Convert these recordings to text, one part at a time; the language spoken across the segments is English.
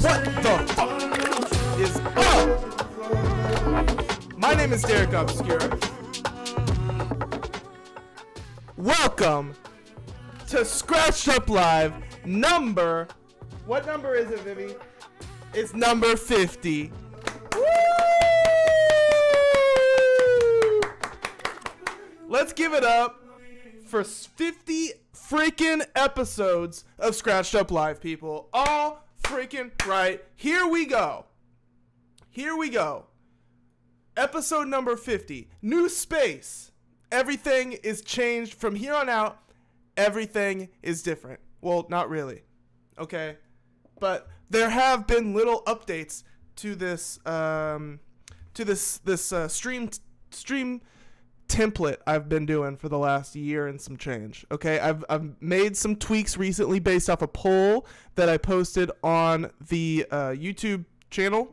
What the fuck is up? My name is Derek Obscura. Welcome to Scratched Up Live number... What number is it, Vivi? It's number 50. Woo! Let's give it up for 50 freaking episodes of Scratched Up Live, people. All freaking right. Here we go. Here we go. Episode number 50. New space. Everything is changed from here on out. Everything is different. Well, not really. Okay? But there have been little updates to this stream template I've been doing for the last year and some change. Okay, I've made some tweaks recently based off a poll that I posted on the YouTube channel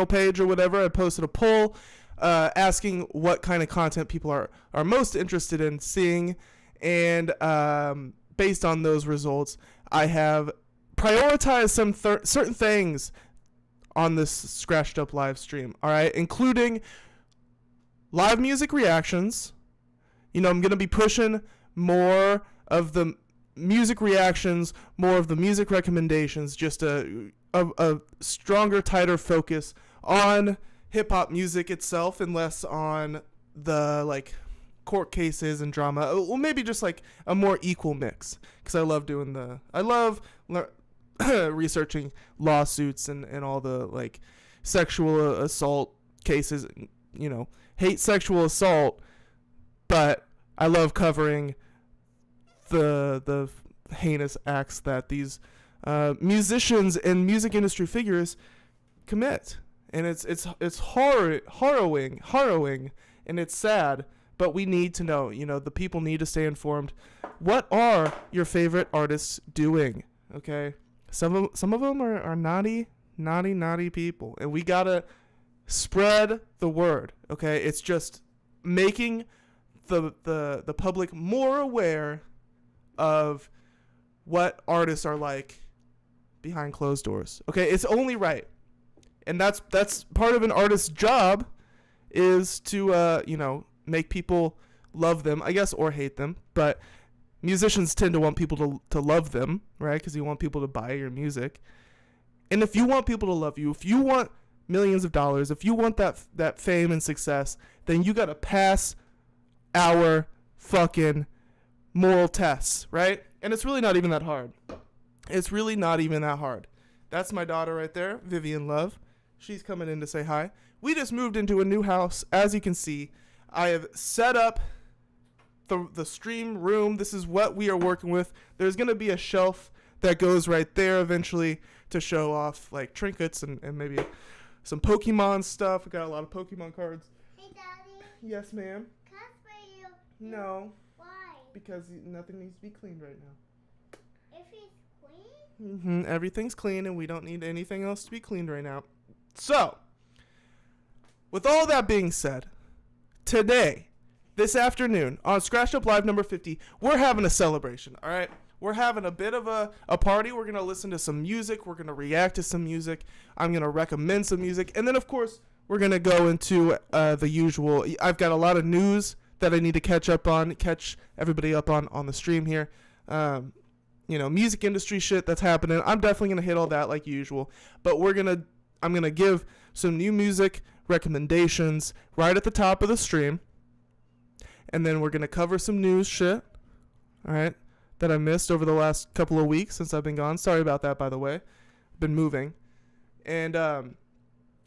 page or whatever. I posted a poll asking what kind of content people are most interested in seeing, and based on those results, I have prioritized some certain things on this Scratched Up live stream. All right, including live music reactions. You know, I'm going to be pushing more of the music reactions, more of the music recommendations, just a stronger, tighter focus on hip-hop music itself and less on the, like, court cases and drama. Well, maybe just, like, a more equal mix, because I love researching lawsuits and all the, like, sexual assault cases, you know, hate sexual assault, but I love covering the heinous acts that these musicians and music industry figures commit, and it's harrowing, and it's sad. But we need to know, you know, the people need to stay informed. What are your favorite artists doing? Okay, some of them are naughty people, and we gotta spread the word. Okay, it's just making the public more aware of what artists are like behind closed doors. Okay, it's only right, and that's part of an artist's job, is to you know, make people love them, I guess, or hate them. But musicians tend to want people to love them, right? Because you want people to buy your music. And if you want people to love you, if you want millions of dollars, if you want that fame and success, then you got to pass our fucking moral tests, right? And it's really not even that hard. It's really not even that hard. That's my daughter right there, Vivian Love. She's coming in to say hi. We just moved into a new house. As you can see, I have set up the stream room. This is what we are working with. There's going to be a shelf that goes right there eventually to show off, like, trinkets and maybe some Pokemon stuff. We got a lot of Pokemon cards. Hey, Daddy. Yes, ma'am. Can I spray you? No. Why? Because nothing needs to be cleaned right now. If it's clean? Everything's clean, and we don't need anything else to be cleaned right now. So, with all that being said, today, this afternoon, on Scratched Up Live number 50, we're having a celebration, all right? We're having a bit of a party. We're going to listen to some music. We're going to react to some music. I'm going to recommend some music. And then, of course, we're going to go into the usual. I've got a lot of news that I need to catch everybody up on the stream here. You know, music industry shit that's happening. I'm definitely going to hit all that like usual. But I'm going to give some new music recommendations right at the top of the stream. and then we're going to cover some news shit, all right, that I missed over the last couple of weeks since I've been gone. Sorry about that, by the way. Been moving. And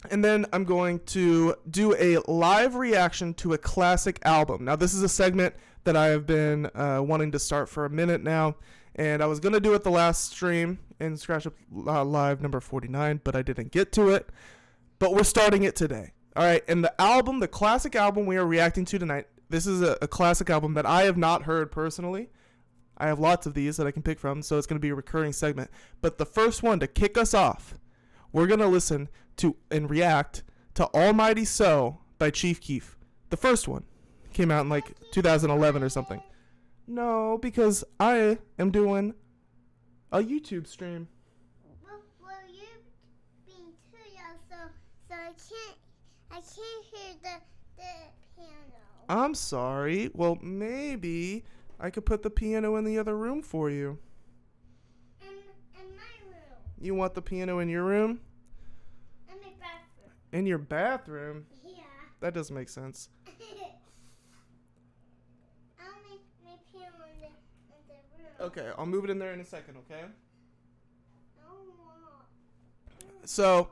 then I'm going to do a live reaction to a classic album. Now, this is a segment that I have been wanting to start for a minute now, and I was going to do it the last stream in Scratch Up Live number 49, but I didn't get to it. But we're starting it today. All right, and the album, the classic album we are reacting to tonight, this is a classic album that I have not heard personally. I have lots of these that I can pick from, so it's going to be a recurring segment. But the first one to kick us off, we're going to listen to and react to Almighty So by Chief Keef. The first one came out in like 2011 or something. No, because I am doing a YouTube stream. Well, you being too young, so I can't hear the piano. I'm sorry. Well, maybe I could put the piano in the other room for you. In my room. You want the piano in your room? In my bathroom. In your bathroom? Yeah. That doesn't make sense. I'll make my piano in the room. Okay, I'll move it in there in a second, okay? Oh. So,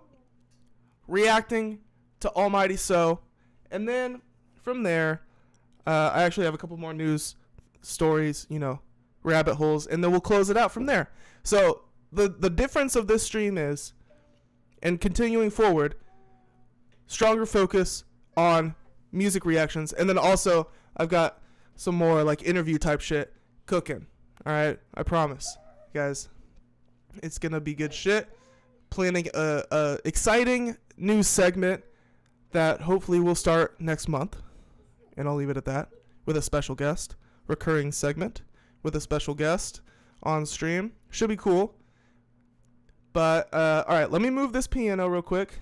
reacting to Almighty So, and then from there, I actually have a couple more news stories, rabbit holes, and then we'll close it out from there. So, the difference of this stream is, and continuing forward, stronger focus on music reactions, and then also I've got some more like interview type shit cooking. All right, I promise, guys, it's gonna be good shit. Planning a exciting new segment that hopefully will start next month, and I'll leave it at that, with a special guest, recurring segment with a special guest on stream. Should be cool. But all right, let me move this piano real quick,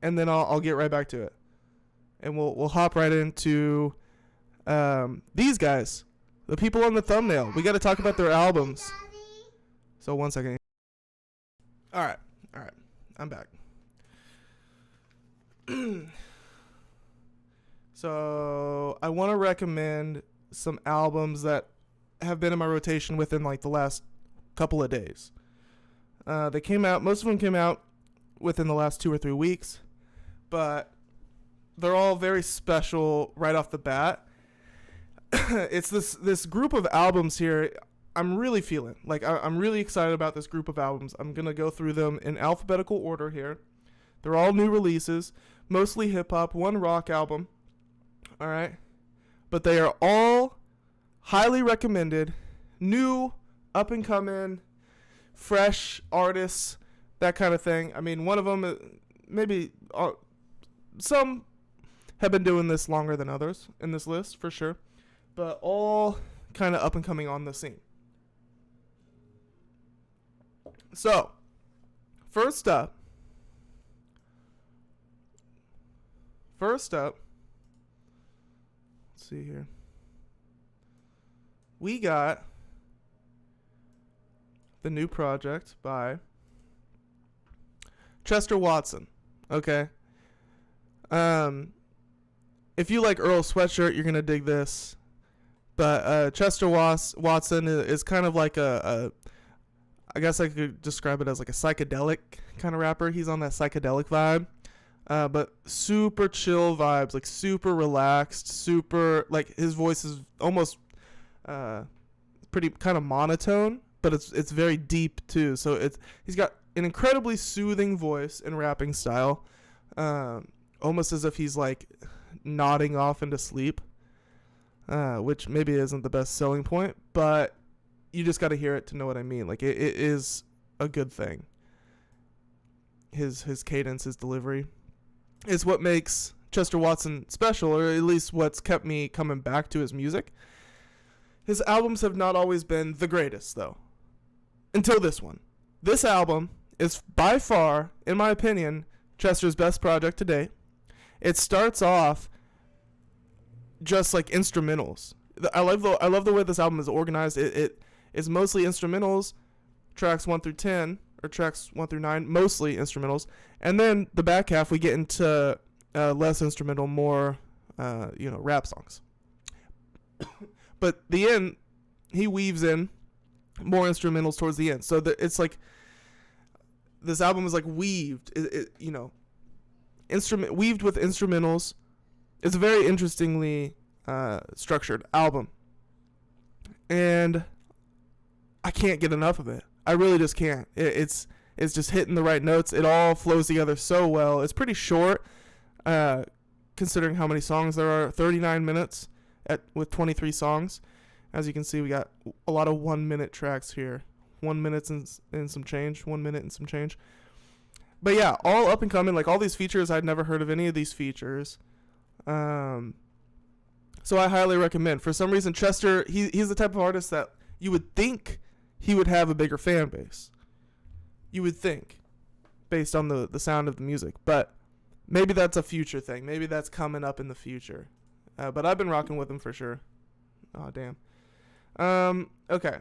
and then I'll get right back to it, and we'll hop right into these guys, the people on the thumbnail. We got to talk about their albums. Daddy? So 1 second. All right, I'm back. So I want to recommend some albums that have been in my rotation within like the last couple of days. They came out, most of them came out within the last 2 or 3 weeks, but they're all very special right off the bat. It's this group of albums here I'm really feeling. Like, I'm really excited about this group of albums. I'm going to go through them in alphabetical order here. They're all new releases, mostly hip-hop, one rock album. All right? But they are all highly recommended, new, up-and-coming, fresh artists, that kind of thing. I mean, one of them, maybe some have been doing this longer than others in this list, for sure. But all kind of up-and-coming on the scene. So, first up, let's see here. We got the new project by Chester Watson. Okay. If you like Earl Sweatshirt, you're gonna dig this. But Chester Watson is kind of like I guess I could describe it as like a psychedelic kind of rapper. He's on that psychedelic vibe. But super chill vibes, like super relaxed, super, like his voice is almost pretty kind of monotone, but it's very deep too. So he's got an incredibly soothing voice and rapping style, almost as if he's like nodding off into sleep, which maybe isn't the best selling point, but you just got to hear it to know what I mean. Like it is a good thing. His cadence, his delivery is what makes Chester Watson special, or at least what's kept me coming back to his music. His albums have not always been the greatest, though, until this one. This album is by far, in my opinion, Chester's best project to date. It starts off just like instrumentals. I love the way this album is organized. It is mostly instrumentals, tracks 1 through 10, or tracks 1 through 9, mostly instrumentals. And then the back half, we get into less instrumental, more, rap songs. But the end, he weaves in more instrumentals towards the end. So it's like this album is like weaved, weaved with instrumentals. It's a very interestingly structured album, and I can't get enough of it. I really just can't. It's just hitting the right notes. It all flows together so well. It's pretty short, considering how many songs there are. 39 minutes with 23 songs. As you can see, we got a lot of 1 minute tracks here. 1 minute and some change. 1 minute and some change. But yeah, all up and coming. Like all these features, I'd never heard of any of these features. So I highly recommend. For some reason, Chester, he's the type of artist that you would think he would have a bigger fan base. You would think, based on the sound of the music. But maybe that's a future thing. Maybe that's coming up in the future. But I've been rocking with him for sure. Oh, damn. Okay.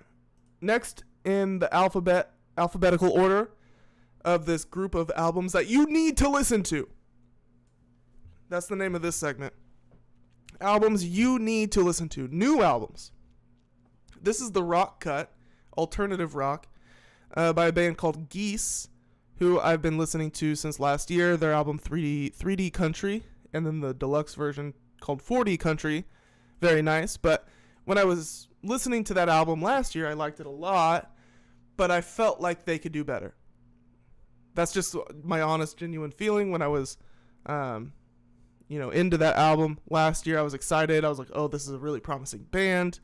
Next in the alphabetical order of this group of albums that you need to listen to. That's the name of this segment. Albums you need to listen to. New albums. This is the rock cut, alternative rock, by a band called Geese, who I've been listening to since last year. Their album 3D Country, and then the deluxe version called 4D Country. Very nice. But when I was listening to that album last year, I liked it a lot, but I felt like they could do better. That's just my honest, genuine feeling when I was, into that album last year. I was excited. I was like, oh, this is a really promising band.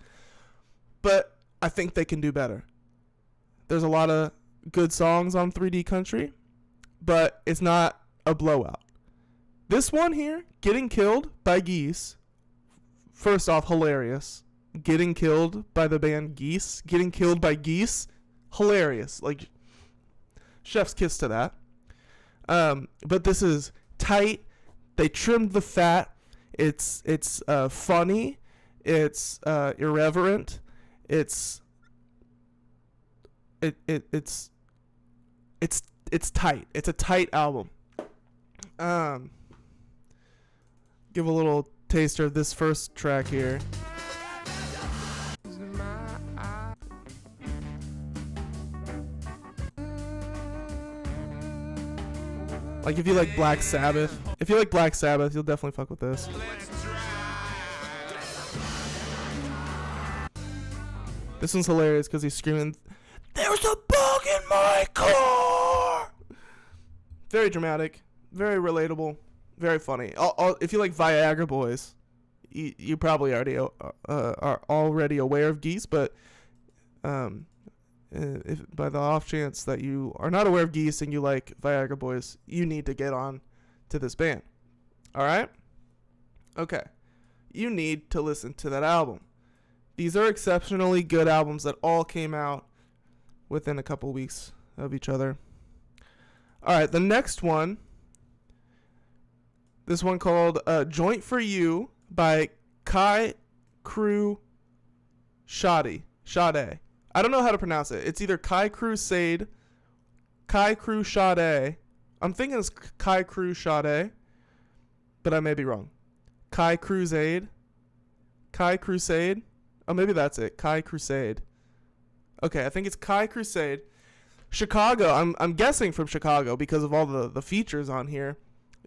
But I think they can do better. There's a lot of good songs on 3D Country, but it's not a blowout. This one here, Getting Killed by Geese, first off, hilarious. Getting Killed by the band Geese. Getting Killed by Geese, hilarious. Like, chef's kiss to that. But this is tight. They trimmed the fat. It's funny. It's irreverent. It's tight. It's a tight album. Give a little taster of this first track here. Like if you like Black Sabbath, you'll definitely fuck with this. This one's hilarious because he's screaming, "There's a bug in my car!" Very dramatic, very relatable, very funny. If you like Viagra Boys, you probably already are already aware of Geese, but if by the off chance that you are not aware of Geese and you like Viagra Boys, you need to get on to this band. All right? Okay. You need to listen to that album. These are exceptionally good albums that all came out within a couple weeks of each other. All right, the next one, this one called Joint for You by Kai Crew Sade. I don't know how to pronounce it. It's either Kai Crew Sade. I'm thinking it's Kai Crew Sade, but I may be wrong. Kai Crusade. Oh, maybe that's it. Kai Crusade. Okay, I think it's Kai Crusade. Chicago. I'm guessing from Chicago because of all the features on here.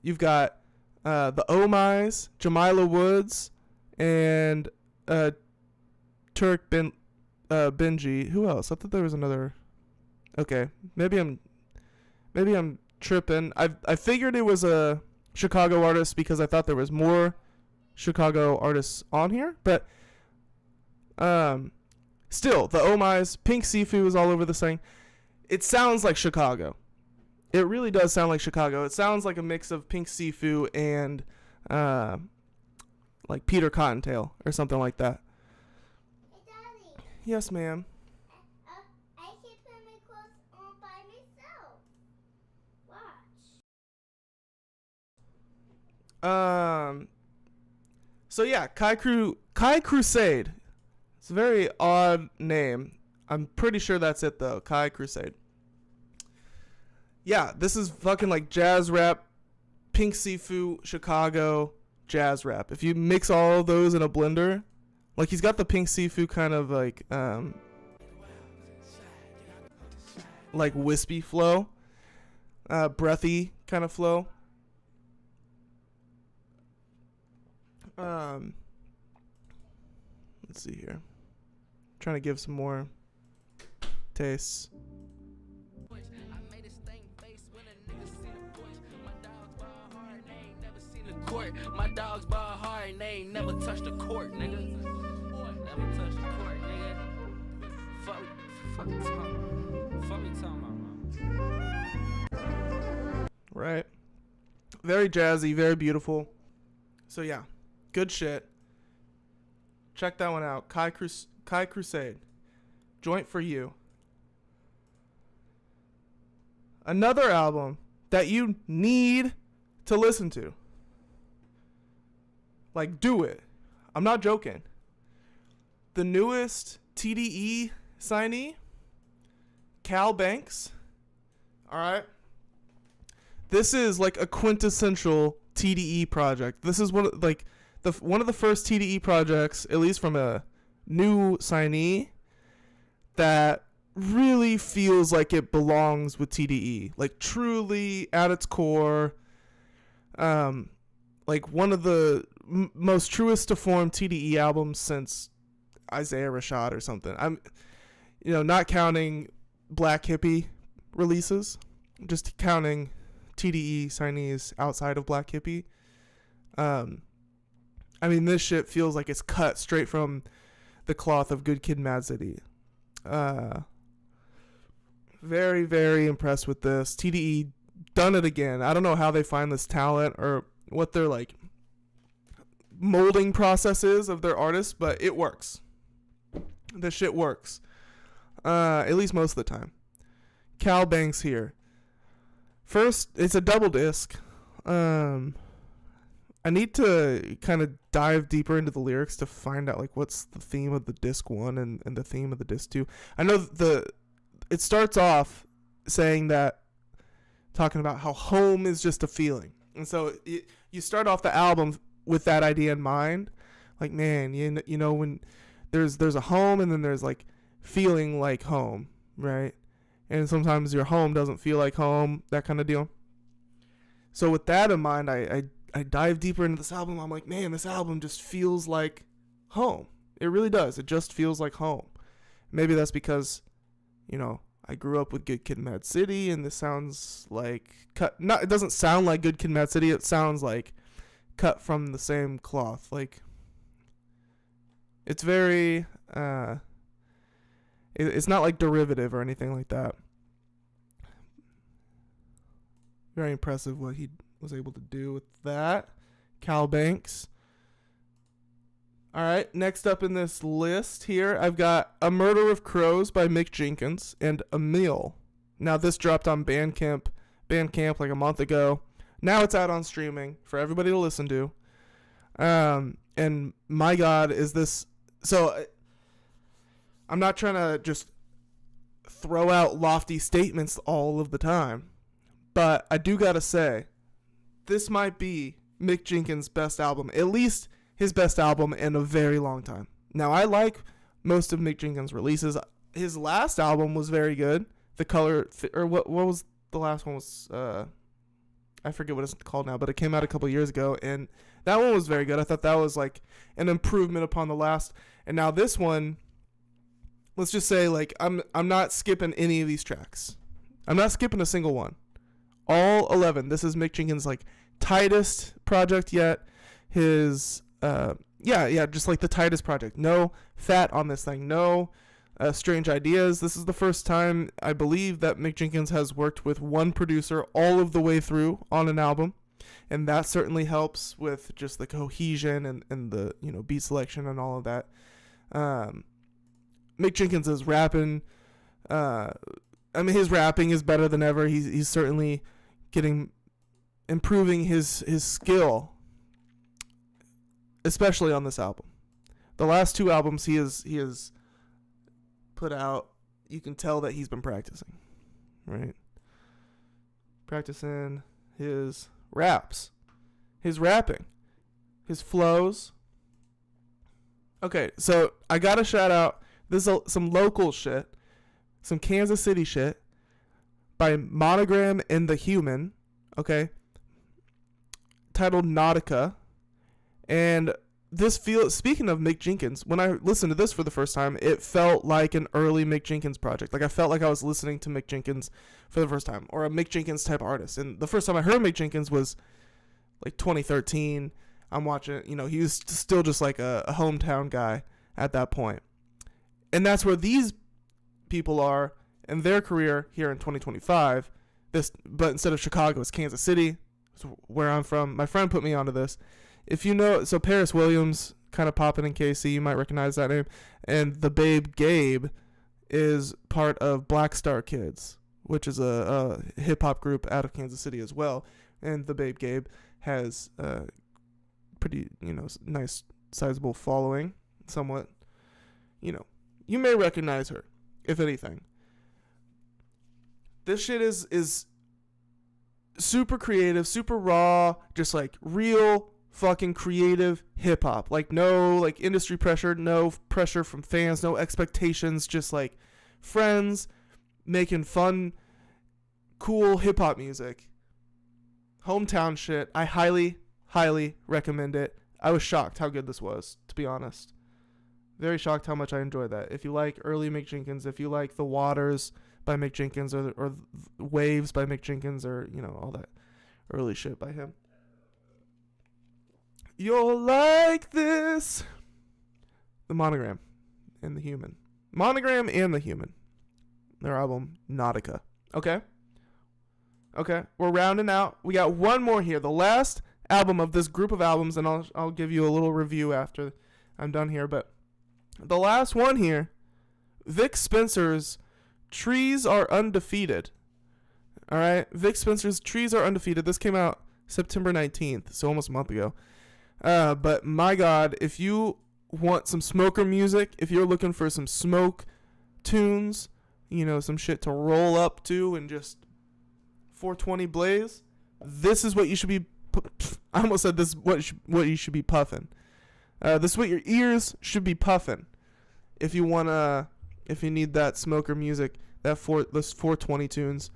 You've got the Omi's, Jamila Woods, and Turk Benji. Who else? I thought there was another. Okay, maybe I'm tripping. I figured it was a Chicago artist because I thought there was more Chicago artists on here, but still, the Omi's, Pink Sifu is all over this thing. It sounds like Chicago. It really does sound like Chicago. It sounds like a mix of Pink Sifu and like Peter Cottontail or something like that. Hey, Daddy. Yes, ma'am. I can put my clothes on by myself. Watch. So yeah, Kai Crusade. It's a very odd name. I'm pretty sure that's it though. Kai Crusade. Yeah, this is fucking like jazz rap, Pink Sifu, Chicago, jazz rap. If you mix all of those in a blender, Like he's got the Pink Sifu kind of like wispy flow, breathy kind of flow. Let's see here. Trying to give some more tastes. My dogs ball hard and they ain't never touched the court, nigga. Never touched the court, nigga. Fuck me talking about. Right. Very jazzy, very beautiful. So yeah, good shit. Check that one out. Kai Crusade. Joint for you. Another album that you need to listen to. Like, do it. I'm not joking. The newest TDE signee, Cal Banks. All right. This is like a quintessential TDE project. This is one of the first TDE projects, at least from a new signee, that really feels like it belongs with TDE. Like truly at its core, like one of the most truest to form TDE albums since Isaiah Rashad or something. I'm, not counting Black Hippie releases, just counting TDE signees outside of Black Hippie. I mean, this shit feels like it's cut straight from the cloth of Good Kid, Mad City. Very, very impressed with this. TDE done it again. I don't know how they find this talent or what their like molding process is of their artists, but it works. This shit works. At least most of the time. Cal Banks here. First, it's a double disc. I need to kind of dive deeper into the lyrics to find out like what's the theme of the disc 1 and the theme of the disc 2. I know it starts off saying that, talking about how home is just a feeling. And so you start off the album with that idea in mind. Like, man, you know when there's a home and then there's like feeling like home, right? And sometimes your home doesn't feel like home, that kind of deal. So with that in mind, I dive deeper into this album. I'm like, man, this album just feels like home. It really does. It just feels like home. Maybe that's because, I grew up with Good Kid, Mad City, and this sounds like it doesn't sound like Good Kid, Mad City. It sounds like cut from the same cloth. Like, it's very, it's not like derivative or anything like that. Very impressive what he was able to do with that. Cal Banks. All right, next up in this list here, I've got A Murder of Crows by Mick Jenkins and A Meal. Now, this dropped on Bandcamp like a month ago. Now it's out on streaming for everybody to listen to. And my God, is this... So, I'm not trying to just throw out lofty statements all of the time, but I do gotta say, this might be Mick Jenkins' best album, at least his best album in a very long time. Now, I like most of Mick Jenkins' releases. His last album was very good. The Color, or what was the last one? Was I forget what it's called now, but it came out a couple years ago, and that one was very good. I thought that was like an improvement upon the last. And now this one, let's just say, like, I'm not skipping any of these tracks. I'm not skipping a single one. All 11. This is Mick Jenkins' like tightest project yet. His just like the tightest project. No fat on this thing. No strange ideas. This is the first time I believe that Mick Jenkins has worked with one producer all of the way through on an album, and that certainly helps with just the cohesion and the beat selection and all of that. Mick Jenkins is rapping. His rapping is better than ever. He's certainly improving his skill, especially on this album. The last two albums he has put out, you can tell that he's been practicing, right? Practicing his raps, his rapping, his flows. Okay, so I got to shout out. This is some local shit, some Kansas City shit by Monogram and the Human, okay, titled Nautica. And this speaking of Mick Jenkins, when I listened to this for the first time, it felt like an early Mick Jenkins project. Like I felt like I was listening to Mick Jenkins for the first time, or a Mick Jenkins type artist. And the first time I heard Mick Jenkins was like 2013. I'm watching, he was still just like a hometown guy at that point. And that's where these people are in their career here in 2025. But instead of Chicago, it's Kansas City, where I'm from. My friend put me onto this. If you know, so Paris Williams, kind of popping in KC, you might recognize that name. And the Babe Gabe is part of Black Star Kids, which is a hip-hop group out of Kansas City as well. And the Babe Gabe has pretty, nice, sizable following, somewhat. You may recognize her, if anything. This shit is super creative, super raw, just like real fucking creative hip hop. Like no like industry pressure, no pressure from fans, no expectations, just like friends making fun, cool hip hop music. Hometown shit. I highly, highly recommend it. I was shocked how good this was, to be honest. Very shocked how much I enjoyed that. If you like early Mick Jenkins, if you like The Waters by Mick Jenkins, or Waves by Mick Jenkins, or all that early shit by him, you'll like this. The Monogram and the Human. Monogram and the Human. Their album, Nautica. Okay? We're rounding out. We got one more here. The last album of this group of albums, and I'll give you a little review after I'm done here, but the last one here, Vic Spencer's Trees Are Undefeated. All right? Vic Spencer's Trees Are Undefeated. This came out September 19th, so almost a month ago. But my God, if you want some smoker music, if you're looking for some smoke tunes, some shit to roll up to and just 420 blaze, this is what you should be. I almost said this is what you should be puffing. This is what your ears should be puffing. If you need that smoker music, those 420 tunes.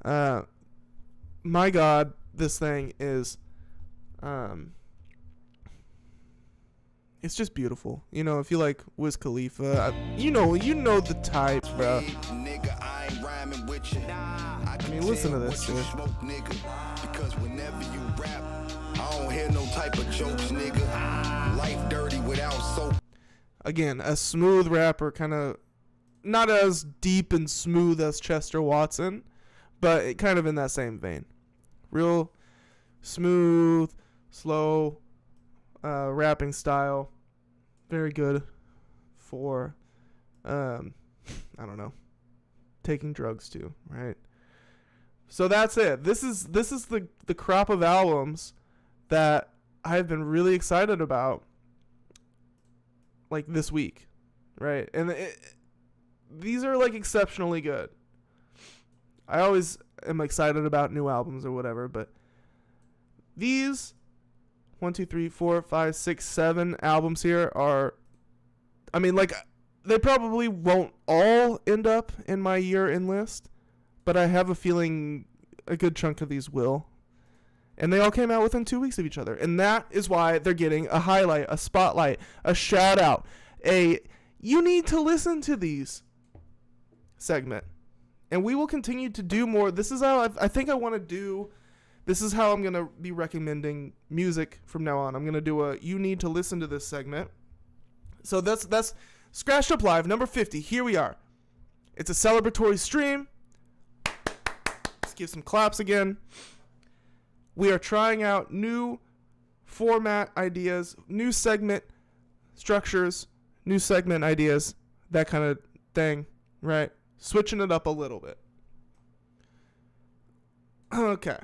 My God, this thing is. It's just beautiful. If you like Wiz Khalifa, you know the type, bro. I mean, listen to this shit. Because whenever you rap, I don't hear no type of jokes, nigga. Life dirty without soap. Again, a smooth rapper, kind of not as deep and smooth as Chester Watson, but kind of in that same vein. Real smooth, slow, rapping style. Very good for, I don't know, taking drugs too, right? So that's it. This is the crop of albums that I've been really excited about, like this week, right? And these are like exceptionally good. I always am excited about new albums or whatever, but these 1, 2, 3, 4, 5, 6, 7 albums here are, I mean, like, they probably won't all end up in my year-end list, but I have a feeling a good chunk of these will. And they all came out within 2 weeks of each other. And that is why they're getting a highlight, a spotlight, a shout-out, you need to listen to these segment. And we will continue to do more. This is how I think I want to do. This is how I'm going to be recommending music from now on. I'm going to do you need to listen to this segment. So that's Scratched Up Live, number 50. Here we are. It's a celebratory stream. Let's give some claps again. We are trying out new format ideas, new segment structures, new segment ideas, that kind of thing, right? Switching it up a little bit. Okay.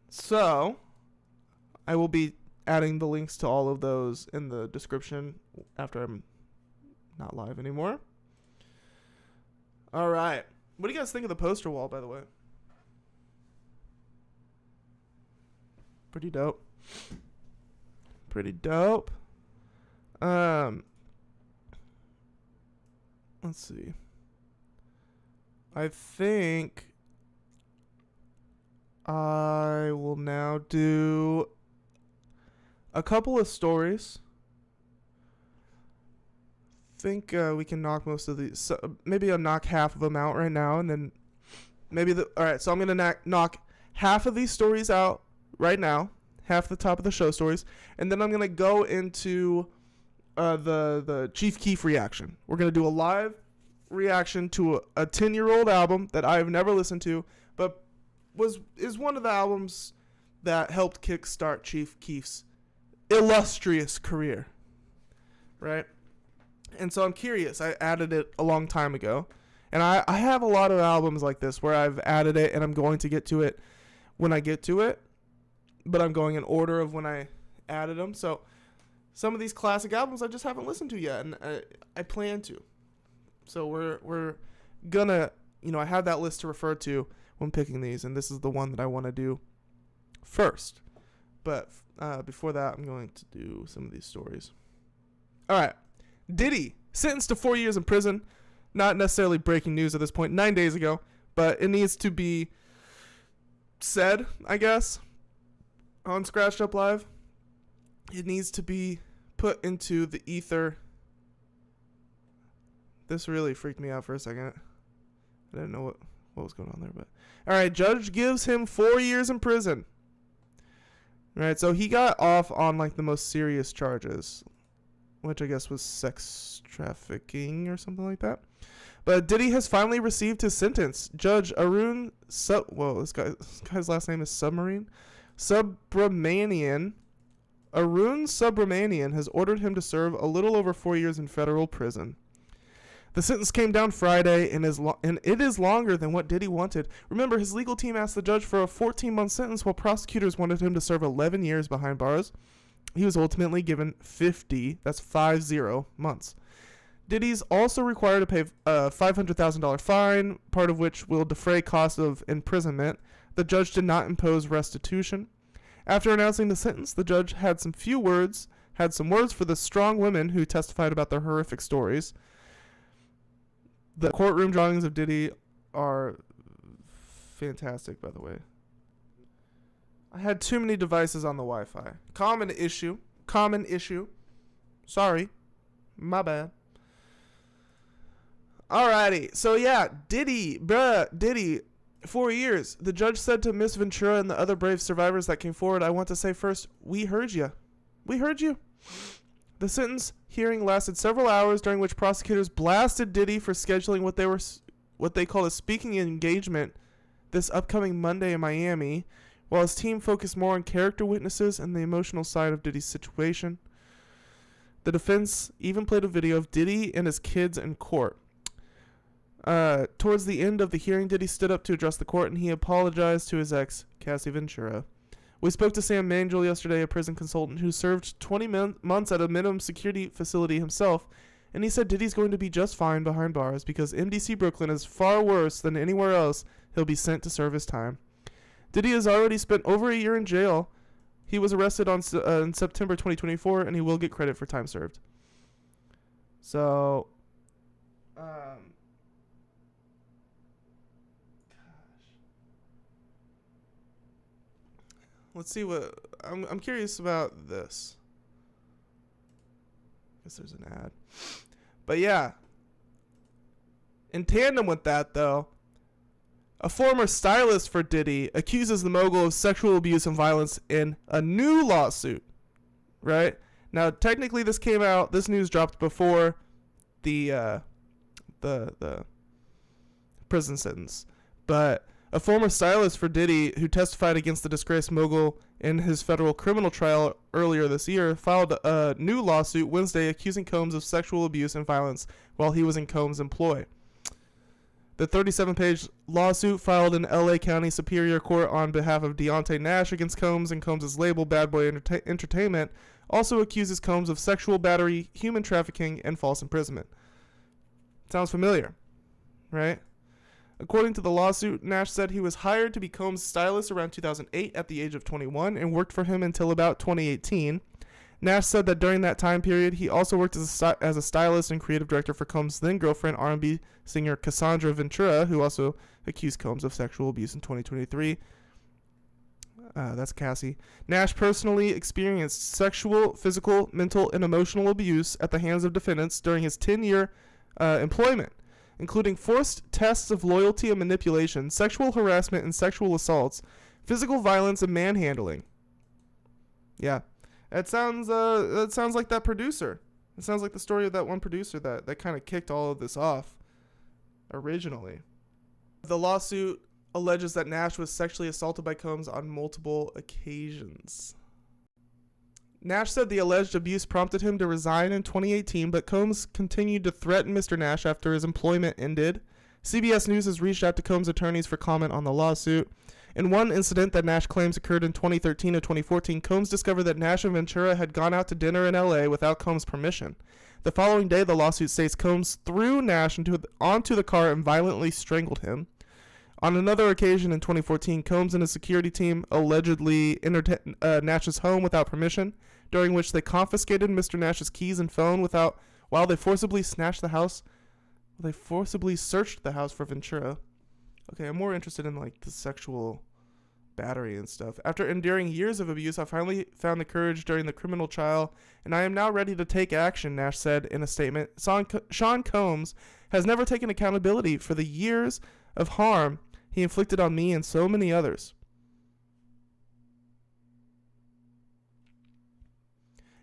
So, I will be adding the links to all of those in the description after I'm not live anymore. All right. What do you guys think of the poster wall, by the way? Pretty dope. Pretty dope. let's see. I think I will now do a couple of stories. Think we can knock most of these. So maybe I'll knock half of them out right now, and then maybe all right. So I'm gonna knock half of these stories out right now, half the top of the show stories, and then I'm gonna go into the Chief Keef reaction. We're gonna do a live reaction to a 10-year-old album that I have never listened to, but is one of the albums that helped kickstart Chief Keef's illustrious career, right? And so I'm curious. I added it a long time ago. And I have a lot of albums like this where I've added it and I'm going to get to it when I get to it. But I'm going in order of when I added them. So some of these classic albums I just haven't listened to yet. And I plan to. So we're gonna, I have that list to refer to when picking these. And this is the one that I want to do first. But before that, I'm going to do some of these stories. All right. Diddy, sentenced to 4 years in prison. Not necessarily breaking news at this point, 9 days ago, but it needs to be said, I guess, on Scratched Up Live. It needs to be put into the ether. This really freaked me out for a second. I didn't know what was going on there, but all right, judge gives him 4 years in prison. All right, so he got off on like the most serious charges, which I guess was sex trafficking or something like that. But Diddy has finally received his sentence. Judge Arun this guy's last name is Submarine. Subramanian. Arun Subramanian has ordered him to serve a little over 4 years in federal prison. The sentence came down Friday and it is longer than what Diddy wanted. Remember, his legal team asked the judge for a 14-month sentence while prosecutors wanted him to serve 11 years behind bars. He was ultimately given 50, that's 50 months. Diddy's also required to pay a $500,000 fine, part of which will defray costs of imprisonment. The judge did not impose restitution. After announcing the sentence, the judge had some words for the strong women who testified about their horrific stories. The courtroom drawings of Diddy are fantastic, by the way. I had too many devices on the Wi-Fi. Common issue. Sorry. My bad. Alrighty. So yeah, Diddy, 4 years. The judge said to Miss Ventura and the other brave survivors that came forward, I want to say first, we heard you. We heard you. The sentence hearing lasted several hours, during which prosecutors blasted Diddy for scheduling what they call a speaking engagement this upcoming Monday in Miami, while his team focused more on character witnesses and the emotional side of Diddy's situation. The defense even played a video of Diddy and his kids in court. Towards the end of the hearing, Diddy stood up to address the court, and he apologized to his ex, Cassie Ventura. We spoke to Sam Mangel yesterday, a prison consultant who served 20 months at a minimum security facility himself, and he said Diddy's going to be just fine behind bars because MDC Brooklyn is far worse than anywhere else. He'll be sent to serve his time. Diddy has already spent over a year in jail. He was arrested in September 2024, and he will get credit for time served. So, let's see what I'm curious about this. Guess there's an ad. But yeah. In tandem with that, though, a former stylist for Diddy accuses the mogul of sexual abuse and violence in a new lawsuit. Right? Now, technically this news dropped before the prison sentence. But a former stylist for Diddy who testified against the disgraced mogul in his federal criminal trial earlier this year filed a new lawsuit Wednesday accusing Combs of sexual abuse and violence while he was in Combs' employ. The 37-page lawsuit filed in LA County Superior Court on behalf of Deontay Nash against Combs and Combs' label Bad Boy Entertainment also accuses Combs of sexual battery, human trafficking, and false imprisonment. Sounds familiar, right? According to the lawsuit, Nash said he was hired to be Combs' stylist around 2008 at the age of 21 and worked for him until about 2018. Nash said that during that time period, he also worked as a stylist and creative director for Combs' then-girlfriend, R&B singer Cassandra Ventura, who also accused Combs of sexual abuse in 2023. That's Cassie. Nash personally experienced sexual, physical, mental, and emotional abuse at the hands of defendants during his 10-year employment, including forced tests of loyalty and manipulation, sexual harassment and sexual assaults, physical violence, and manhandling. Yeah. That sounds like that producer. It sounds like the story of that one producer that kind of kicked all of this off originally. The lawsuit alleges that Nash was sexually assaulted by Combs on multiple occasions. Nash said the alleged abuse prompted him to resign in 2018, but Combs continued to threaten Mr. Nash after his employment ended. CBS News has reached out to Combs' attorneys for comment on the lawsuit. In one incident that Nash claims occurred in 2013 or 2014, Combs discovered that Nash and Ventura had gone out to dinner in LA without Combs' permission. The following day, the lawsuit states Combs threw Nash onto the car and violently strangled him. On another occasion in 2014, Combs and his security team allegedly entered Nash's home without permission, during which they confiscated Mr. Nash's keys and phone while they forcibly searched the house for Ventura. Okay, I'm more interested in like the sexual battery and stuff. After enduring years of abuse, I finally found the courage during the criminal trial, and I am now ready to take action, Nash said in a statement. Sean Combs has never taken accountability for the years of harm he inflicted on me and so many others.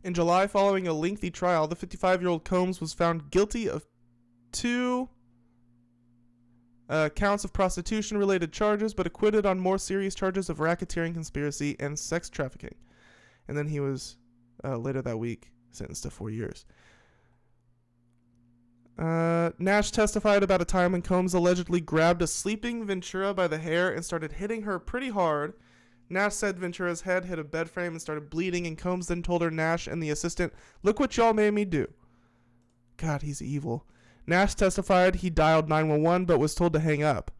In July, following a lengthy trial, the 55-year-old Combs was found guilty of 2 counts of prostitution-related charges, but acquitted on more serious charges of racketeering, conspiracy, and sex trafficking. And then he was, later that week, sentenced to 4 years. Nash testified about a time when Combs allegedly grabbed a sleeping Ventura by the hair and started hitting her pretty hard. Nash said Ventura's head hit a bed frame and started bleeding, and Combs then told her, Nash and the assistant, "Look what y'all made me do." God, he's evil. Nash testified he dialed 911 but was told to hang up.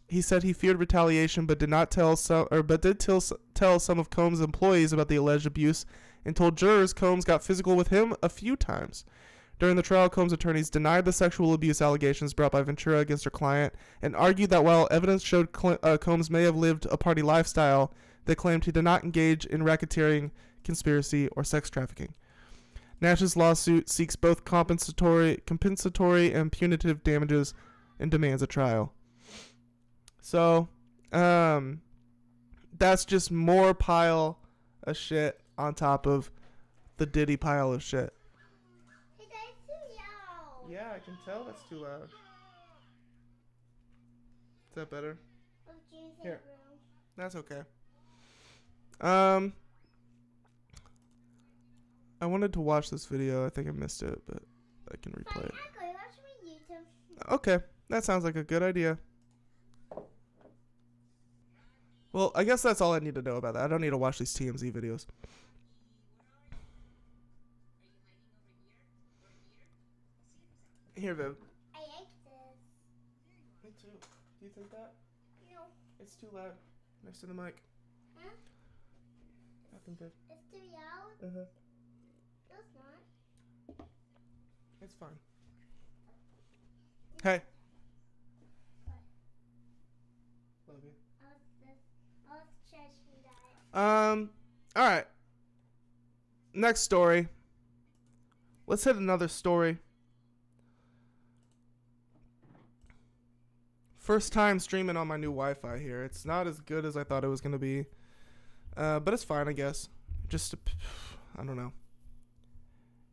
He said he feared retaliation but did tell some of Combs' employees about the alleged abuse and told jurors Combs got physical with him a few times. During the trial, Combs' attorneys denied the sexual abuse allegations brought by Ventura against her client and argued that while evidence showed Combs may have lived a party lifestyle, they claimed he did not engage in racketeering, conspiracy, or sex trafficking. Nash's lawsuit seeks both compensatory and punitive damages and demands a trial. So, that's just more pile of shit on top of the Diddy pile of shit. Hey, that's too loud. Yeah, I can tell that's too loud. Is that better? Here. That's okay. I wanted to watch this video. I think I missed it, but I can replay it. Okay, that sounds like a good idea. Well, I guess that's all I need to know about that. I don't need to watch these TMZ videos. Here, Viv. I like this. Me too. Do you think that? No. It's too loud. Next to the mic. Huh? Nothing, Viv. It's too loud? Uh-huh. No, it's not. It's fine. Hey. What? Love you. I was checking that. Alright. Next story. Let's hit another story. First time streaming on my new Wi-Fi here. It's not as good as I thought it was going to be. But it's fine, I guess. Just, I don't know.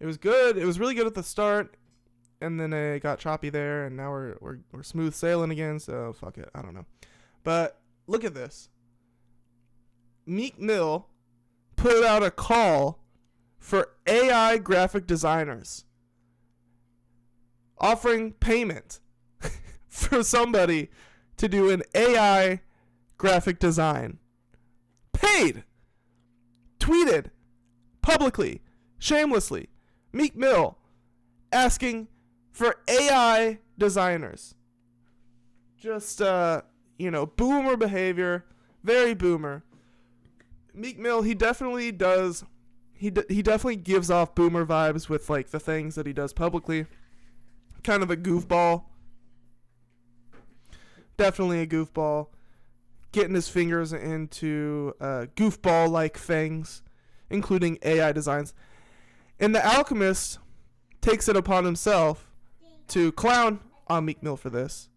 It was good. It was really good at the start. And then it got choppy there. And now we're smooth sailing again. So, fuck it. I don't know. But look at this. Meek Mill put out a call for AI graphic designers, offering payment for somebody to do an AI graphic design. Paid. Tweeted publicly, shamelessly, Meek Mill asking for AI designers. Just, boomer behavior. Very boomer. Meek Mill, he definitely does he definitely gives off boomer vibes with like the things that he does publicly. Kind of a goofball. Definitely a goofball. Getting his fingers into goofball-like things, including AI designs. And The Alchemist takes it upon himself to clown on Meek Mill for this,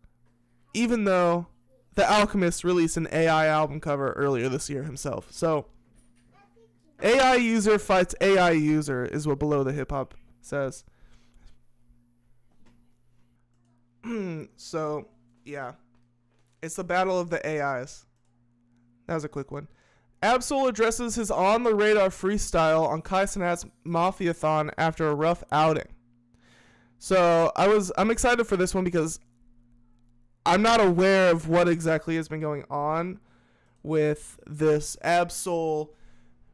even though The Alchemist released an AI album cover earlier this year himself. So, AI user fights AI user is what Below the Hip Hop says. So, yeah. It's the battle of the AIs. That was a quick one. Absol addresses his on-the-radar freestyle on Kai Cenat's Mafiathon after a rough outing. So, I'm excited for this one because I'm not aware of what exactly has been going on with this Absol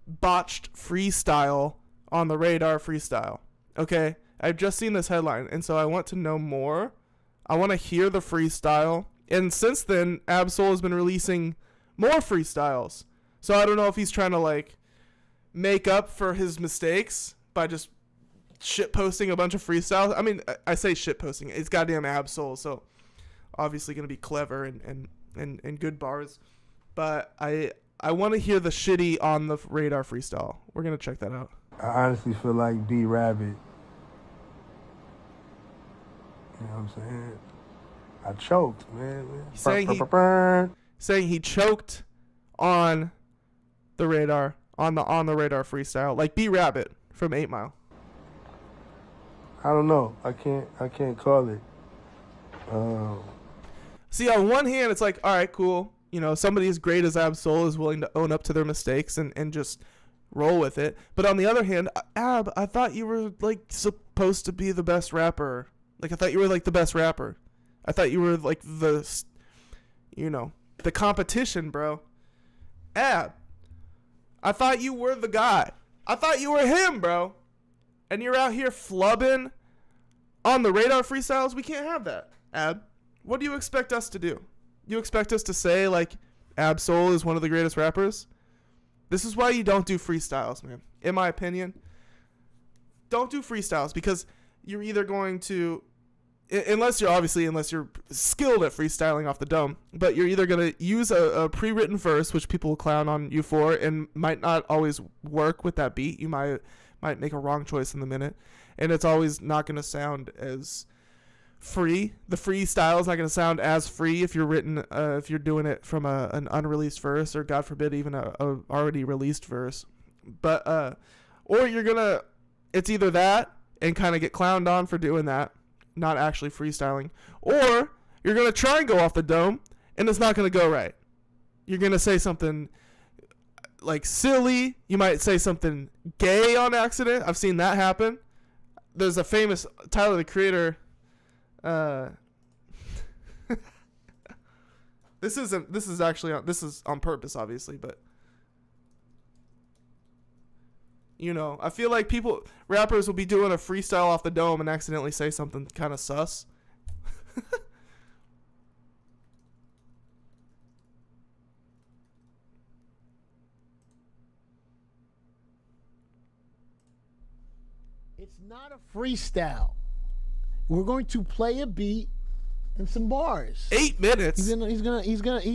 botched freestyle on the radar freestyle. Okay? I've just seen this headline, and so I want to know more. I want to hear the freestyle. And since then, Absol has been releasing more freestyles. So I don't know if he's trying to like make up for his mistakes by just shit posting a bunch of freestyles. I mean, I say shit posting. It's goddamn Absol, so obviously gonna be clever and good bars. But I want to hear the shitty on the radar freestyle. We're gonna check that out. I honestly feel like B Rabbit. You know what I'm saying? I choked, man. Saying he choked on the radar, on the radar freestyle, like B Rabbit from 8 Mile. I don't know. I can't call it. See, on one hand, it's like, all right, cool. You know, somebody as great as Absol is willing to own up to their mistakes and just roll with it. But on the other hand, Ab, I thought you were like supposed to be the best rapper. Like, I thought you were like the best rapper. I thought you were like the competition, bro. Ab, I thought you were the guy. I thought you were him, bro. And you're out here flubbing on the radar freestyles. We can't have that, Ab. What do you expect us to do? You expect us to say, like, Absol is one of the greatest rappers? This is why you don't do freestyles, man. In my opinion, don't do freestyles because you're either going to, unless you're skilled at freestyling off the dome, but you're either going to use a pre-written verse, which people will clown on you for, and might not always work with that beat. You might make a wrong choice in the minute, and it's always not going to sound as free. The freestyle is not going to sound as free if you're doing it from an unreleased verse, or God forbid even a already released verse. But or it's either that and kind of get clowned on for doing that, not actually freestyling, or you're going to try and go off the dome and it's not going to go right. You're going to say something like silly. You might say something gay on accident. I've seen that happen. There's a famous Tyler the Creator. This is on purpose, obviously, but you know, I feel like rappers will be doing a freestyle off the dome and accidentally say something kind of sus. It's not a freestyle. We're going to play a beat and some bars. 8 minutes. He's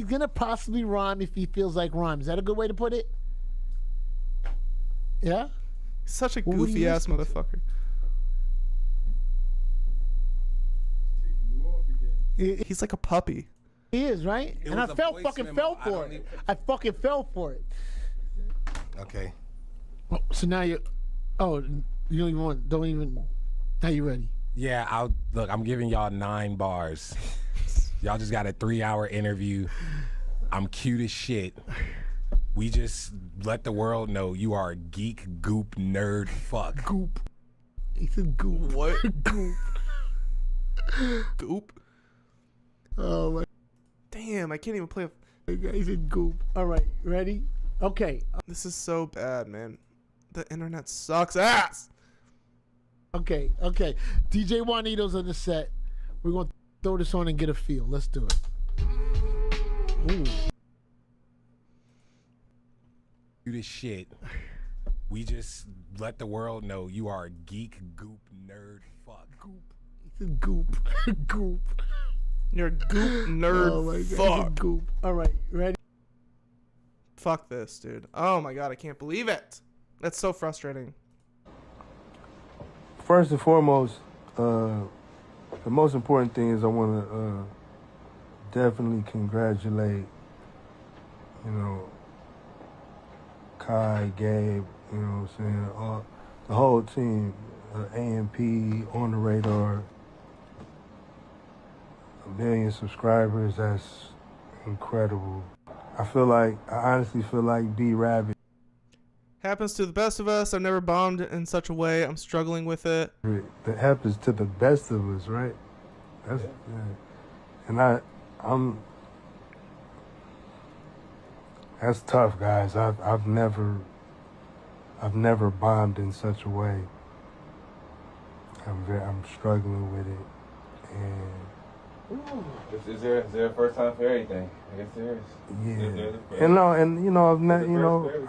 gonna possibly rhyme if he feels like rhyme. Is that a good way to put it? Yeah. Such a goofy ass motherfucker. He's like a puppy. He is, right? And I fucking fell for it. I fucking fell for it. Okay. Oh, so now you don't even. Now you ready? Yeah, I'm giving y'all 9 bars. Y'all just got a 3-hour interview. I'm cute as shit. We just let the world know you are a geek, goop, nerd, fuck. Goop. He said goop. What? Goop. Goop? Oh my. Damn, I can't even play. He said goop. All right, ready? Okay. This is so bad, man. The internet sucks ass. Okay. DJ Juanito's on the set. We're going to throw this on and get a feel. Let's do it. Ooh. Cute as shit. We just let the world know you are a geek, goop, nerd, fuck. Goop. Goop. You're a goop nerd. Oh my God. Fuck. Goop. All right, ready? Fuck this, dude. Oh my God, I can't believe it. That's so frustrating. First and foremost, the most important thing is I want to definitely congratulate, Kai, Gabe, you know what I'm saying, the whole team, AMP, On the Radar, 1 million subscribers. That's incredible. I honestly feel like B-Rabbit. Happens to the best of us. I've never bombed in such a way. I'm struggling with it. That happens to the best of us, right? That's yeah. And I'm. That's tough, guys. I've never bombed in such a way. I'm struggling with it, and Is there a first time for everything? I guess there is. yeah. I've never,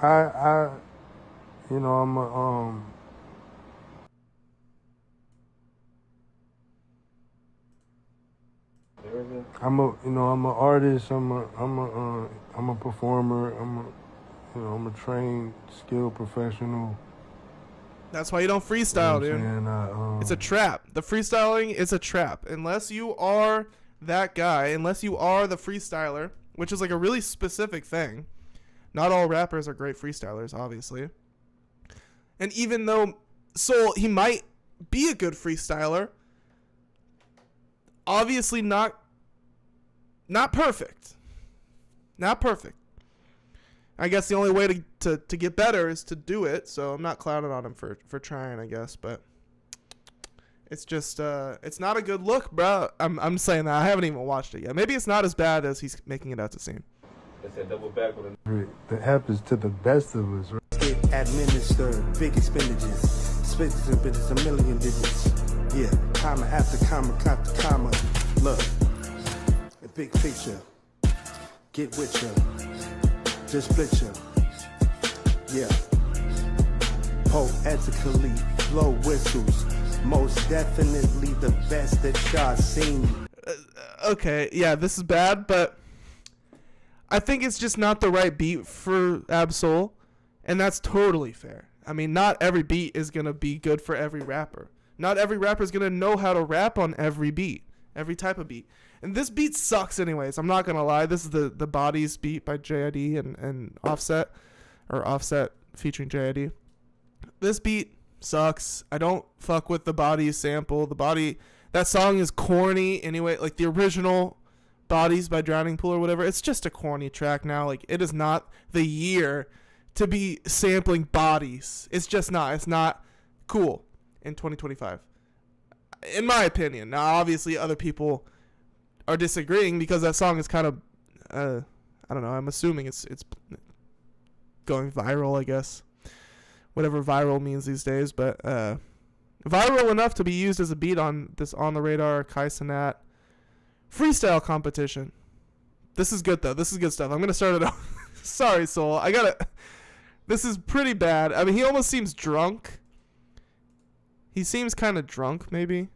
I'm a I'm an artist. I'm a performer. I'm a trained, skilled professional. That's why you don't freestyle, You dude. know what I'm saying? It's a trap. The freestyling is a trap. Unless you are that guy, unless you are the freestyler, which is like a really specific thing. Not all rappers are great freestylers, obviously. And even though Soul, he might be a good freestyler, obviously not perfect. Not perfect. I guess the only way to get better is to do it, so I'm not clouding on him for trying, I guess, but it's just it's not a good look, bro. I'm saying that. I haven't even watched it yet. Maybe it's not as bad as he's making it out to seem. It's a double back with That happens to the best of us, right? Get administered, big expenditures, splits and bits, 1 million digits. Yeah, comma after comma, after comma. Look, a big picture. Get with ya, just split ya. Yeah, poetically blow whistles. Most definitely the best that y'all seen. Okay, yeah, this is bad, but I think it's just not the right beat for Ab-Soul, and that's totally fair. I mean, not every beat is going to be good for every rapper. Not every rapper is going to know how to rap on every beat, every type of beat. And this beat sucks anyways, I'm not going to lie. This is the Bodies beat by JID and Offset, or Offset featuring JID. This beat sucks. I don't fuck with the Bodies sample. That song is corny anyway, like the original Bodies by Drowning Pool or whatever. It's just a corny track now. Like, it is not the year to be sampling Bodies. It's just not. It's not cool in 2025, in my opinion. Now, obviously, other people are disagreeing because that song is kind of, I don't know. I'm assuming it's going viral, I guess. Whatever viral means these days, but viral enough to be used as a beat on this On the Radar Kai Cenat freestyle competition. This is good though. This is good stuff. I'm gonna start it off. Sorry, Soul. This is pretty bad. I mean, he almost seems drunk. He seems kind of drunk, maybe.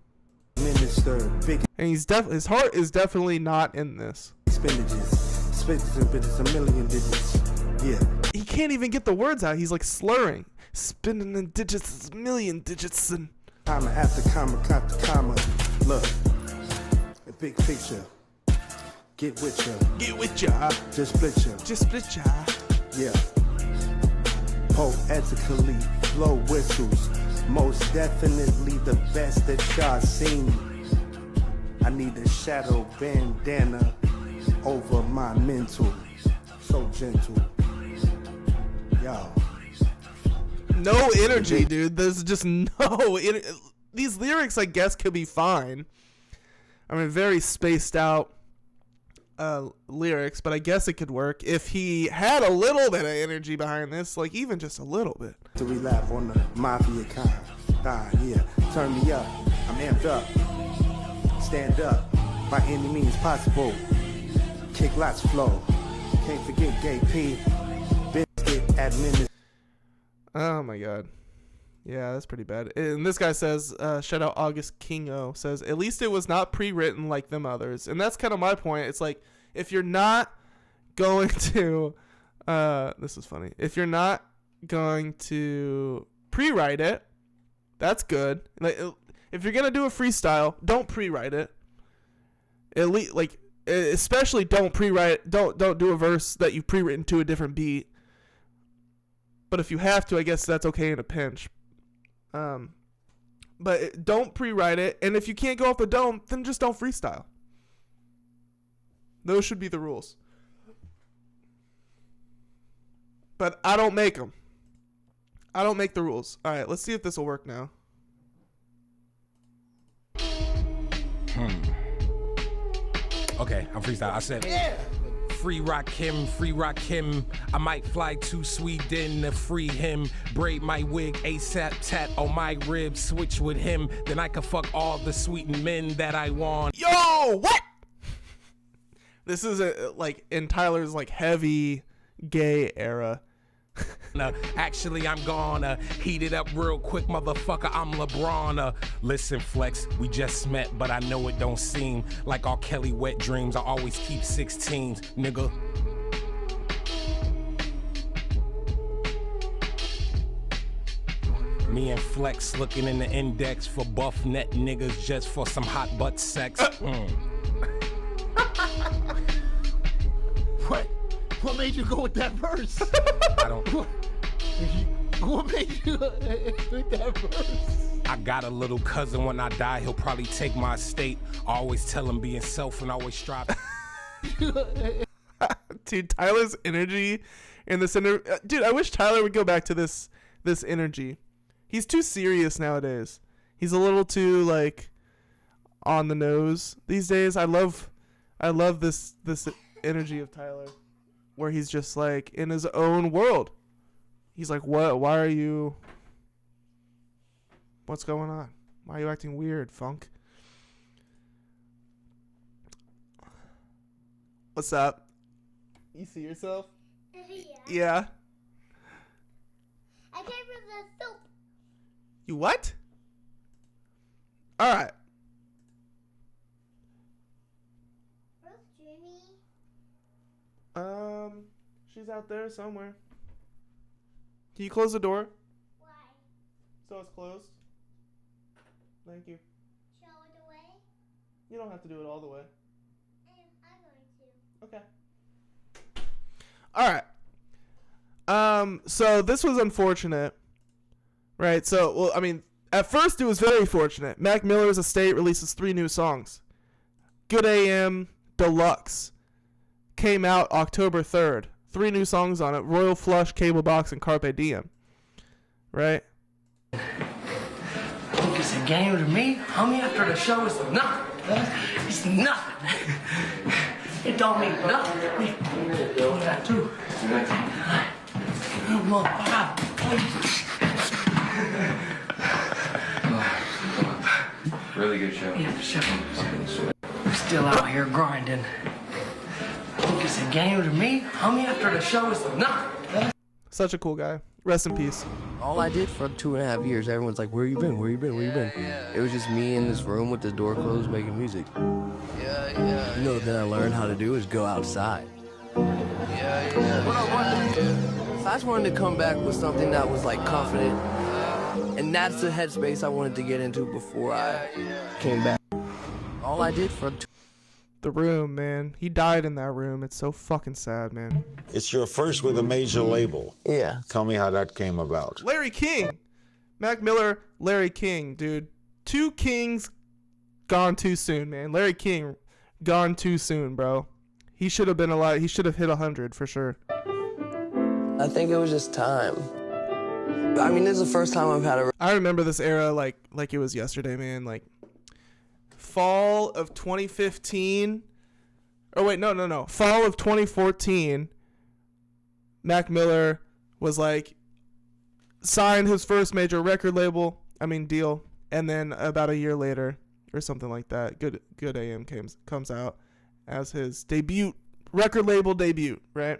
Minister, big And his heart is definitely not in this. expenditures, splits and bits, 1 million digits. Yeah. He can't even get the words out. He's like slurring, spinning in digits, 1 million digits, and Comma after comma, after comma. Look, a big picture. Get with ya, get with ya, just split ya. just split ya. Yeah. Poetically blow whistles. Most definitely the best that y'all seen. I need a shadow bandana over my mental. So gentle. Yo. No energy, dude. There's just no. These lyrics, I guess, could be fine. I mean, very spaced out lyrics, but I guess it could work if he had a little bit of energy behind this, like even just a little bit. To relapse on the mafia kind. Yeah, turn me up. I'm amped up. Stand up by any means possible. Kick lots flow. Can't forget Gay P. Biscuit administered. Oh my god. Yeah, that's pretty bad. And this guy says, shout out August Kingo, says, at least it was not pre-written like them others. And that's kind of my point. It's like, if you're not going to, this is funny. If you're not going to pre-write it, that's good. Like, if you're going to do a freestyle, don't pre-write it. At least, like, especially don't pre-write, don't do a verse that you've pre-written to a different beat. But if you have to, I guess that's okay in a pinch. But don't pre-write it, and if you can't go off the dome, then just don't freestyle. Those should be the rules. But I don't make them. I don't make the rules. All right, let's see if this will work now. Okay, I'm freestyle. I said, free rock him. I might fly to Sweden to free him. Braid my wig, ASAP tat on my ribs. Switch with him, then I can fuck all the sweet men that I want. Yo, what? This is like in Tyler's like heavy gay era. Actually, I'm gonna heat it up real quick, motherfucker. I'm LeBron. Listen, Flex, we just met, but I know it don't seem like R. Kelly wet dreams. I always keep 16s, nigga. Me and Flex looking in the index for buff net niggas just for some hot butt sex. What made you go with that verse? I don't. What made you with that verse? I got a little cousin. When I die, he'll probably take my estate. I always tell him being self and always strive. Dude, Tyler's energy in this dude, I wish Tyler would go back to this energy. He's too serious nowadays. He's a little too like on the nose these days. I love this energy of Tyler, where he's just like in his own world. He's like, what? Why are you? What's going on? Why are you acting weird, Funk? What's up? You see yourself? Yeah. I came from the soup. You what? All right. Where's Jimmy? She's out there somewhere. Can you close the door? Why? So it's closed. Thank you. Show it away? You don't have to do it all the way. I'm going to. Okay. All right. So this was unfortunate, right? So, well, I mean, at first it was very fortunate. Mac Miller's estate releases 3 new songs. Good AM Deluxe came out October 3rd. 3 new songs on it: Royal Flush, Cable Box, and Carpe Diem. Right? Think it's a game to me? Homie, after the show, it's nothing. It's nothing. It don't mean nothing. What did I do? I'm on 5, please. Really good show. Yeah, for sure. We're still out here grinding. Think it's a game to me? Homie, after the show, it's nothing. Such a cool guy. Rest in peace. All I did for 2.5 years, everyone's like, where you been? Where you been? Where you been? It was just me in this room with the door closed making music. You know, then I learned how to do is go outside. What I just wanted to come back with something that was like confident. And that's the headspace I wanted to get into before I came back. All I did for The Room, man. He died in that room. It's so fucking sad, man. It's your first with a major label. Yeah. Tell me how that came about. Larry King. Mac Miller, Larry King, dude. 2 kings gone too soon, man. Larry King gone too soon, bro. He should have been alive. He should have hit 100 for sure. I think it was just time. I mean, this is the first time I've had a... I remember this era like it was yesterday, man. Like fall of 2015. Oh wait, no. Fall of 2014. Mac Miller was like signed his first major record label. Deal. And then about a year later or something like that, Good AM comes out as his record label debut, right?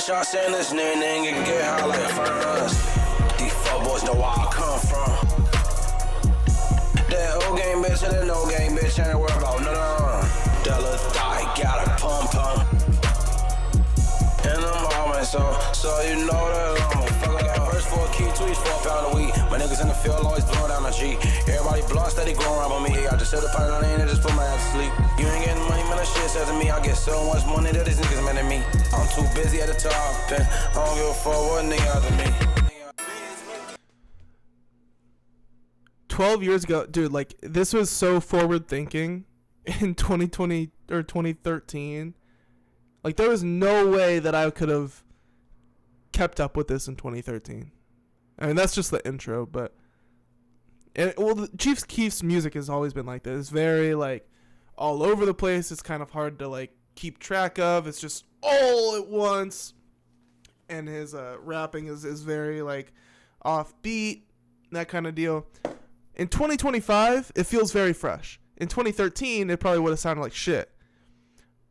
the shot saying this nigga can get high like a furnace. These fuck boys know where I come from. That old game bitch and that no game bitch ain't worried about none. That little thigh got a pump. And I'm always so you know that I'm a fucker. Got first for a key, tweets for a pound a week. My niggas in the field always blowing down my G. Everybody blood steady growing around on me. I just set a pint on the end and just put my ass to sleep. You ain't getting money, man, that shit says to me. I get so much money that these niggas mad at me. I'm too busy at the top, and I don't give a fuck what nigga after me. 12 years ago, dude, like, this was so forward thinking in 2020 or 2013. Like, there was no way that I could have kept up with this in 2013. I mean, that's just the intro, but Chief Keef's music has always been like this. It's very, like, all over the place. It's kind of hard to, like, keep track of. It's just all at once. And his rapping is very, like, offbeat, that kind of deal. In 2025, it feels very fresh. In 2013, it probably would have sounded like shit.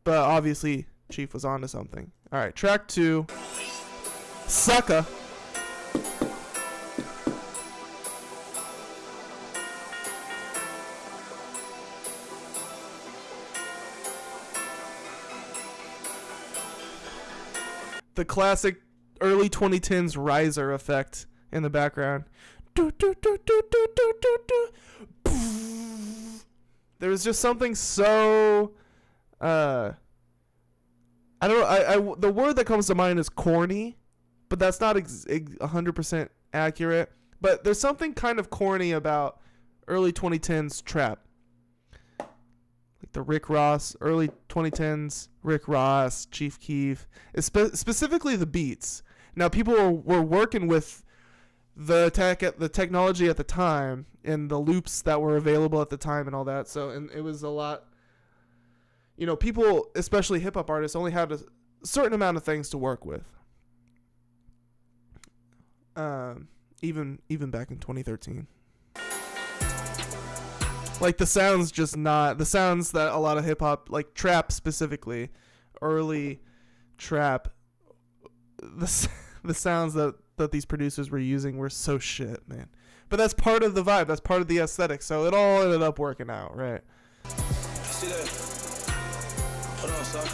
But obviously, Chief was onto something. All right, track 2, Sucker. The classic early 2010s riser effect in the background. There was just something so I don't know. The word that comes to mind is corny, but that's not 100% accurate. But there's something kind of corny about early 2010s trap, like the Rick Ross, early 2010s Rick Ross, Chief Keef, specifically the beats. Now people were working with the technology at the time and the loops that were available at the time and all that. So, and it was a lot. You know, people, especially hip hop artists, only had a certain amount of things to work with. Even back in 2013. Like the sounds that a lot of hip hop, like trap specifically, early trap, the sounds that these producers were using were so shit, man. But that's part of the vibe. That's part of the aesthetic. So it all ended up working out, right? See that? Hold on, son.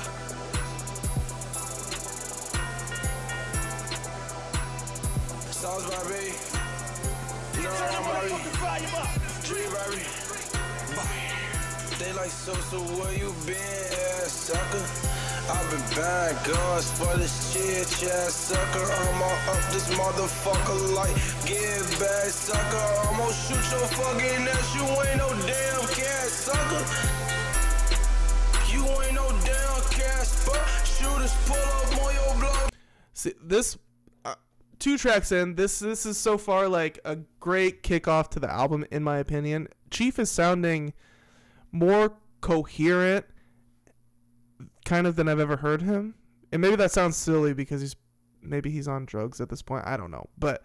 Salisbury, you know I'm Dream, baby. They like, so where you been, ass sucker? I've been buying guns for this shit, ass sucker. I'm all up this motherfucker like, get back, sucker. I'm gonna shoot your fucking ass, you ain't no damn cat, sucker. You ain't no damn Casper. Shooters pull up on your block. See, this 2 tracks in, this is so far like a great kickoff to the album, in my opinion. Chief is sounding more coherent, kind of, than I've ever heard him. And maybe that sounds silly because he's on drugs at this point. I don't know, but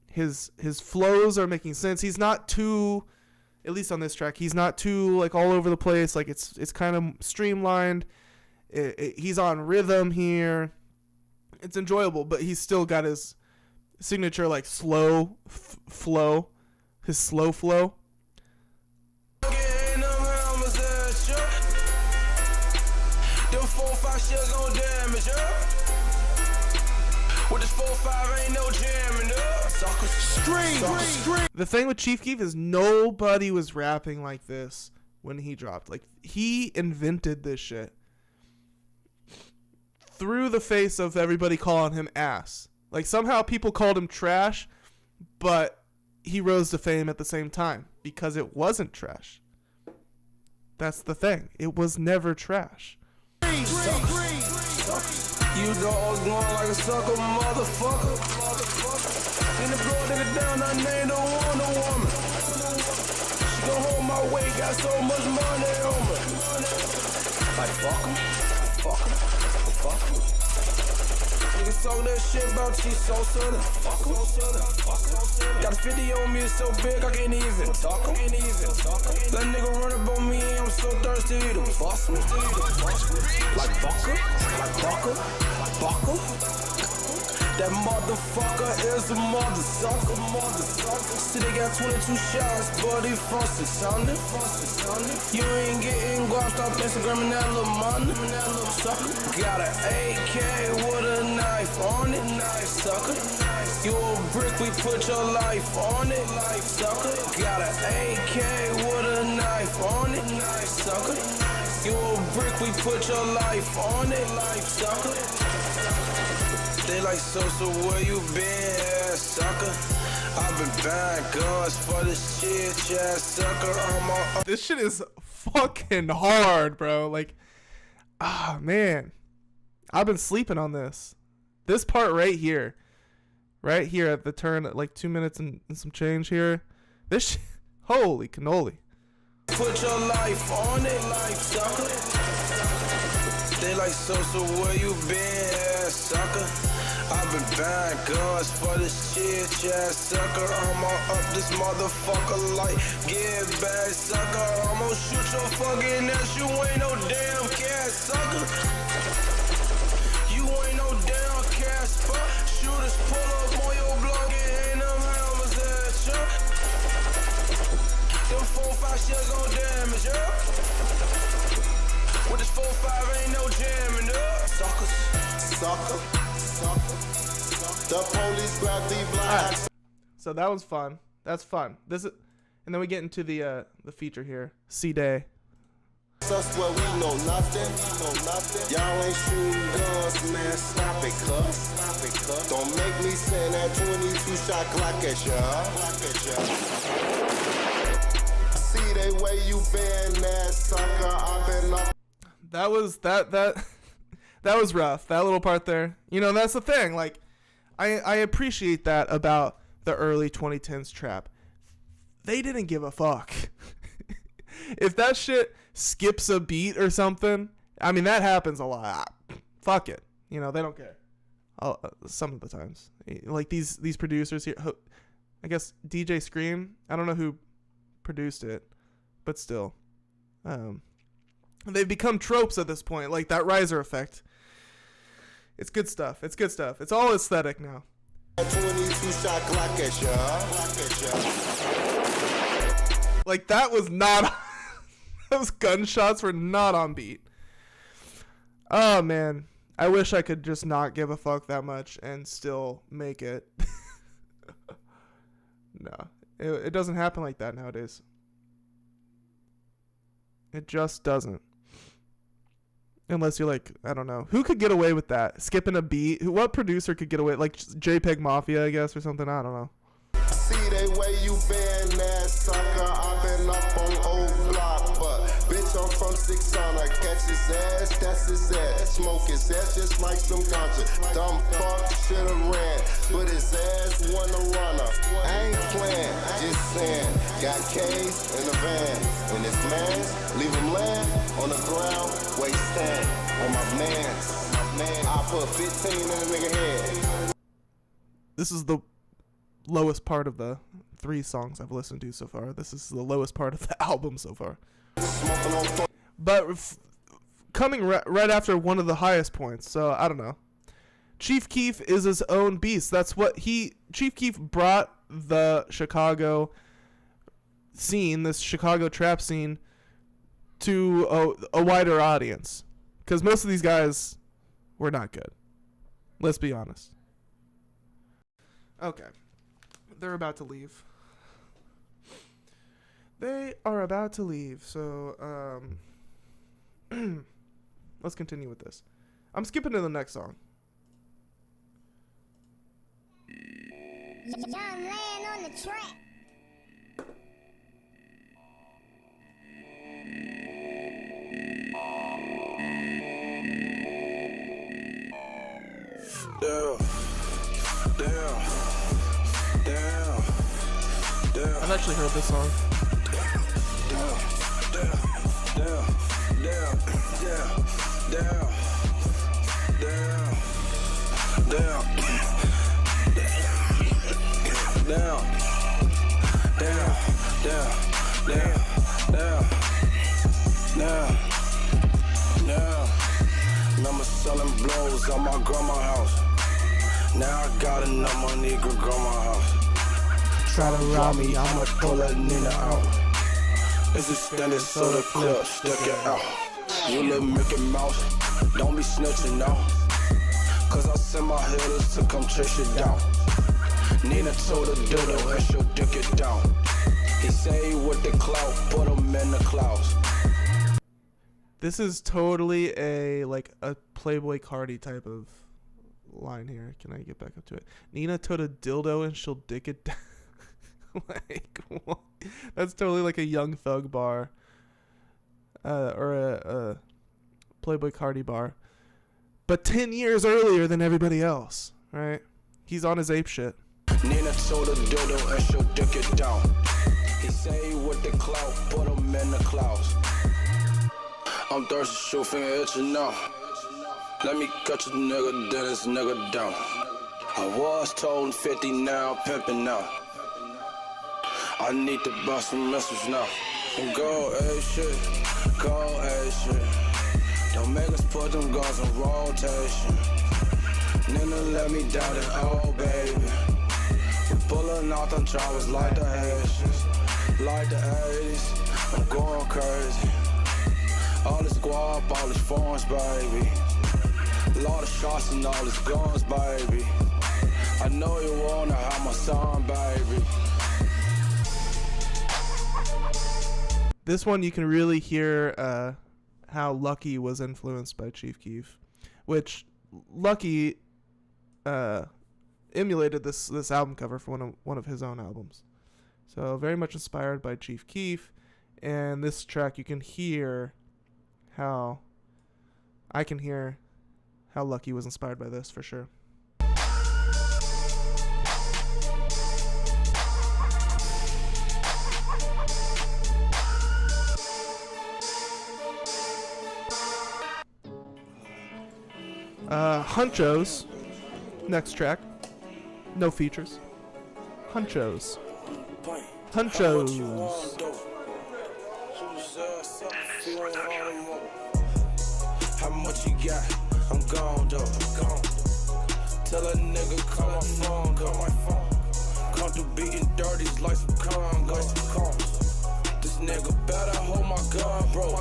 his flows are making sense. He's not too, at least on this track, he's not too like all over the place. Like it's kind of streamlined. He's on rhythm here. It's enjoyable, but he's still got his signature like slow flow, his slow flow. The thing with Chief Keef is nobody was rapping like this when he dropped. Like, he invented this shit through the face of everybody calling him ass. Like, somehow people called him trash, but he rose to fame at the same time because it wasn't trash. That's the thing. It was never trash. You know I was going like a sucker, motherfucker. In the blood, nigga down, I named no woman. She gon' hold my weight, got so much money on me. Like fuck 'em. Niggas talk that shit about T-Sosa. Fuck em. Got a 50 on me, it's so big I can't even talk em. That nigga run up on me, I'm so thirsty to bust em. Like Buckle. That motherfucker is a mother sucker. See, they got 22 shots, but he from 600. You ain't getting guap, stop Instagramming that little money. Sucker. Got an AK with a knife on it. Sucker. You a brick, we put your life on it. Sucker. Got an AK with a knife on it. Sucker. You a brick, we put your life on it. Sucker. They like, so where you been, sucker? I've been buying guns for this shit, yeah, sucker. This shit is fucking hard, bro. Like, ah, man. I've been sleeping on this. This part right here at the turn at like 2 minutes and some change here. This shit, holy cannoli. Put your life on it, sucker. They like, so where you been, sucker? I've been buying guns for this shit, yeah, sucker. I'ma up this motherfucker like, get back, sucker. I'ma shoot your fucking ass, you ain't no damn cat, sucker. You ain't no damn cat, spot. Shooters pull up on your block and ain't them hammers at ya. Them 4-5 shells gon' damage, yeah. With this 4-5 ain't no jamming up. Sucker. The police grab the black. Right. So that was fun. That's fun. This is, and then we get into the feature here. C-Day. That's what we know nothing. Y'all ain't shooting guns, man. Stop it, cuz. Don't make me send that 22 shot Glock at ya. See they way you been, that sucker. I've been up. That was that was rough. That little part there. You know, that's the thing. Like, I appreciate that about the early 2010s trap. They didn't give a fuck. If that shit skips a beat or something, I mean, that happens a lot. Fuck it. You know, they don't care. Some of the times. Like these producers here. I guess DJ Scream. I don't know who produced it, but still. They've become tropes at this point, like that riser effect. It's good stuff. It's all aesthetic now. 22 shot Glock at ya. Like that was not. Those gunshots were not on beat. Oh man, I wish I could just not give a fuck that much and still make it. No, it doesn't happen like that nowadays. It just doesn't. Unless you're like, I don't know. Who could get away with that? Skipping a beat? What producer could get away? Like JPEG Mafia, I guess, or something? I don't know. See they way you been, that sucker. I've been up on old block, but bitch, I'm from 600. Catch his ass, that's his ass. Smoke his ass just like some ganja. Dumb fuck, shoulda ran, but his ass wanna runner. I ain't playing, just saying. Got K's in the van. When it's mans, leave him land on the ground, wait stand. On my mans, I put 15 in a nigga head. This is the lowest part of the 3 songs I've listened to so far. This is the lowest part of the album so far. But coming right after one of the highest points, so I don't know. Chief Keef is his own beast. That's what Chief Keef brought the Chicago scene, this Chicago trap scene, to a wider audience. Because most of these guys were not good. Let's be honest. Okay. They're about to leave. They are about to leave. So, let's continue with this. I'm skipping to the next song. Young Land on the track. I've actually heard this song. Damn. Damn. Damn. Damn. Damn. Damn. Damn. Damn. Remember selling blows at my grandma's house. Now I got enough money to grandma's house. Try to rob me, I'ma pull that Nina out. It's extended so the clip stick it out. You little Mickey Mouse, don't be snitching now. Cause I send my hitters to come chase you down. Nina told the doodle and she'll dick it down. He say with the clout, put him in the clouds. This is totally a Playboy Cardi type of line here. Can I get back up to it? Nina told a dildo and she'll dick it down. Like, what? That's totally like a Young Thug bar, or a Playboy Cardi bar, but 10 years earlier than everybody else, right? He's on his ape shit. Nina told a dildo and she'll dick it down. He say with the clout, put him in the clouds. I'm thirsty, shoe finger itching now. Let me cut your nigga, then this nigga down. I was told 50, now pimping now. I need to bust some missiles now. And go ape shit, go ape shit. Don't make us put them guns in rotation. Nina let me down and oh baby. We pulling out them choppers like the Haitians. Like the 80s, I'm going crazy. All this guap, all this phones, baby. A lot of shots and all these guns, baby. I know you wanna have my son, baby. This one you can really hear how Lucky was influenced by Chief Keef, which Lucky emulated this album cover for one of his own albums. So very much inspired by Chief Keef, and this track you can hear how Lucky was inspired by this for sure. Hunchos, next track, no features. Hunchos. How much you got? I'm gone though. Tell a nigga call my phone, Come through beating dirties like some Congo. This nigga better hold my gun, bro.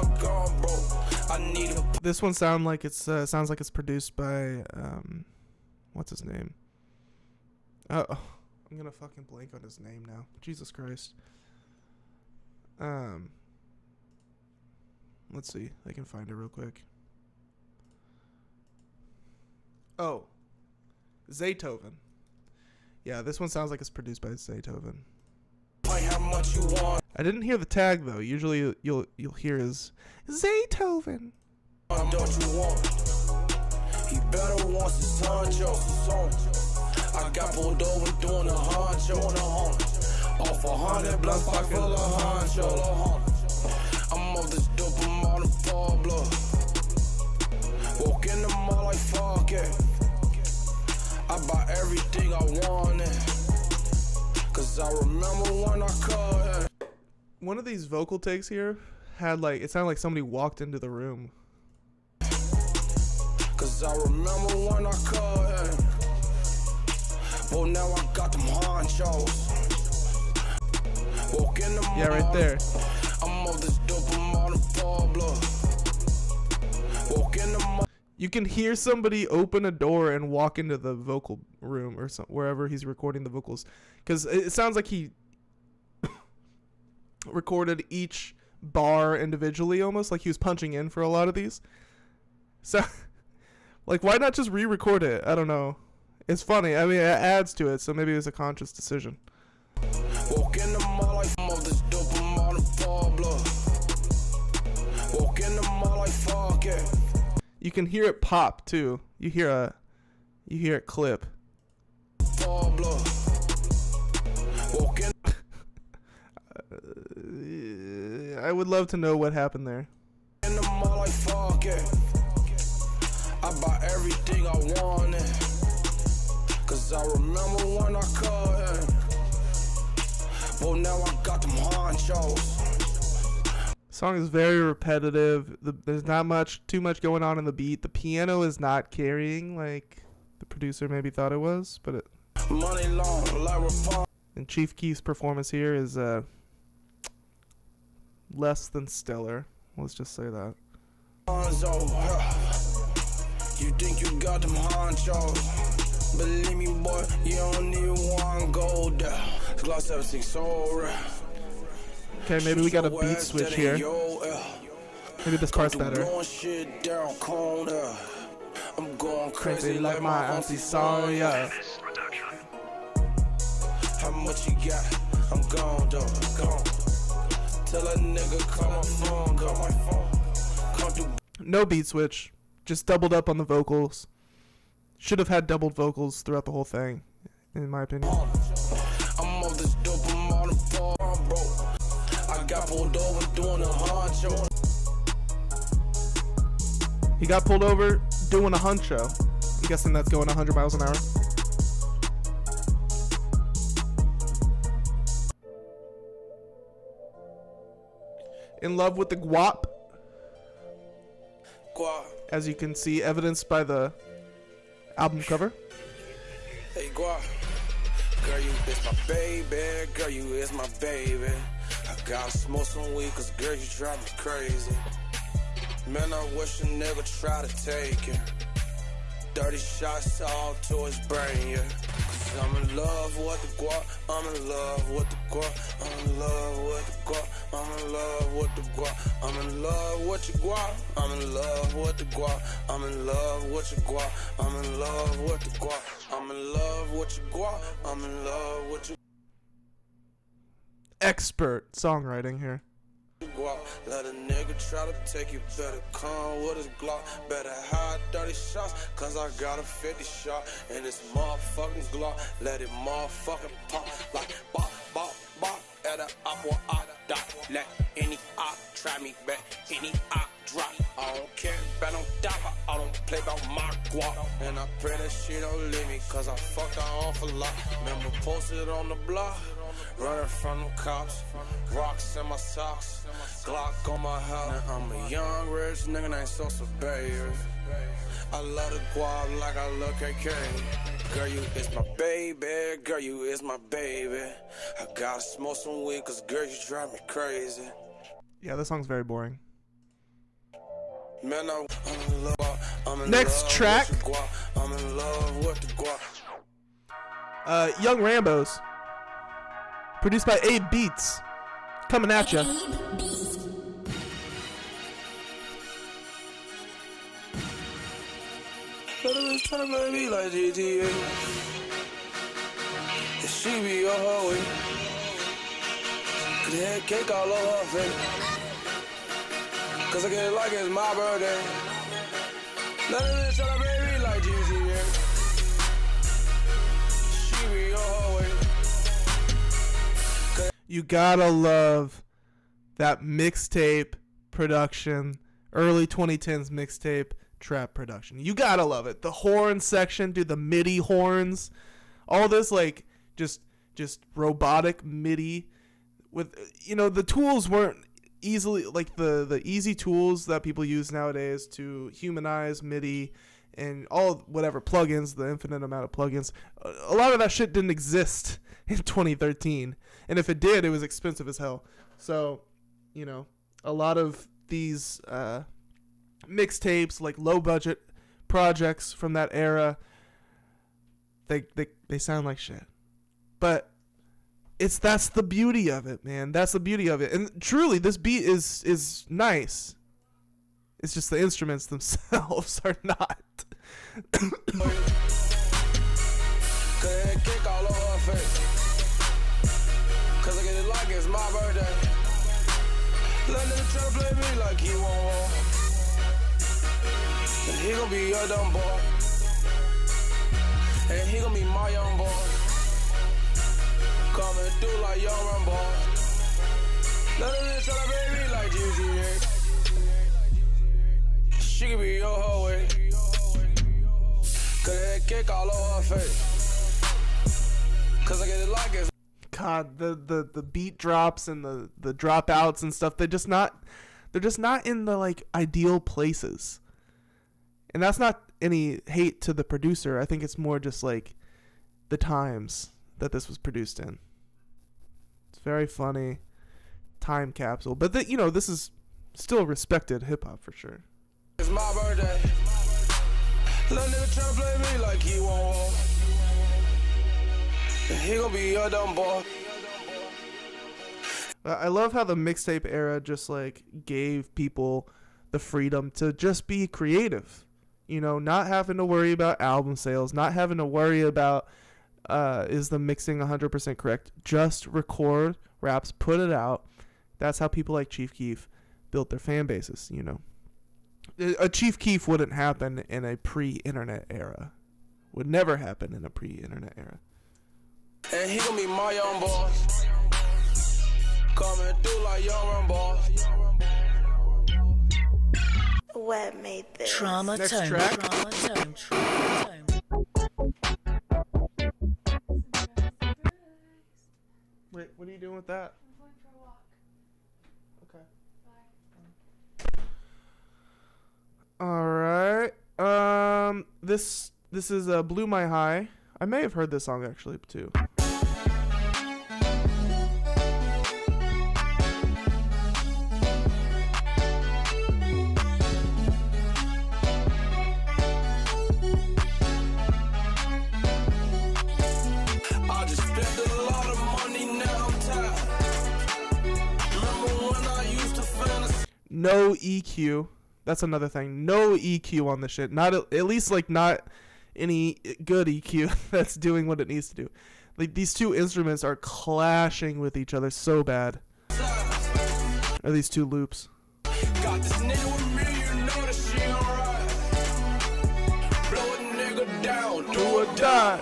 I need him. This one sounds like it's produced by what's his name? Oh, I'm gonna fucking blank on his name now. Jesus Christ. Let's see. I can find it real quick. Oh, Zaytoven. Yeah, this one sounds like it's produced by Zaytoven. I didn't hear the tag though. Usually you'll hear his Zaytoven. Don't you want? He better want his honcho. I got pulled over doing a honcho. Off 100 blocks, pocket full of honcho. I'm off this dope, I'm on the Pablo. Walk in the mall like fuck it. I buy everything I wanted. Cause I remember when I cut it. One of these vocal takes here had it sounded like somebody walked into the room. Cause I remember when I cut it. Well, now I got them honchos. Walk in the mall. Yeah, right there. I'm off this dope, I'm on the Pablo. Walk in the mall. You can hear somebody open a door and walk into the vocal room or wherever he's recording the vocals, because it sounds like he recorded each bar individually, almost like he was punching in for a lot of these. So, why not just re-record it? I don't know. It's funny. I mean, it adds to it, so maybe it was a conscious decision. Walk in the mall like I'm off this dope, I'm on the Pablo. Walk in the mall like fuck it. You can hear it pop too. You hear it clip. Pablo. Walk in. I would love to know what happened there. In the mall like fuck it. I buy everything I wanted. Cause I remember when I called him. Well, now I got them honchos. Song is very repetitive. There's not too much going on in the beat. The piano is not carrying like the producer maybe thought it was, but it. Money long, like and Chief Keef's performance here is less than stellar. Let's just say that. You think you got them honchos? Believe me, boy, you don't need one gold there. Gloss 76 so rare. Okay, maybe we got a beat switch here. Maybe this part's better. I'm going crazy like my auntie Sonya. How much you got? I'm gone, though. Gone. Tell a nigga call my phone, call my phone. Come through. No beat switch. Just doubled up on the vocals. Should have had doubled vocals throughout the whole thing, in my opinion. I'm off this dope, I'm on the farm, bro. I got pulled over doing a honcho. He got pulled over doing a honcho. I'm guessing that's going 100 miles an hour. In love with the guap. Guap. As you can see, evidenced by the album cover. Hey, guap. Girl, you is my baby. Girl, you is my baby. I gotta smoke some weed, cause girl, you drive me crazy. Man, I wish a nigga try to take it. 30 shots all to his brain, yeah. Cause I'm in love with the guap. I'm in love with the guap. I'm in love with the guap. I'm in love with the guap. I'm in love with your guap. I'm in love with the guap. I'm in love with your guap. I'm in love with the guap. I'm in love with your guap. I'm in love with your expert songwriting here. guap. Let a nigga try to take you, better come with his Glock. Better hide 30 shots, cause I got a 50 shot. And this motherfucking Glock, let it motherfucking pop like bop, bop, bop. At a op or op dot. Let any op try me back, any op drop. I don't care about no dollar, I don't play about my guap. And I pray that she don't leave me, cause I fucked her off a lot. Remember posted on the block, running from them cops. Rocks in my socks, Glock on my house. Now I'm a young rich nigga named Sosa, baby. I love the guap like I love KK. Girl, you is my baby. Girl, you is my baby. I gotta smoke some weed, cause girl, you drive me crazy. Yeah, this song's very boring. Man, I'm in love. Next track. I'm in love with the guap. Young Rambos. Produced by Abe Beats. Coming at ya. But I was trying to play me like GTA. And she be a hoe. Could have cake all over her face. Cause I get it like it's my birthday. None of this trying to play me like GTA. She be a hoe. You gotta love that mixtape production, early 2010s mixtape trap production. You gotta love it. The horn section, dude, the MIDI horns, all this like just robotic MIDI with, you know, the tools weren't easily like the easy tools that people use nowadays to humanize MIDI and all whatever plugins, the infinite amount of plugins. A lot of that shit didn't exist in 2013, and if it did, it was expensive as hell. So, you know, a lot of these mixtapes, like low budget projects from that era, they sound like shit. But that's the beauty of it, man. That's the beauty of it. And truly, this beat is nice. It's just the instruments themselves are not. Cause I get it like it's my birthday. Let nigga try to play me like he won't walk. And he gon' be your dumb boy. And he gon' be my young boy. Coming through like young run boy. Let nigga try to play me like GTA. She can be your hoe. Cause that kick all over her face. God, the beat drops and the dropouts and stuff, they're just not in the like ideal places. And that's not any hate to the producer. I think it's more just like the times that this was produced in. It's very funny. Time capsule. But this is still respected hip hop for sure. It's my birthday. Little nigga tryna play me like he won't walk. He gon' be your dumb boy. I love how the mixtape era just like gave people the freedom to just be creative. Not having to worry about album sales, not having to worry about is the mixing 100% correct. Just record raps, put it out. That's how people like Chief Keef built their fan bases, A Chief Keef wouldn't happen in a pre-internet era. Would never happen in a pre-internet era. And he gon' be my young boy. Coming through like young run boy. What made this? Trauma Next tone. track. Trauma tone. Trauma tone. Wait, what are you doing with that? I'm going for a walk. Okay. Bye. All right. This is Blew My High. I may have heard this song actually too. No EQ. That's another thing. No EQ on this shit. Not at least like not any good EQ that's doing what it needs to do. Like these two instruments are clashing with each other so bad. Or these two loops. Got this nigga with me, you know that she alright. Blow a nigga down, do or die.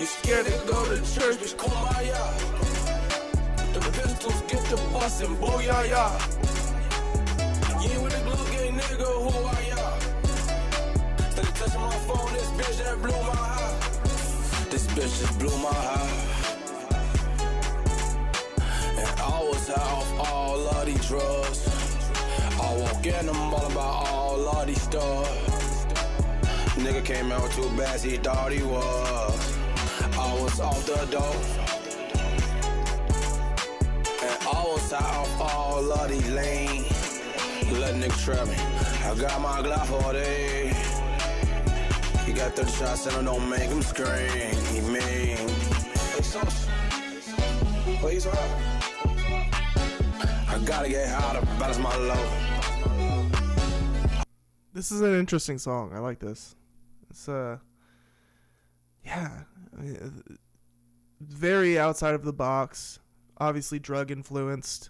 You scared to go to church, bitch, kumbaya. The pistols get the bus and booyah. You ain't with the glue gang nigga, who are y'all? Started touching my phone, this bitch that blew my high. This bitch just blew my high. And I was high off all of these drugs. I walk in, I'm all about all of these stars. Nigga came out too bad, he thought he was. I was off the dope. And I was high off all of these lanes. Let nigga trap me. I got my Glock for day. He got 30 shots and I don't make him scream. He mean. Hey, Sauce. Why you so hot? I gotta get high to balance my load. This is an interesting song. I like this. It's yeah, I mean, very outside of the box. Obviously drug influenced.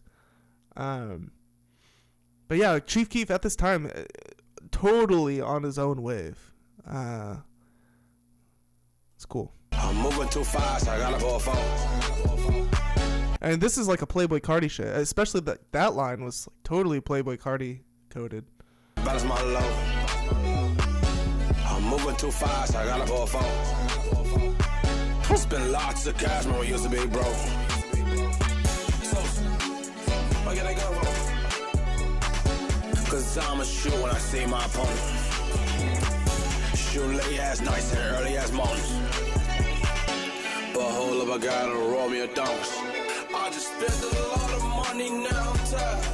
But yeah, Chief Keef at this time, totally on his own wave. It's cool. I'm moving too fast, I gotta go phone. And this is like a Playboy Cardi shit. Especially that line was like totally Playboy Cardi coded. Balance my load. I'm moving too fast, I gotta go phone. Spend lots of cash when we used to be broke. So, why can I go? Cause I'ma shoot when I see my opponent. Shoot late ass nights and early ass mornings. But hold up, I gotta roll me a donks. I just spent a lot of money, now I'm tired.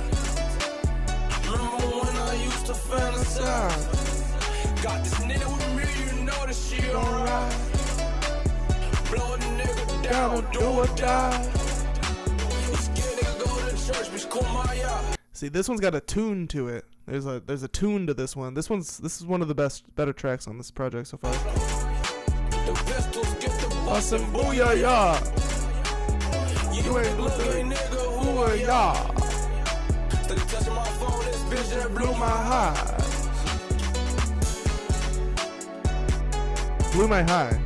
Remember when I used to fantasize? Got this nigga with me, you know that she alright. Blow a nigga down, do or die. You scared nigga go to church, bitch, kumbaya. See, this one's got a tune to it. There's a tune to this one. This is one of the better tracks on this project so far. The pistols get the bus and booyah. You ain't looking, nigga, who are y'all? Started touching my phone, this bitch that blew my high. Blew my high.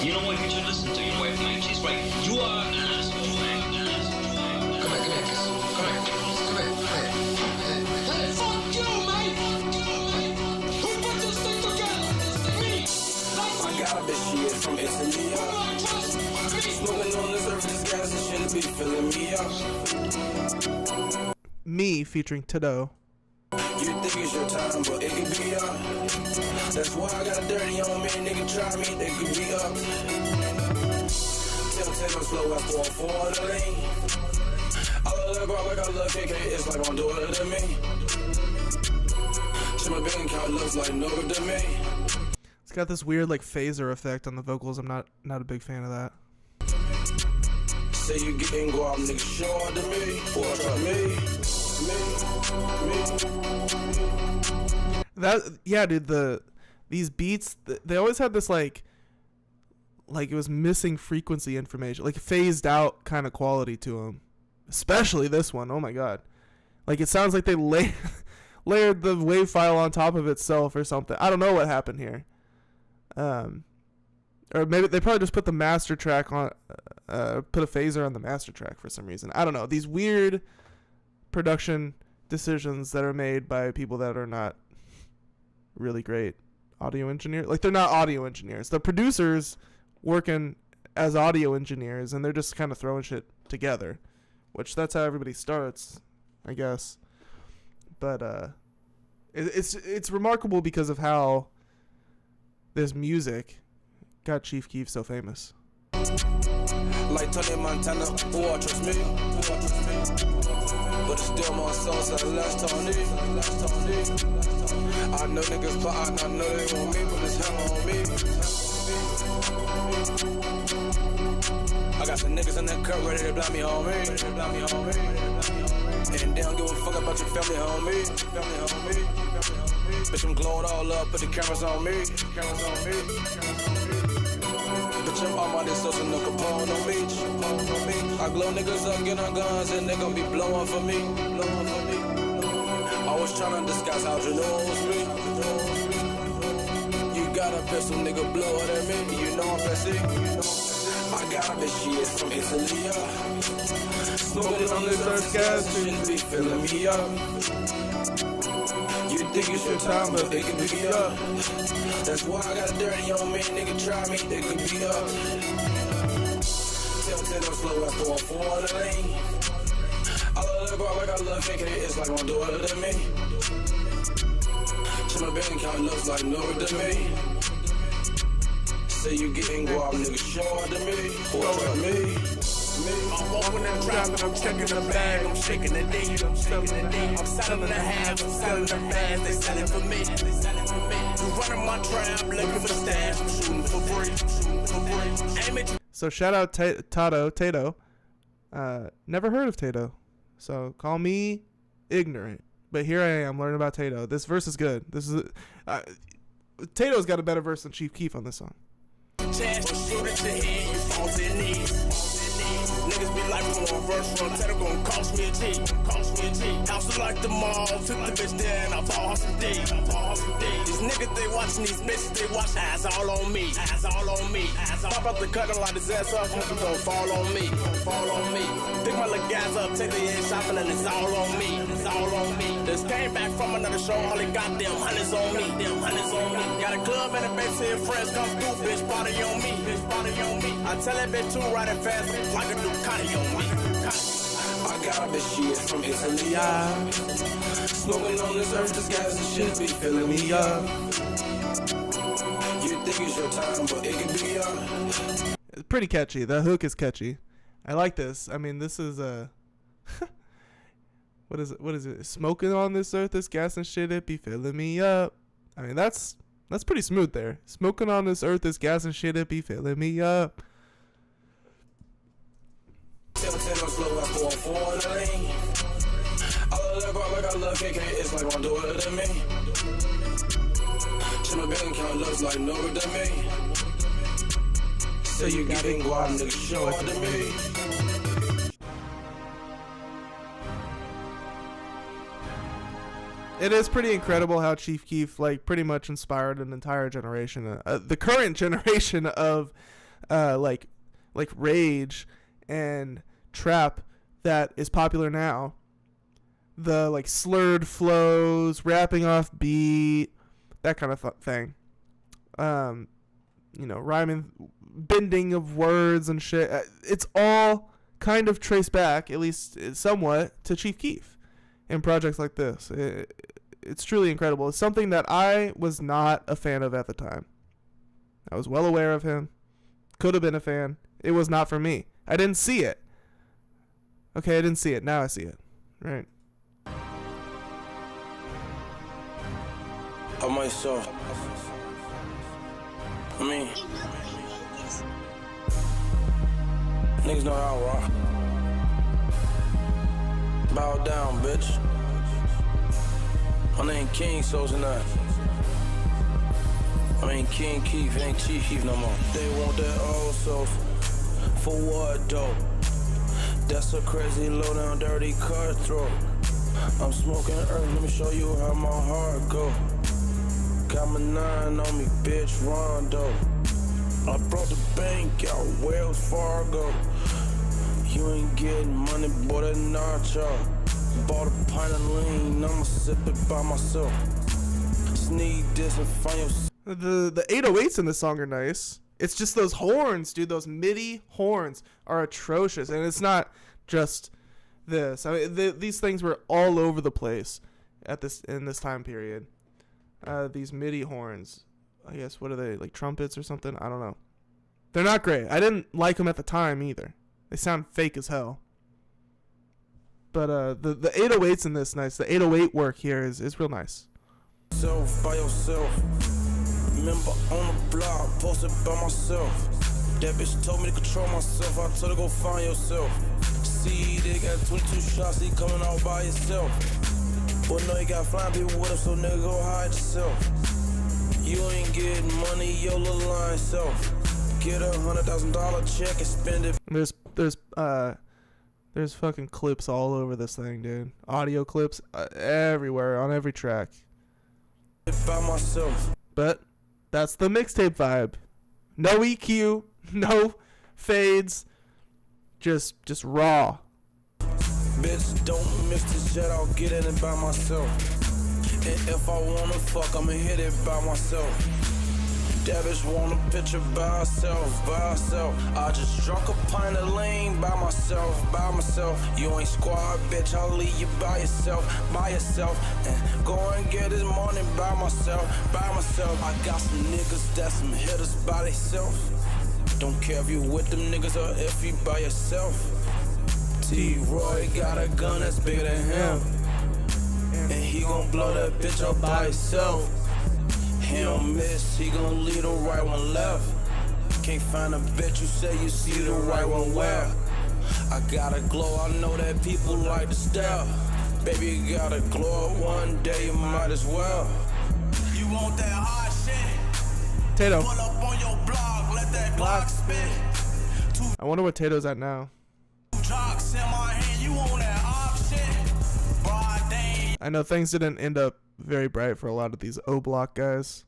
You know what you should listen got a bitch, she is from Italy. Smoking on this earth, this gas and shit be filling me up. Me featuring Tito. You think it's your time, but it could be up. That's why I got a dirty on me, nigga try me, they could be up. Tell I'm slow after I'm for the lane. I love that girl like I love KK, it's like I'm doing it to me. Shit, my bank account looks like no to me. It's got this weird like phaser effect on the vocals. I'm not a big fan of that. Say you getting guap, nigga, show to me, or try me. That yeah, dude. These beats, they always had this like it was missing frequency information, like phased out kind of quality to them. Especially this one. Oh my god, like it sounds like they layered the wave file on top of itself or something. I don't know what happened here. Or maybe they probably just put the master track on, put a phaser on the master track for some reason. I don't know. These weird production decisions that are made by people that are not really great audio engineers. Like, they're not audio engineers. The producers working as audio engineers, and they're just kind of throwing shit together, which that's how everybody starts, I guess. But it's remarkable because of how this music got Chief Keef so famous. Like Tony Montana, who I trust me. But it's still my soul, so the last Tony. I know niggas plotting, I know they want me, but it's hell on me. I got some niggas in that cut ready to blind me, homie. And they don't give a fuck about your family, homie. Bitch, I'm glowing all up, put the cameras on me. Bitch, I'm on my this social, no Capone on me. I glow niggas up, get on guns, and they gon' be blowing for me. Always tryna disguise how you knows me. You got a pistol, nigga, blow it at me. You know I'm fancy. I got a bitch, she is from Italy. Smoking on this earth gas, shit be filling me up. You think it's your time, but it could be up. That's why I got a dirty on me, nigga try me, they could be up. Tell I'm slow after I'm for the lane. I love that girl like I love KK, it's like I'm doing it to me. Shit, my bank account looks like no to me. Say you getting guap, nigga, show it to me, or to me. I'm walking and driving, I'm checking the bag, I'm shaking the D, I'm selling the half, I'm selling the mass, they selling for me. You running my trap, looking for the stash, I'm shooting for free. Aim at you. So shout out Tato. Never heard of Tato, so call me ignorant. But here I am learning about Tato. This verse is good. Tato's got a better verse than Chief Keef on this song. Chance to shoot at your head, you fall to your knees. Niggas be like, from a verse from Tato gon' cost me a G. House like the mall, took the bitch there and I bought her some D. These niggas, they watching these bitches, they watch ass all on me. Pop up the cut and light his ass up, hope he gon' fall on me. Pick my little guys up, take the ass shopping and it's all on me. Just came back from another show, all they got them hundreds on me. Got a club and a bitch here, friends come through, bitch, body on me. I tell that bitch to ride it fast, like a Ducati on me. I got a bitch, she is from Italy. Smoking on this earth, this gas and shit be filling me up. You think it's your time, but it could be up. It's pretty catchy. The hook is catchy. I like this. I mean, this is a what is it? Smoking on this earth, this gas and shit, it be filling me up. I mean, that's pretty smooth there. Smoking on this earth, this gas and shit, it be filling me up. Tell I'm slow after I'm for the lane. I love that girl like I love KK, it's like I'm doing it to me. Shit, my bank account looks like no to me. Say you getting guap, nigga, show it to me. It is pretty incredible how Chief Keef like pretty much inspired an entire generation, the current generation of like rage and trap that is popular now. The like slurred flows, rapping off beat, that kind of thing. you know, rhyming, bending of words and shit. It's all kind of traced back, at least somewhat, to Chief Keef in projects like this. It's truly incredible. It's something that I was not a fan of at the time. I was well aware of him. Could have been a fan. It was not for me. I didn't see it. Okay, I didn't see it. Now I see it. Right. Of myself. I mean, niggas know how I rock. Bow down, bitch. My name King, so's not. I mean King Keef, ain't Chief Keef no more. They want that old self. For what though? That's a crazy low down dirty cutthroat. I'm smoking earth, let me show you how my heart go. Got my 9 on me, bitch, Rondo. I brought the bank out, Wells Fargo. You ain't getting money, boy, that nacho. Bought a pint of lean, I'ma sip it by myself. Sneak this and find yourself. The 808s in this song are nice. It's just those horns, dude. Those MIDI horns are atrocious, and it's not just this. I mean, these things were all over the place in this time period. These MIDI horns, I guess, what are they, like trumpets or something? I don't know. They're not great. I didn't like them at the time either. They sound fake as hell. But the 808s in this nice. The 808 work here is real nice. Self by yourself. Remember on the block, posted by myself. That bitch told me to control myself. I told her go find yourself. See, they got 22 shots, he coming out by himself. But no, you got flying people with him, so nigga go hide yourself. You ain't getting money, your little line self. Get a $100,000 check and spend it. There's fucking clips all over this thing, dude. Audio clips everywhere on every track. By myself. But that's the mixtape vibe. No EQ, no fades, just raw. Bitch, don't miss the jet, I'll get in it by myself. And if I wanna fuck, I'ma hit it by myself. That bitch want a picture by herself, by herself. I just drunk a pint of lean by myself, by myself. You ain't squad, bitch, I'll leave you by yourself, by yourself. And go and get this money by myself, by myself. I got some niggas that's some hitters by themselves. Don't care if you with them niggas or if you by yourself. T-Roy got a gun that's bigger than him. And he gon' blow that bitch up by himself. He don't miss, he gon' leave the right one left. Can't find a bitch you say you see the right one well. I got a glow, I know that people like to stare. Baby, you gotta glow up one day, you might as well. You want that hot shit? Tato. Pull up on your block, let that Glock spit. I wonder what Tato's at now. Jocks in my hand, you want that op shit? Broad day. I know things didn't end up very bright for a lot of these O-Block guys.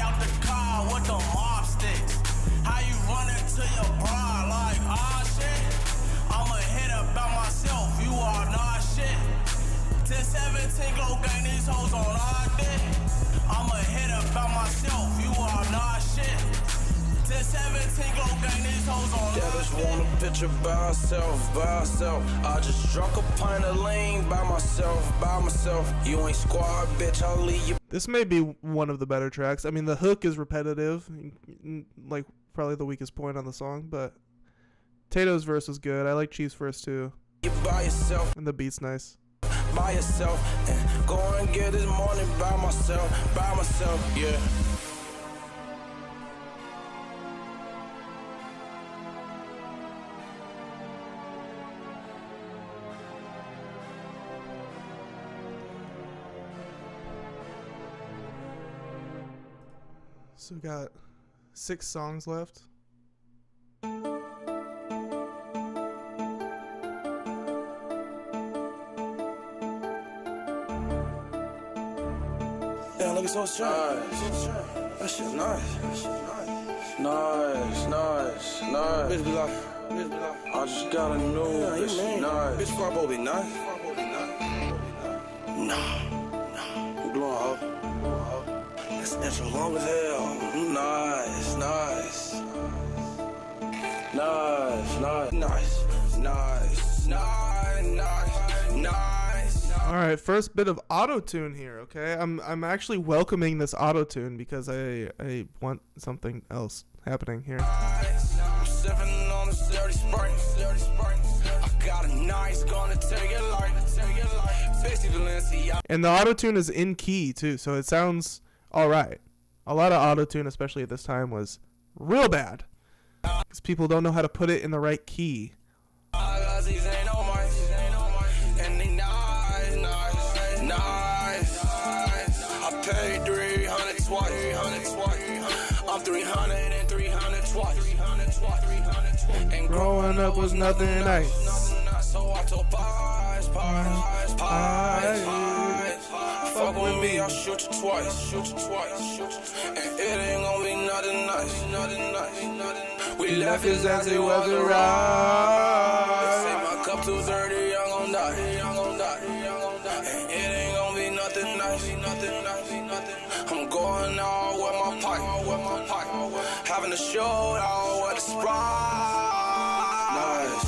Out the car with the mob sticks. How you run into your bra like, shit? I'ma hit up by myself, you are not shit. 10-17 glow gang, these hoes on our dick. I'ma hit up by myself, you are not shit. 10-17 glow gang, these hoes on our dick. That bitch want a picture by herself, by herself. I just drunk a pint of lean by myself, by myself. You ain't squad, bitch, I'll leave you. This may be one of the better tracks. I mean, the hook is repetitive, like probably the weakest point on the song, but Tato's verse was good. I like Chief's verse too. You by yourself. And the beat's nice. By yourself, and go and get this money by myself, yeah. So we got 6 songs left. Damn, look, it's so strong. That shit nice. Nice. Bitch be like, I just got a new bitch. Nice. Bitch Farbo be nice. Nah. You blowing up. That's extra long as hell. Nice. All right, first bit of auto-tune here, okay? I'm actually welcoming this auto-tune because I want something else happening here. I'm sipping on the 30 Springs. I got a nice gonna take it like 50 Valencia. And the auto-tune is in key too, so it sounds all right. A lot of auto-tune, especially at this time, was real bad because people don't know how to put it in the right key. I paid 300 twice. I'm 300 and 300 twice. And growing up was nothing nice. So I told pies. Fuck with me, I'll shoot you twice. And it ain't gonna be nothing nice. We left his ass, it wasn't right. Say my cup too dirty, I'm gon' die. And it ain't gonna be nothing nice. I'm going out with my pipe. Having a showdown with the Sprite. Nice.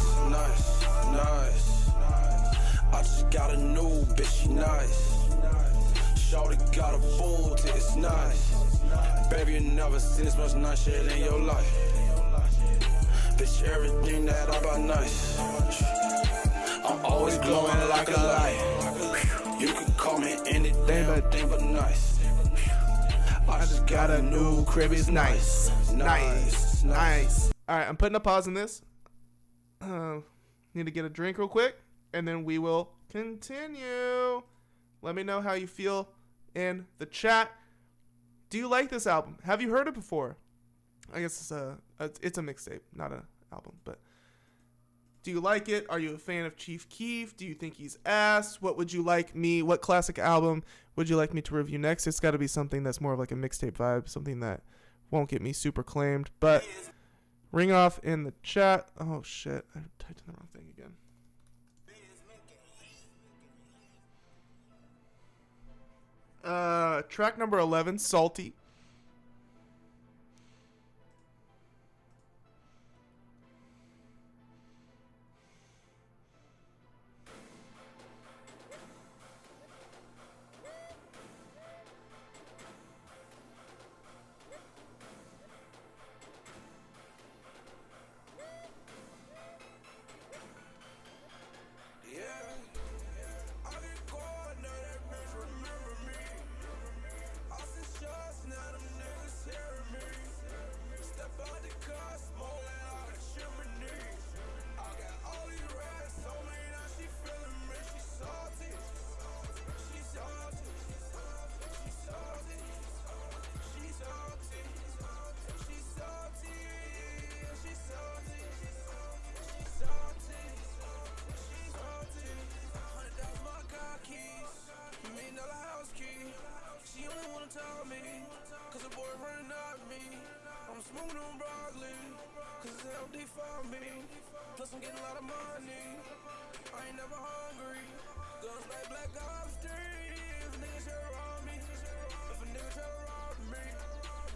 I just got a new bitch, she nice. Shorty got a bull till it's nice. Baby, you never seen this much nice shit in your life. Bitch, everything that I buy nice. I'm always glowing like a light. You can call me anything but nice. I just got a new crib, it's nice. All right, I'm putting a pause in this. Need to get a drink real quick, and then we will continue. Let me know how you feel in the chat. Do you like this album? Have you heard it before? I guess it's a mixtape, not an album. But do you like it? Are you a fan of Chief Keef? Do you think he's ass? What classic album would you like me to review next? It's got to be something that's more of like a mixtape vibe, something that won't get me super claimed. But ring off in the chat. Oh shit, I typed in the wrong thing again. Track number 11, Salty. Plus I'm getting a lot of money. I ain't never hungry. Guns like Black Ops 3. If a nigga try to rob me,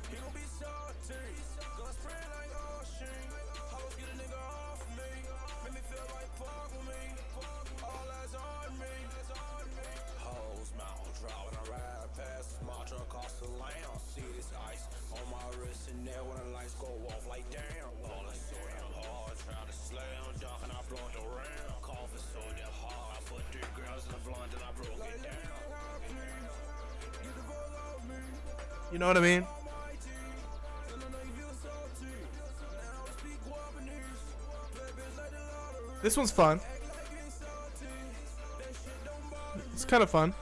he gon' be salty. Guns spray like ocean. Hoes get a nigga off me. Make me feel like park with me. All eyes on me. Hoes mouth dry when I ride past. My truck cost a lamb. See this ice on my wrist and there when the lights go off like damn. All I saw him hard, trying to slam, jumping, I blown the ram. Coffee so damn hard, I put 3 grams in the blunt and I broke it down. You know what I mean? This one's fun. It's kind of fun.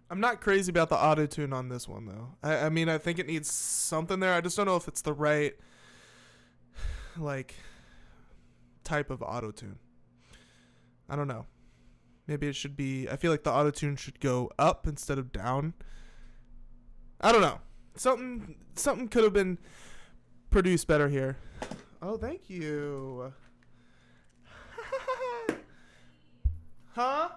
I'm not crazy about the auto-tune on this one, though. I mean, I think it needs something there. I just don't know if it's the right, like, type of auto-tune. I don't know. Maybe it should be... I feel like the auto-tune should go up instead of down. I don't know. Something could have been produced better here. Oh, thank you. Huh?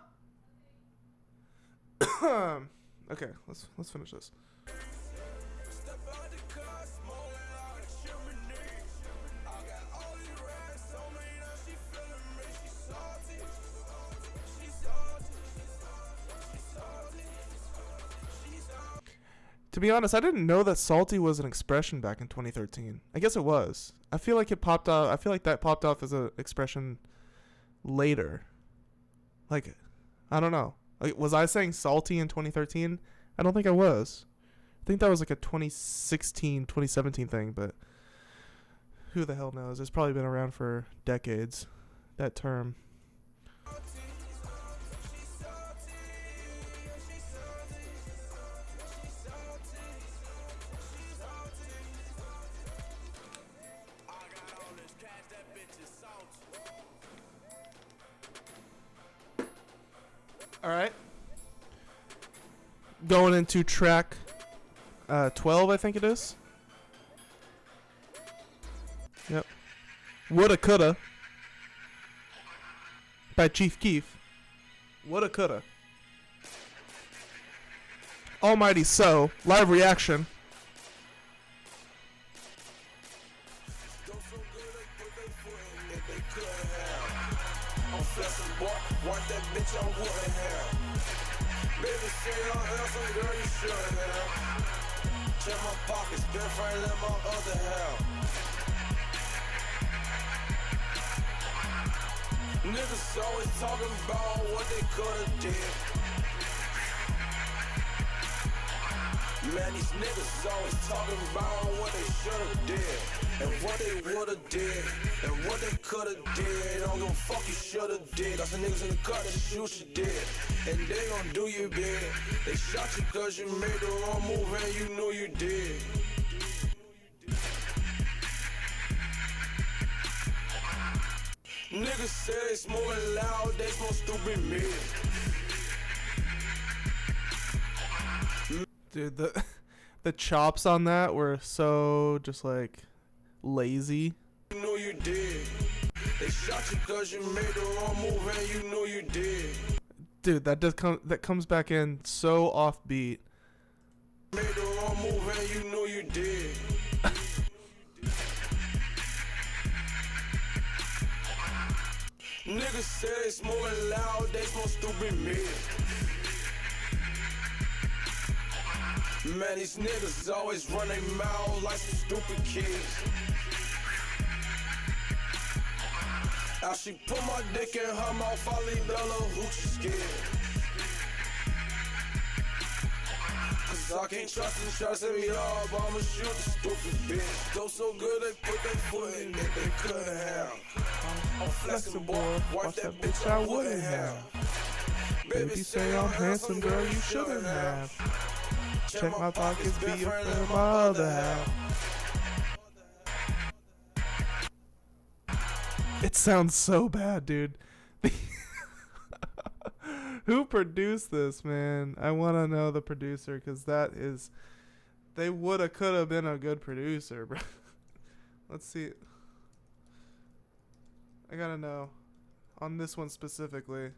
Okay, let's finish this. To be honest, I didn't know that salty was an expression back in 2013. I guess it was. I feel like it popped out. I feel like that popped off as an expression later. Like, I don't know. Like, was I saying salty in 2013? I don't think I was. I think that was like a 2016, 2017 thing, but who the hell knows? It's probably been around for decades, that term. All right. Going into track 12, I think it is. Yep. Woulda Coulda by Chief Keef. Woulda Coulda. Almighty So. Live reaction. Want that bitch on wooden hair. Baby, say your handsome, girl, you should have. Check my pockets, different than my other half. Niggas always talking about what they coulda did. Man, these niggas always talking about what they shoulda did. And what they woulda did. And what they coulda did. Don't give a fuck you shoulda did. Got some niggas in the cut that shoot you dead. And they gon' do you bad. They shot you cause you made the wrong move and you knew you did. Niggas say they smoking loud, they smoke stupid mid. Dude, the chops on that were so just like lazy. You know you did. They shot you cause you made the wrong move and you know you did. Dude, that comes back in so offbeat. Made the wrong move and you know you did. Niggas say they smoking loud, they smoke stupid mid. Man, these niggas always run their mouth like some stupid kids. Now she put my dick in her mouth, I leave that little hoochie scared. Cause I can't trust and try to set me up, I'ma shoot the stupid bitch. Go so good they put their foot in it, they couldn't have. I'm flexible, watch that bitch I wouldn't have. Baby say I'm handsome, girl, you shouldn't have. Check my pockets, be a friend of my other half. It sounds so bad, dude. Who produced this, man? I want to know the producer, because that is... They could have been a good producer, bro. Let's see. I gotta know. On this one specifically.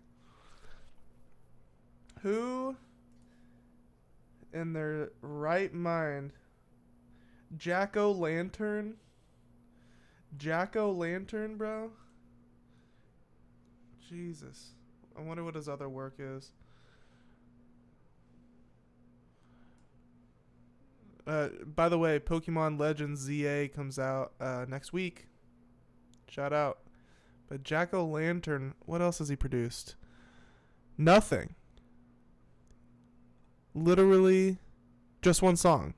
Who... in their right mind, Jack-O-Lantern, bro. Jesus, I wonder what his other work is. By the way, Pokemon Legends ZA comes out next week. Shout out. But Jack-O-Lantern, what else has he produced? Nothing. Literally just one song.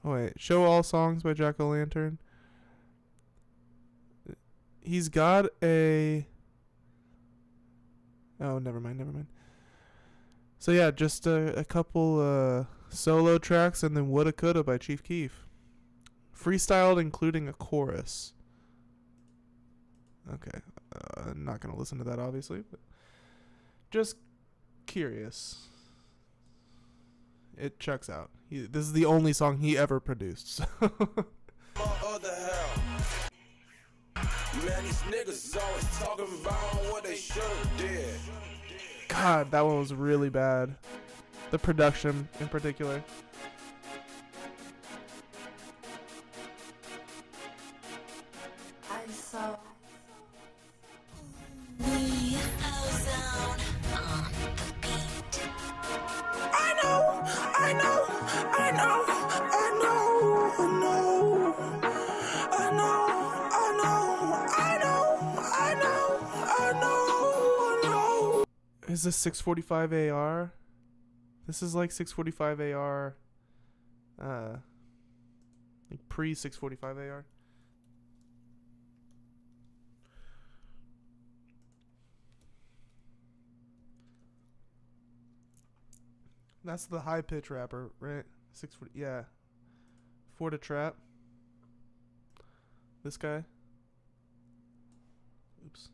Oh wait, show all songs by Jack-O-Lantern. He's got a... Oh, never mind. So yeah, just a couple solo tracks and then Woulda Coulda by Chief Keef. Freestyled including a chorus. Okay, I'm not going to listen to that obviously, but just curious. It checks out. This is the only song he ever produced. So. Man, these niggas always talking about what they should've did. God, that one was really bad. The production in particular. I saw. Is this 645 AR? This is like 645 AR. Like pre 645 AR. That's the high pitch rapper, right? 640, yeah. For the trap. This guy. Oops.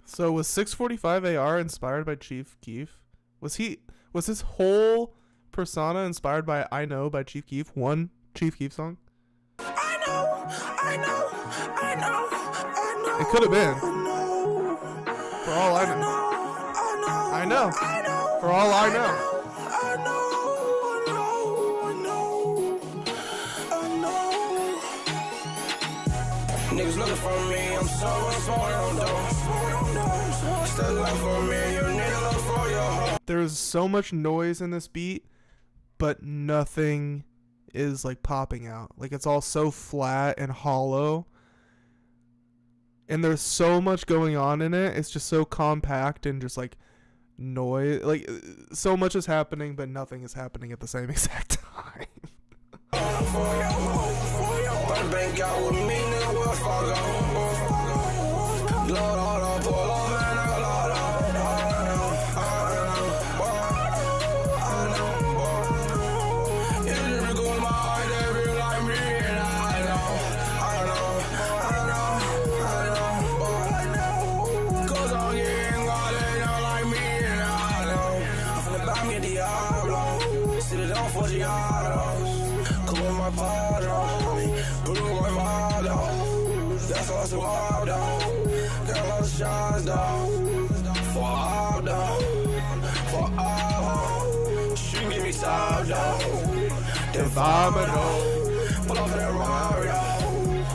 So was 645 AR inspired by Chief Keef? Was his whole persona inspired by I Know by Chief Keef? One Chief Keef song? I know. It could have been. For all I know. I know. For all I know. Niggas looking for me, I'm so smart, still for me, you nigga look for your heart. There's so much noise in this beat, but nothing is like popping out. Like it's all so flat and hollow. And there's so much going on in it. It's just so compact and just like noise. Like so much is happening, but nothing is happening at the same exact time. Pull off that Mario.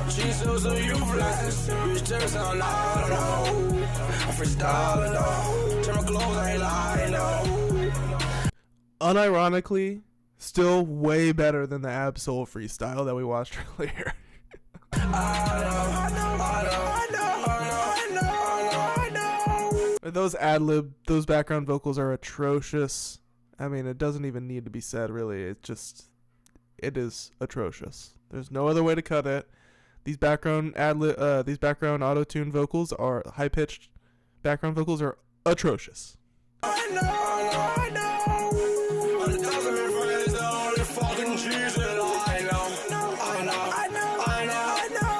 Jesus, are you blessed? Rich Jerry sound loud, no. I'm freestyling, no. Turn my clothes, I ain't lying, no. Unironically, still way better than the Absol freestyle that we watched earlier. Those ad-lib, those background vocals are atrocious. I mean, it doesn't even need to be said, really. It is atrocious. There's no other way to cut it. These background auto-tune vocals are high-pitched. Background vocals are atrocious. I know. 100,000 friends, the only fucking cheese that I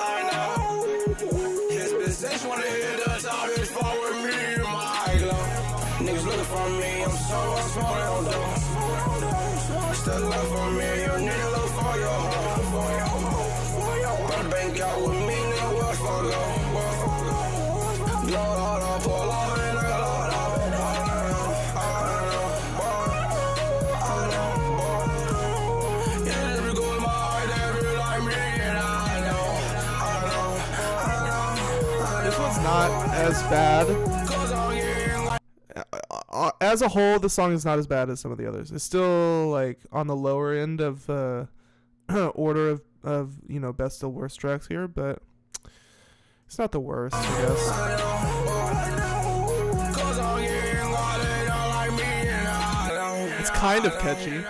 know. His business wanna hit the top, it's far with me and my glow. Niggas looking for me, I'm so smart on those. Still love for me, you nigga look for your home. Run bank out with me, nigga, what for go? Blow all up, pull off, and I got all of it. This one's not as bad. As a whole, the song is not as bad as some of the others. It's still like on the lower end of order of best to worst tracks here, but it's not the worst, I guess. It's kind of catchy.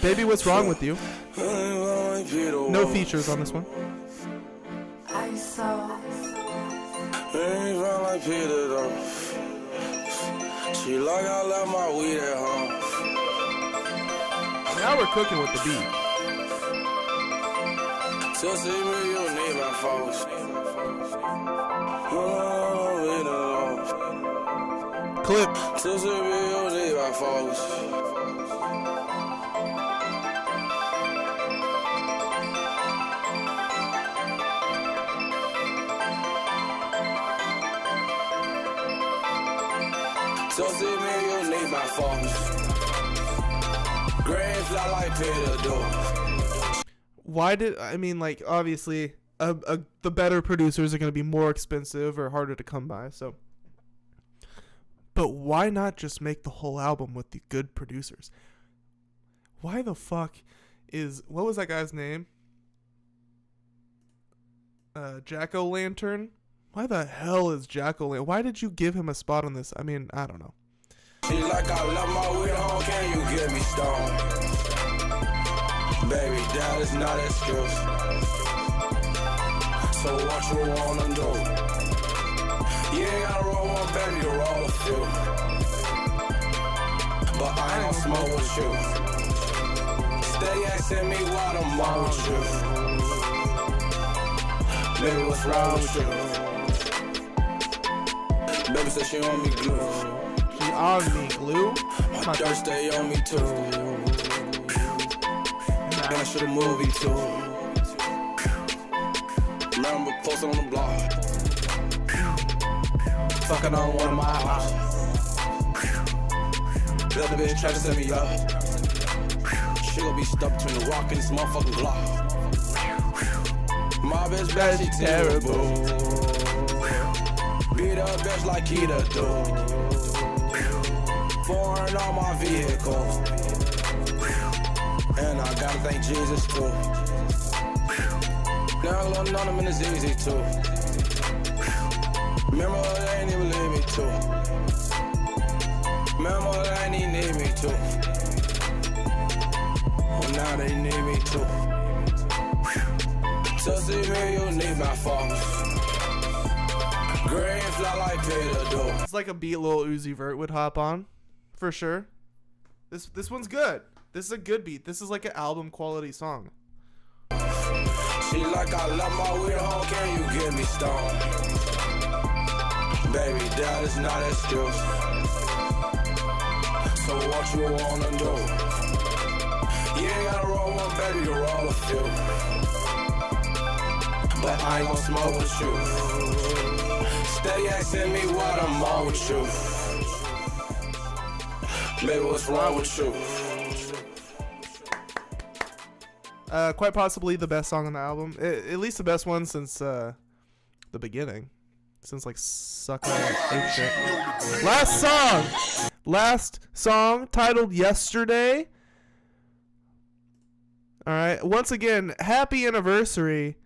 Baby, What's Wrong With You? No features on this one. I saw. She like I left my weed at home. Now we're cooking with the beat. So see me, you need my folks. clip. Why did I mean like obviously the better producers are going to be more expensive or harder to come by, so but why not just make the whole album with the good producers? Why the fuck is what was that guy's name? Jack-O-Lantern? Why the hell is Jack-O-Lantern? Why did you give him a spot on this? I mean, I don't know. She like I love my weed home, can you get me stoned? Baby, that is not an excuse. So what you wanna do? You ain't gotta roll one, baby, you roll a few. But I ain't gon' smoke with you. Stay asking me what I'm on with you. Baby, what's wrong with you? Baby said she on me glue. She on me glue? My dirt stay on me too. And I should have movie too. Remember posting on the block. Fucking on one of my house. The other bitch tried to set me up. She gon' be stuck between the rock and this motherfucking block. My bitch bad, she terrible. Beat up bitch like Keita do. Foreign on my vehicles. And I gotta thank Jesus too. Now I love none of them, it's easy too. Remember they ain't even leave me too. Remember they ain't even need me too. Well now they need me too. To see me you need my phone. Green fly like Peter do. It's like a beat Lil Uzi Vert would hop on, for sure. This one's good. This is a good beat. This is like an album quality song. She like I love my weed home, can you get me stoned? Baby, that is not an excuse. So what you wanna do? You ain't gotta roll one, baby, you roll a few. But I ain't gon' smoke with you. Steady asking me what I'm on with you. Baby, what's wrong with you? Quite possibly the best song on the album. At least the best one since the beginning. Since like Suck Ape Shit. Last song titled Yesterday. Alright, once again, happy anniversary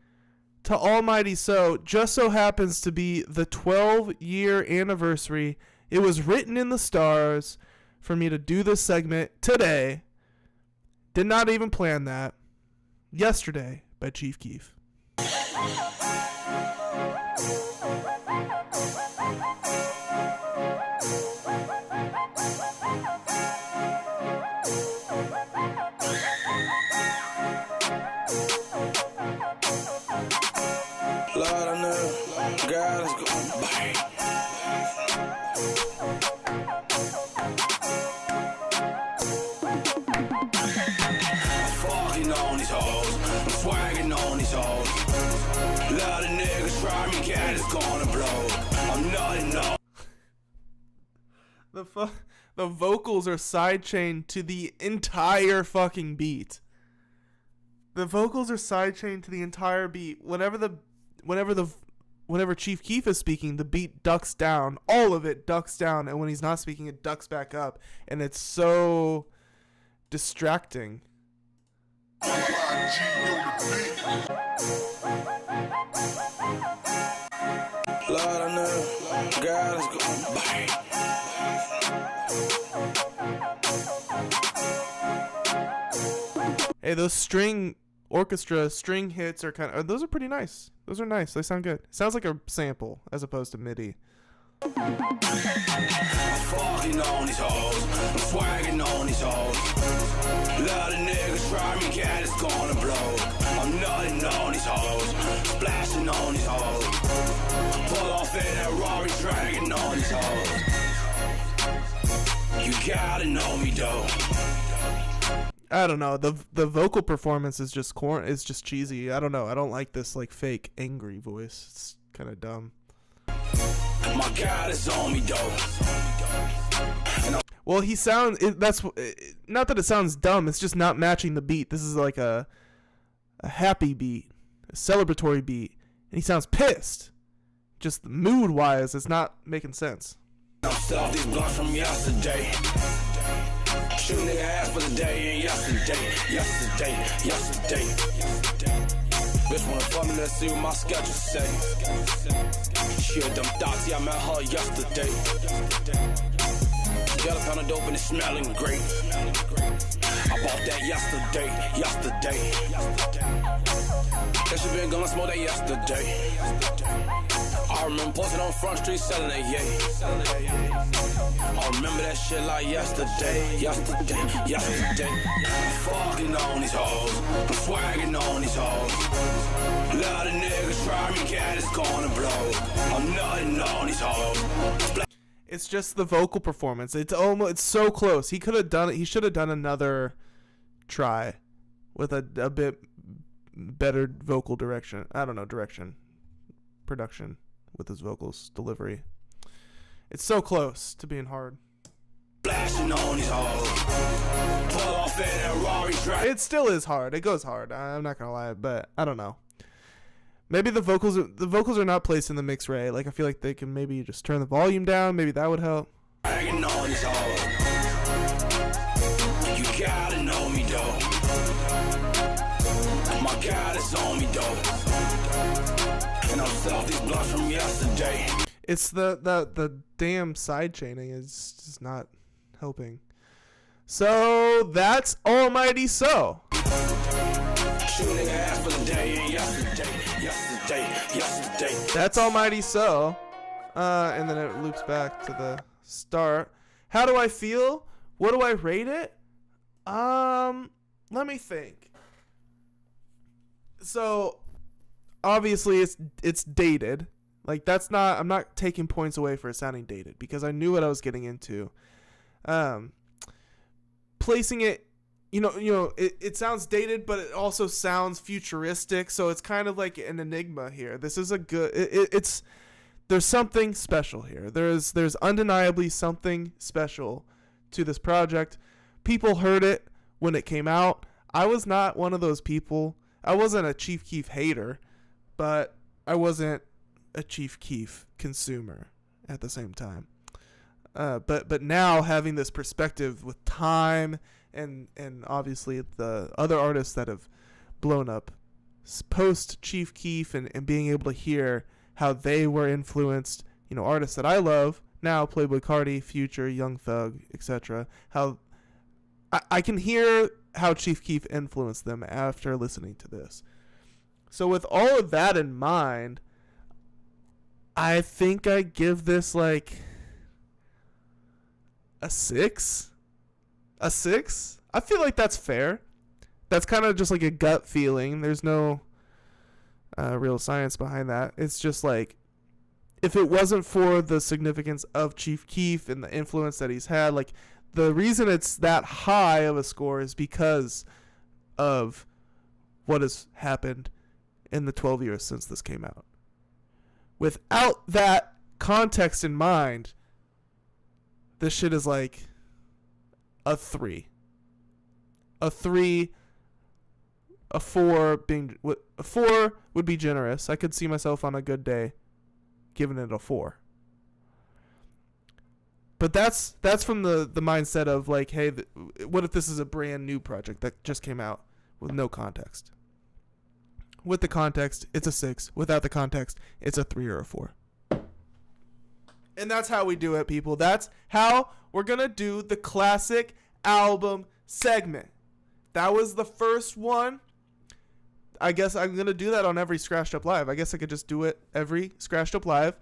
to Almighty So. Just so happens to be the 12-year anniversary. It was written in the stars for me to do this segment today. Did not even plan that. Yesterday by Chief Keef. Lord, I know God is gonna bite. Fucking on these hoes, I'm swagging on these hoes. Lot of niggas try me, cat is gonna blow. I'm nutting on. The vocals are sidechained to the entire fucking beat. The vocals are sidechained to the entire beat. Whenever Chief Keef is speaking, the beat ducks down. All of it ducks down, and when he's not speaking, it ducks back up, and it's so distracting. Lord, I know God is gonna bite. Hey, those orchestra string hits are those are pretty nice. Those are nice. They sound good. It sounds like a sample as opposed to MIDI. Fucking on these hoes, I'm swagging on these hoes. Lot of niggas try me, cat is gonna blow. I'm nutting on these hoes, splashing on these hoes. Pull off in that Rari, dragging on these hoes. You gotta know me though. I don't know. The vocal performance is just is just cheesy. I don't know. I don't like this like fake angry voice. It's kind of dumb. My God is on me though. Well, he sounds. That's not that it sounds dumb. It's just not matching the beat. This is like a happy beat, a celebratory beat, and he sounds pissed. Just mood wise, it's not making sense. I'm still off these blunts from yesterday. Shoot nigga ass for the day and yesterday. Bitch wanna fuck me, let's see what my schedule say. Shit, them thoughts, yeah, I met her yesterday. Got a pound of dope and it's smelling great. I bought that yesterday. That shit been gonna smoke that yesterday. I remember posting on Front Street selling that, yeah. I remember that shit like yesterday. Fucking on these hoes, I'm swagging on these hoes. A lot of niggas try me, cat is gonna blow. I'm nutting on these hoes. It's just the vocal performance. It's so close. He could have done it. He should have done another try with a bit better vocal direction. I don't know, production with his vocals delivery. It's so close to being hard. Flashing on these hoes. Pull off in that Rari track. It still is hard. It goes hard. I'm not gonna lie, but I don't know. Maybe the vocals are not placed in the mix right. Like I feel like they can maybe just turn the volume down. Maybe that would help. Hanging on these hoes. You gotta know me though. My God is on me though. And I'm still off these blunts from yesterday. It's the damn side chaining is just not helping. So that's Almighty So. Shooting ass for the day and yesterday. That's Almighty So. And then it loops back to the start. How do I feel? What do I rate it? Let me think. So obviously it's dated. Like I'm not taking points away for it sounding dated because I knew what I was getting into. Placing it, it sounds dated, but it also sounds futuristic. So it's kind of like an enigma here. This is a good. There's something special here. There's undeniably something special to this project. People heard it when it came out. I was not one of those people. I wasn't a Chief Keef hater, but I wasn't a Chief Keef consumer at the same time. But now having this perspective with time and obviously the other artists that have blown up post Chief Keef and being able to hear how they were influenced, artists that I love now, Playboy Cardi, Future, Young Thug, etc. How I can hear how Chief Keef influenced them after listening to this. So with all of that in mind, I think I give this like a 6. A 6? I feel like that's fair. That's kind of just like a gut feeling. There's no real science behind that. It's just like, if it wasn't for the significance of Chief Keef and the influence that he's had, like the reason it's that high of a score is because of what has happened in the 12 years since this came out. Without that context in mind, this shit is like a 3. A 3, a 4 being a 4 would be generous. I could see myself on a good day giving it a 4. But that's from the mindset of like, hey, what if this is a brand new project that just came out with no context? With the context, it's a 6. Without the context, it's a 3 or a 4. And that's how we do it, people. That's how we're going to do the classic album segment. That was the first one. I guess I'm going to do that on every Scratched Up Live. I guess I could just do it every Scratched Up Live.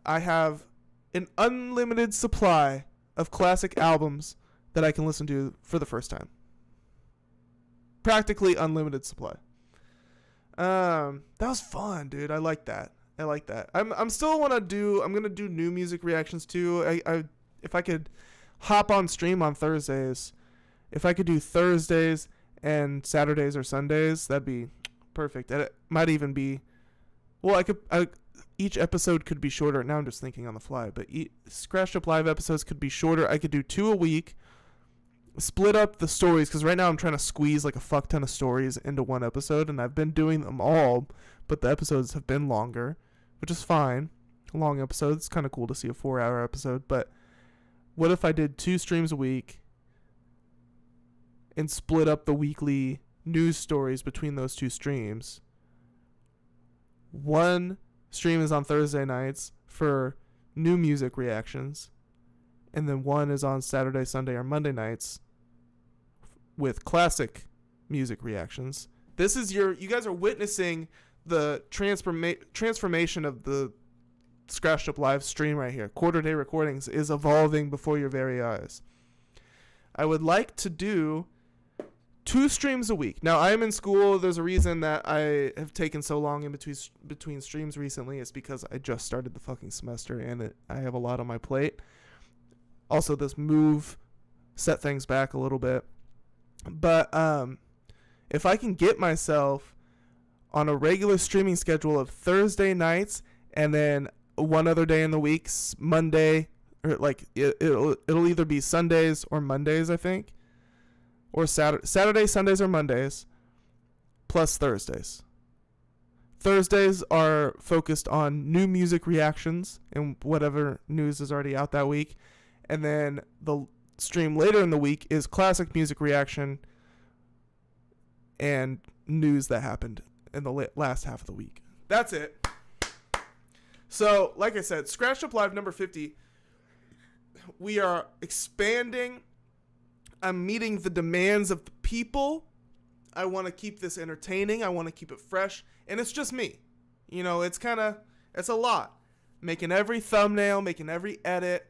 I have an unlimited supply of classic albums that I can listen to for the first time. Practically unlimited supply. That was fun, dude. I like that. I'm still I'm gonna do new music reactions too. If I could hop on stream on Thursdays. If I could do Thursdays and Saturdays or Sundays, that'd be perfect. And it might even be, well, each episode could be shorter. Now I'm just thinking on the fly, but Scratched Up Live episodes could be shorter. I could do 2 a week, split up the stories, because right now I'm trying to squeeze like a fuck ton of stories into one episode, and I've been doing them all, but the episodes have been longer, which is fine. Long episodes, it's kind of cool to see a 4-hour episode, but what if I did 2 streams a week and split up the weekly news stories between those 2 streams? One stream is on Thursday nights for new music reactions, and then one is on Saturday, Sunday, or Monday nights with classic music reactions. This is you guys are witnessing the transformation of the Scratched Up Live stream right here. Quarter Day Recordings is evolving before your very eyes. I would like to do 2 streams a week. Now, I am in school. There's a reason that I have taken so long in between streams recently. It's because I just started the fucking semester and I have a lot on my plate. Also, this move set things back a little bit. But if I can get myself on a regular streaming schedule of Thursday nights and then one other day in the week, Monday, or like it'll either be Sundays or Mondays, I think, or Saturdays, Sundays, or Mondays, plus Thursdays. Thursdays are focused on new music reactions and whatever news is already out that week, and then the stream later in the week is classic music reaction and news that happened in the last half of the week. That's it. So, like I said, Scratched Up Live number 50. We are expanding. I'm meeting the demands of the people. I want to keep this entertaining. I want to keep it fresh. And it's just me. You know, it's a lot. Making every thumbnail, making every edit,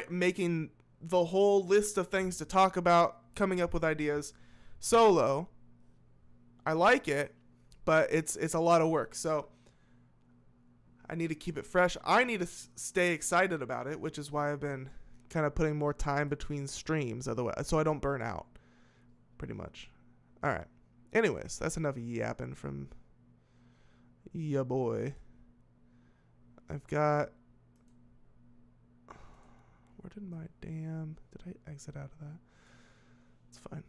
making the whole list of things to talk about, coming up with ideas solo. I like it, but it's a lot of work. So I need to keep it fresh. I need to stay excited about it, which is why I've been kind of putting more time between streams, otherwise, so I don't burn out, pretty much. All right. Anyways, that's enough yapping from ya boy. I've got... Where did my damn... Did I exit out of that? It's fine.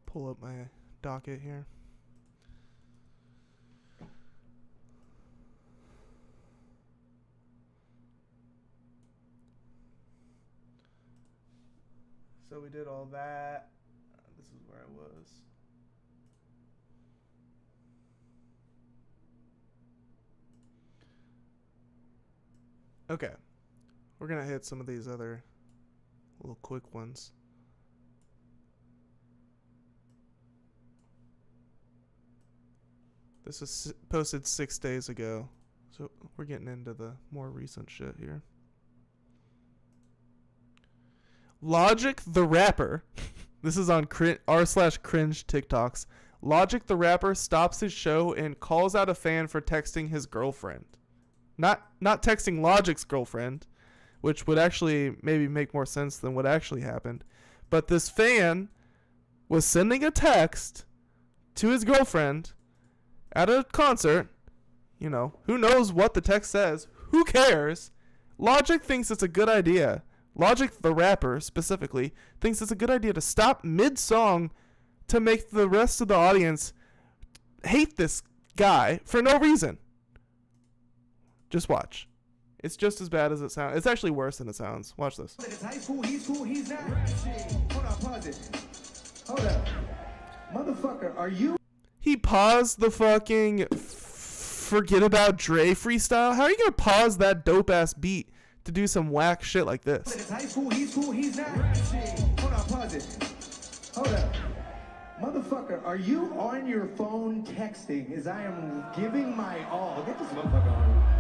Pull up my docket here. So we did all that. This is where I was. Okay. We're going to hit some of these other little quick ones. This was posted 6 days ago. So we're getting into the more recent shit here. Logic the Rapper. This is on r/cringe TikToks. Logic the Rapper stops his show and calls out a fan for texting his girlfriend. Not texting Logic's girlfriend, which would actually maybe make more sense than what actually happened. But this fan was sending a text to his girlfriend at a concert. You know, who knows what the text says? Who cares? Logic thinks it's a good idea. Logic the Rapper, specifically, thinks it's a good idea to stop mid-song to make the rest of the audience hate this guy for no reason. Just watch. It's just as bad as it sounds. It's actually worse than it sounds. Watch this. It's high school, he's cool, he's not. Hold on, pause it. Hold up. Motherfucker, are you? He paused the fucking Forget About Dre freestyle. How are you going to pause that dope-ass beat to do some whack shit like this? It's high school, he's cool, he's not. Hold on, pause it. Hold up. Motherfucker, are you on your phone texting as I am giving my all? Get this motherfucker on.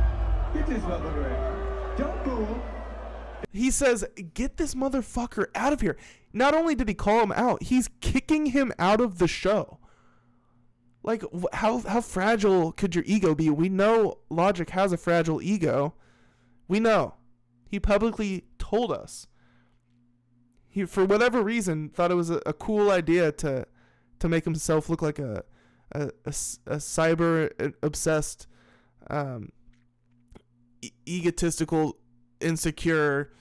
Get this motherfucker right. Don't boo. He says, get this motherfucker out of here. Not only did he call him out, he's kicking him out of the show. Like, how fragile could your ego be? We know Logic has a fragile ego. We know. He publicly told us. He, for whatever reason, thought it was a cool idea to make himself look like a cyber obsessed, egotistical, insecure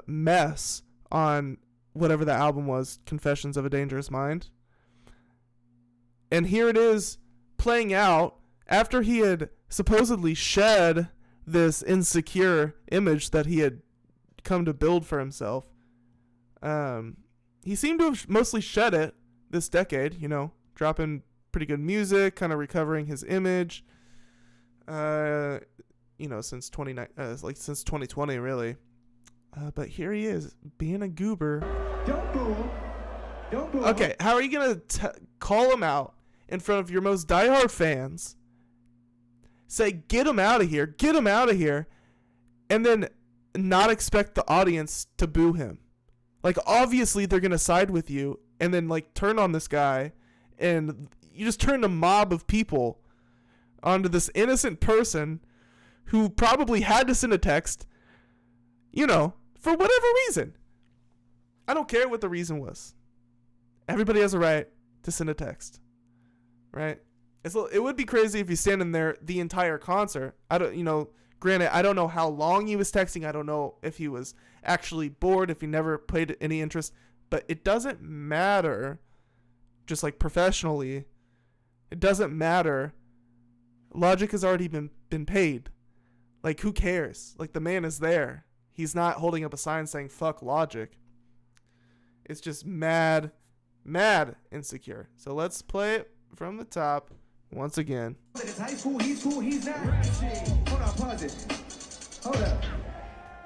mess on whatever the album was, Confessions of a Dangerous Mind. And here it is playing out after he had supposedly shed this insecure image that he had come to build for himself. He seemed to have mostly shed it this decade, you know, dropping pretty good music, kind of recovering his image. You know, since 2020 really. But here he is being a goober. Don't boo him. Don't boo him. Okay, how are you gonna call him out in front of your most diehard fans? Say, get him out of here, and then not expect the audience to boo him. Like, obviously they're gonna side with you, and then like turn on this guy, and you just turn a mob of people onto this innocent person who probably had to send a text, you know, for whatever reason. I don't care what the reason was. Everybody has a right to send a text, right? It would be crazy if he's standing there the entire concert. Granted, I don't know how long he was texting. I don't know if he was actually bored, if he never played any interest. But it doesn't matter, just like professionally, it doesn't matter. Logic has already been paid. Like, who cares? Like, the man is there. He's not holding up a sign saying, fuck Logic. It's just mad insecure. So let's play it from the top once again. It's high school, he's cool, he's not. Hold on, pause it. Hold up.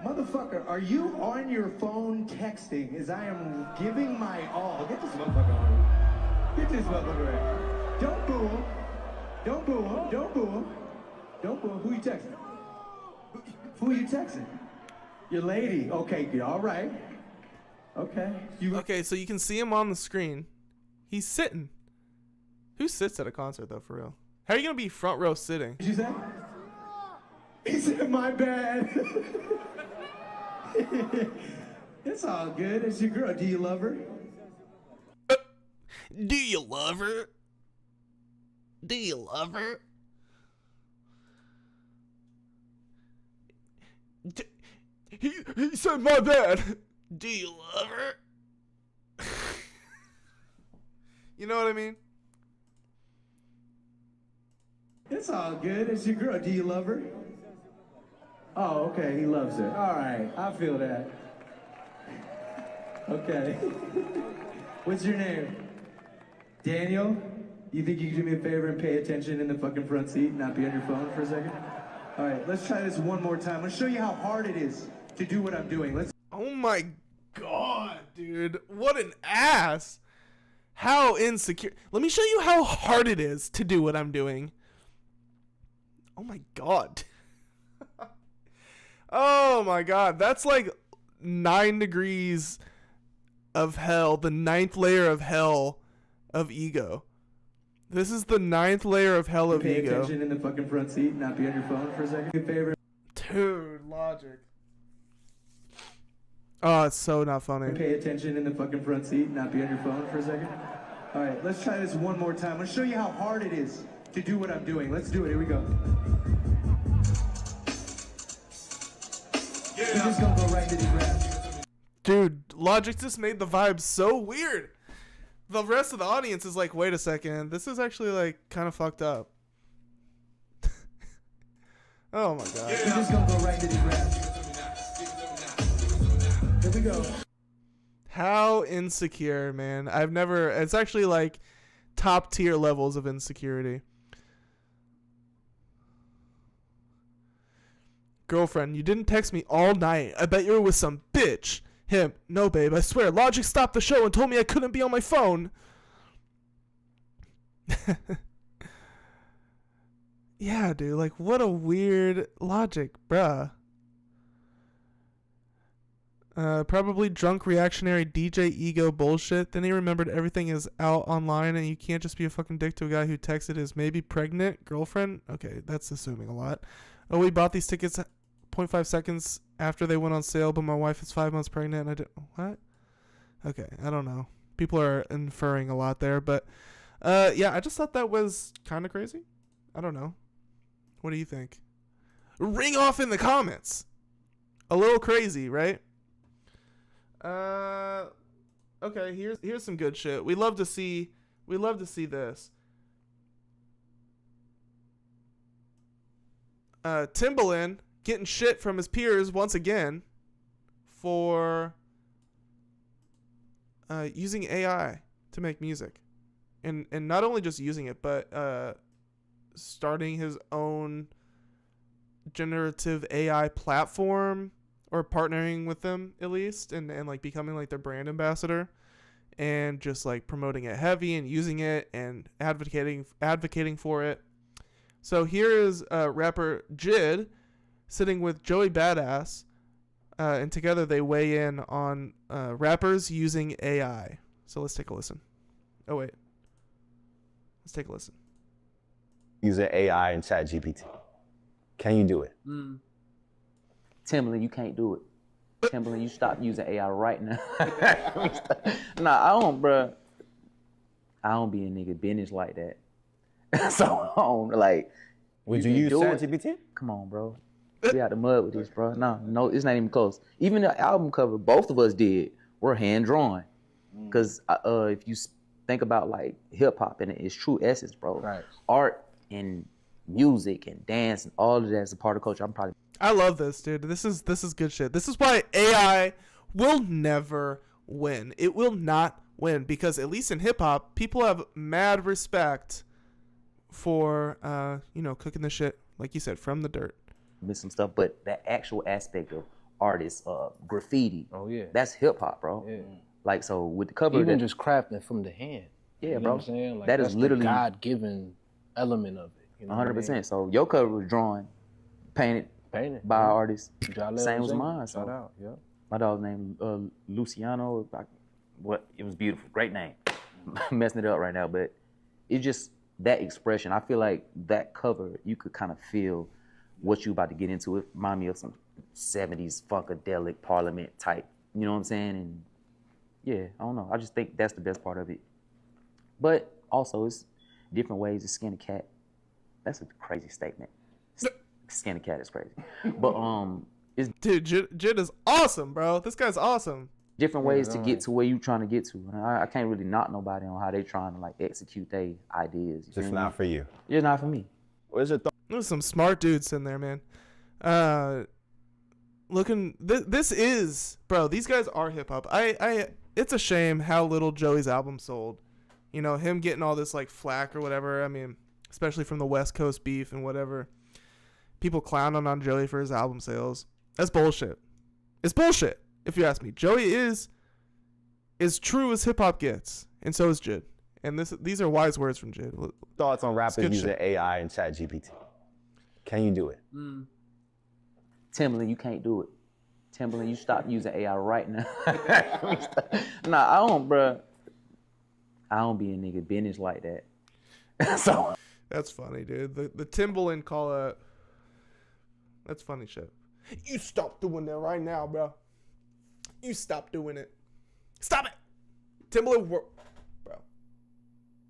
Motherfucker, are you on your phone texting as I am giving my all? Get this motherfucker on. Get this motherfucker right. Don't boo him. Don't boo him. Don't boo him. Don't boo him. Who you texting? Who you texting? Your lady. Okay, good. All right. Okay. Okay, so you can see him on the screen. He's sitting. Who sits at a concert, though, for real? How are you going to be front row sitting? Did you say? He said, my bad. It's all good. It's your girl. Do you love her? Do you love her? Do you love her? He said, my bad. Do you love her? You know what I mean? It's all good. It's your girl. Do you love her? Oh, okay. He loves her. All right. I feel that. Okay. What's your name? Daniel? You think you could do me a favor and pay attention in the fucking front seat and not be on your phone for a second? All right. Let's try this one more time. Let's show you how hard it is to do what I'm doing. Let's. Oh my God, dude. What an ass. How insecure. Let me show you how hard it is to do what I'm doing. Oh my God. Oh my God. That's like 9 degrees of hell. The 9th layer of hell of ego. This is the 9th layer of hell of ego. Pay attention in the fucking front seat and not be on your phone for a second. Your favorite. Dude, Logic. Oh, it's so not funny. Pay attention in the fucking front seat and not be on your phone for a second. All right, let's try this one more time. Let's show you how hard it is to do what I'm doing. Let's do it. Here we go. Yeah. We're just gonna go right to these raps. Dude, Logic just made the vibe so weird. The rest of the audience is like, wait a second, this is actually like kind of fucked up. Oh my God. Yeah. We're just gonna go right to these raps. Here we go. How insecure, man. It's actually like top tier levels of insecurity. Girlfriend, you didn't text me all night. I bet you were with some bitch. Him, no babe, I swear, Logic stopped the show and told me I couldn't be on my phone. Yeah, dude, like what a weird Logic, bruh. Probably drunk reactionary DJ ego bullshit. Then he remembered everything is out online and you can't just be a fucking dick to a guy who texted his maybe pregnant girlfriend. Okay, that's assuming a lot. Oh, we bought these tickets 0.5 seconds after they went on sale, but my wife is 5 months pregnant and I didn't. What? Okay, I don't know. People are inferring a lot there, but yeah, I just thought that was kind of crazy. I don't know. What do you think? Ring off in the comments. A little crazy, right? Okay, here's some good shit. We love to see this. Timbaland getting shit from his peers once again for using AI to make music. And not only just using it, but starting his own generative AI platform, or partnering with them at least, and like becoming like their brand ambassador, and just like promoting it heavy and using it and advocating for it. So here is rapper Jid sitting with Joey Badass, and together they weigh in on rappers using AI. So let's take a listen. Oh wait, let's take a listen. Using AI and ChatGPT. Can you do it? Timbaland, you can't do it. Timbaland, you stop using AI right now. Nah, I don't, bruh. I don't be in nigga business like that. So I don't, like. Would you use ChatGPT? Come on, bro. We out the mud with this, bro. No, it's not even close. Even the album cover, both of us did, were hand drawn. Because if you think about like hip hop and its true essence, bro. Right. Art and music and dance and all of that is a part of culture. I love this, dude. This is good shit. This is why AI will never win. It will not win, because at least in hip hop, people have mad respect for cooking the shit, like you said, from the dirt. Miss some stuff, but that actual aspect of artists, graffiti. Oh yeah. That's hip hop, bro. Yeah. Like, so with the cover, even just crafting from the hand. Yeah, you know bro. What I'm saying? Like, that is literally the God-given element of it. You know 100%. So your cover was drawn, painted by artists. Same as mine. Shout out, yeah. My dog's name Luciano. It was beautiful, great name. Messing it up right now, but it's just that expression. I feel like that cover, you could kind of feel what you about to get into. It remind me of some 70s funkadelic Parliament type. You know what I'm saying? And yeah, I don't know. I just think that's the best part of it. But also, it's different ways to skin a cat. That's a crazy statement. Skin a cat is crazy. But it's dude, Jid is awesome, bro. This guy's awesome. Different ways to get to where you trying to get to. And I can't really knock nobody on how they trying to like execute their ideas. Just not for you. It's not for me. What is it? There's some smart dudes in there, man. This is, bro. These guys are hip hop. It's a shame how little Joey's album sold. You know, him getting all this like flack or whatever. I mean, especially from the West Coast beef and whatever. People clowning on Joey for his album sales. That's bullshit. It's bullshit, if you ask me. Joey is true as hip hop gets, and so is Jid. And these are wise words from Jid. Thoughts on rappers using AI and ChatGPT? Can you do it? Timbaland, you can't do it. Timbaland, you stop using AI right now. Nah, I don't, bruh. I don't be in nigga business like that. So that's funny, dude. The Timbaland call out. That's funny shit. You stop doing that right now, bro. You stop doing it. Stop it. Timbaland, bro.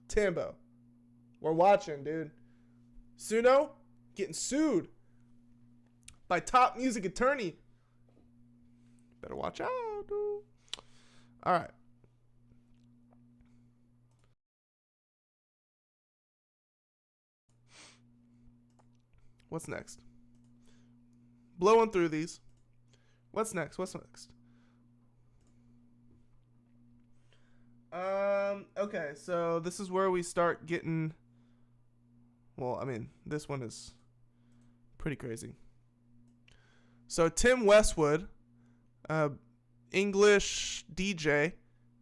Timbo. We're watching, dude. Suno getting sued by top music attorney. Better watch out, dude. All right. What's next? Blowing through these. What's next? Okay, so this is where we start getting, well, I mean, this one is pretty crazy. So Tim Westwood, English DJ,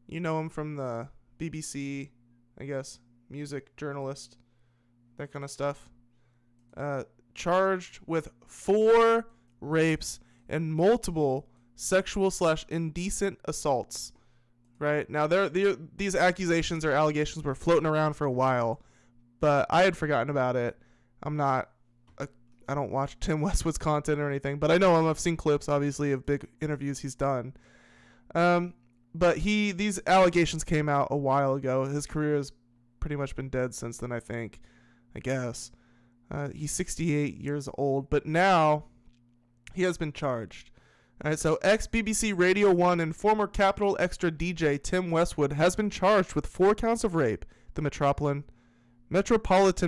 you know him from the BBC, I guess, music journalist, that kind of stuff, charged with 4 rapes and multiple sexual/indecent assaults. Right now, these accusations or allegations were floating around for a while, but I had forgotten about it. I don't watch Tim Westwood's content or anything, but I know him. I've seen clips, obviously, of big interviews he's done. But these allegations came out a while ago. His career has pretty much been dead since then, I guess. He's 68 years old, but now he has been charged. All right, so ex-BBC Radio 1 and former Capital Extra DJ Tim Westwood has been charged with 4 counts of rape, the Metropolitan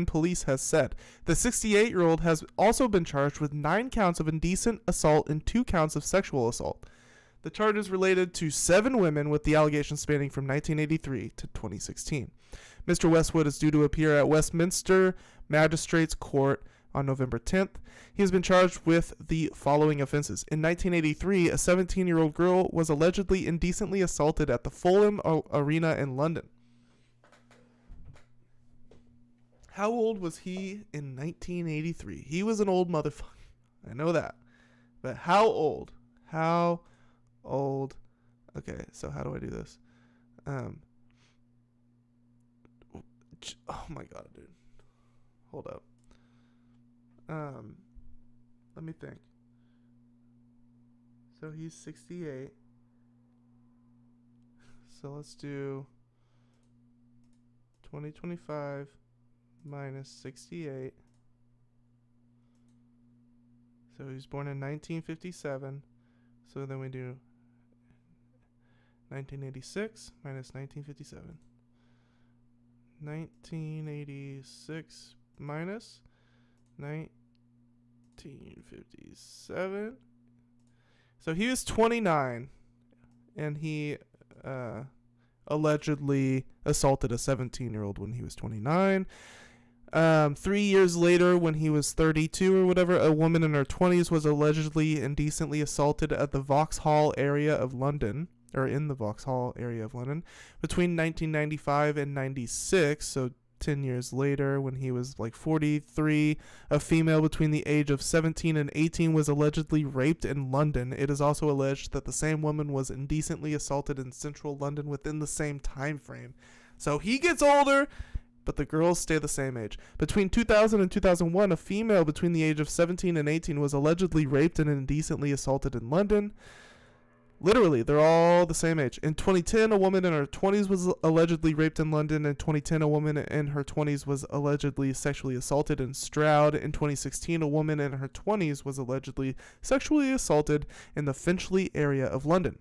Police has said. The 68-year-old has also been charged with 9 counts of indecent assault and 2 counts of sexual assault. The charges related to 7 women, with the allegations spanning from 1983 to 2016. Mr. Westwood is due to appear at Westminster Magistrates Court on November 10th. He has been charged with the following offenses. In 1983, a 17-year-old girl was allegedly indecently assaulted at the Fulham Arena in London. How old was he in 1983? He was an old motherfucker. I know that. But how old? How old? Okay, so how do I do this? Oh my god, dude. Hold up. Let me think. So he's 68. So let's do 2025 minus 68. So he was born in 1957. So then we do 1986 minus 1957. 1986 minus 1957. So he was 29, and he allegedly assaulted a 17-year-old when he was 29. 3 years later, when he was 32 or whatever, a woman in her 20s was allegedly indecently assaulted at the Vauxhall area of London, or in the Vauxhall area of London, between 1995 and 96. So 10 years later, when he was like 43, a female between the age of 17 and 18 was allegedly raped in London. It is also alleged that the same woman was indecently assaulted in central London within the same time frame. So he gets older, but the girls stay the same age. Between 2000 and 2001, a female between the age of 17 and 18 was allegedly raped and indecently assaulted in London. Literally, they're all the same age. In 2010, a woman in her 20s was allegedly raped in London. In 2010, a woman in her 20s was allegedly sexually assaulted in Stroud. In 2016, a woman in her 20s was allegedly sexually assaulted in the Finchley area of London.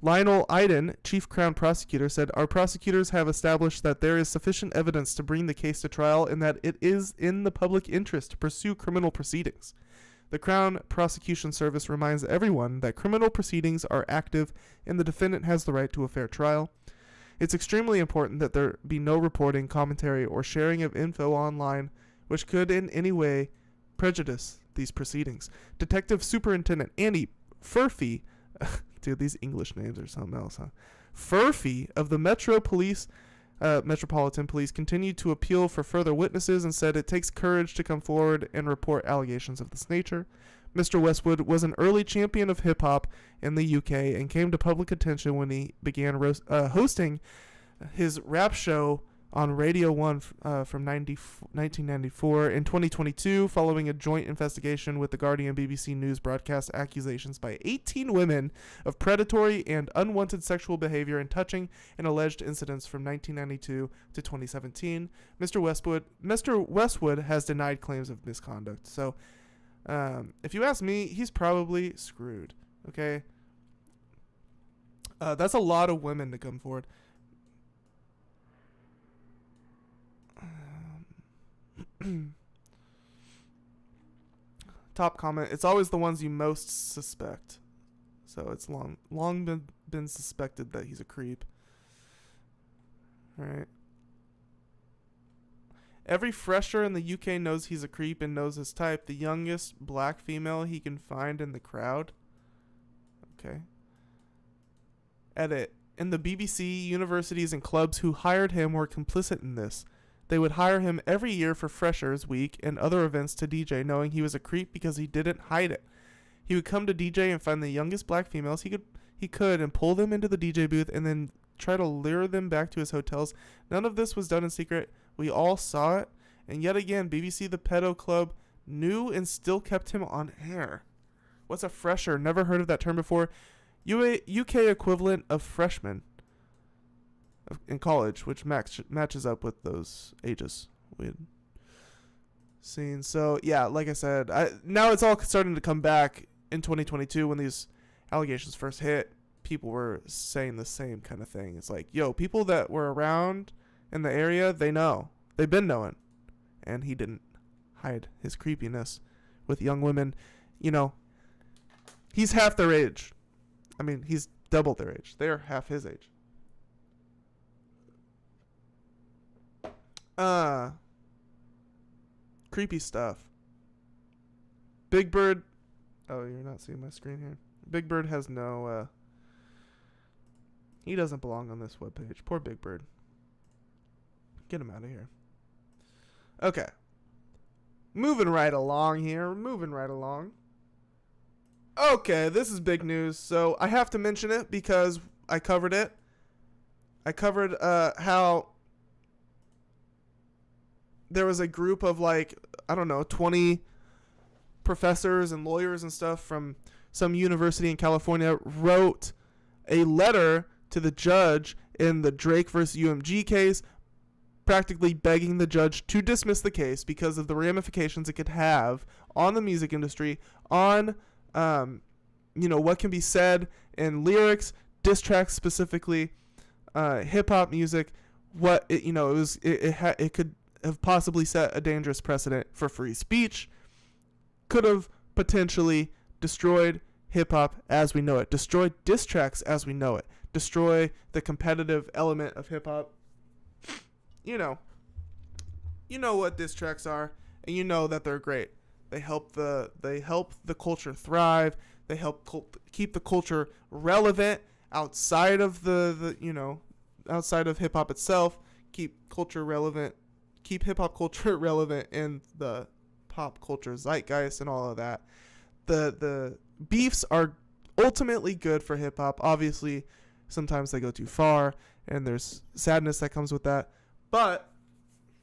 Lionel Iden, chief crown prosecutor, said, "Our prosecutors have established that there is sufficient evidence to bring the case to trial and that it is in the public interest to pursue criminal proceedings. The Crown Prosecution Service reminds everyone that criminal proceedings are active and the defendant has the right to a fair trial. It's extremely important that there be no reporting, commentary, or sharing of info online which could in any way prejudice these proceedings." Detective Superintendent Andy Furphy, dude, these English names are something else, huh? Furphy of the Metropolitan Police continued to appeal for further witnesses and said it takes courage to come forward and report allegations of this nature. Mr. Westwood was an early champion of hip-hop in the UK and came to public attention when he began hosting his rap show on Radio 1 from 1994. In 2022, following a joint investigation with the Guardian BBC News broadcast accusations by 18 women of predatory and unwanted sexual behavior and touching and alleged incidents from 1992 to 2017, Mr. Westwood has denied claims of misconduct. So, if you ask me, he's probably screwed. Okay, that's a lot of women to come forward. Top comment: it's always the ones you most suspect. So it's long been suspected that he's a creep. All right. Every fresher in the UK knows he's a creep and knows his type. The youngest black female he can find in the crowd. Okay. Edit. In the BBC, universities and clubs who hired him were complicit in this. They would hire him every year for Freshers Week and other events to DJ, knowing he was a creep because he didn't hide it. He would come to DJ and find the youngest black females he could and pull them into the DJ booth and then try to lure them back to his hotels. None of this was done in secret. We all saw it. And yet again, BBC The Pedo Club knew and still kept him on air. What's a fresher? Never heard of that term before. UK equivalent of freshman in college, which matches up with those ages we had seen. So, yeah, like I said, now it's all starting to come back in 2022 when these allegations first hit. People were saying the same kind of thing. It's like, yo, people that were around in the area, they know. They've been knowing. And he didn't hide his creepiness with young women. You know, he's half their age. I mean, he's double their age. They're half his age. Creepy stuff. Big Bird. Oh, you're not seeing my screen here. Big Bird has no, he doesn't belong on this webpage. Poor Big Bird. Get him out of here. Okay. Moving right along here. Okay, this is big news. So I have to mention it because I covered it. I covered how there was a group of 20 professors and lawyers and stuff from some university in California wrote a letter to the judge in the Drake versus UMG case, practically begging the judge to dismiss the case because of the ramifications it could have on the music industry, on what can be said in lyrics, diss tracks specifically, hip hop music. It could have possibly set a dangerous precedent for free speech. Could have potentially destroyed hip hop as we know it, destroyed diss tracks as we know it, destroy the competitive element of hip hop. You know what diss tracks are, and you know that they're great. They help the culture thrive. They help keep the culture relevant outside of outside of hip hop itself. Keep hip hop culture relevant in the pop culture zeitgeist and all of that. The beefs are ultimately good for hip hop. Obviously, sometimes they go too far, and there's sadness that comes with that. But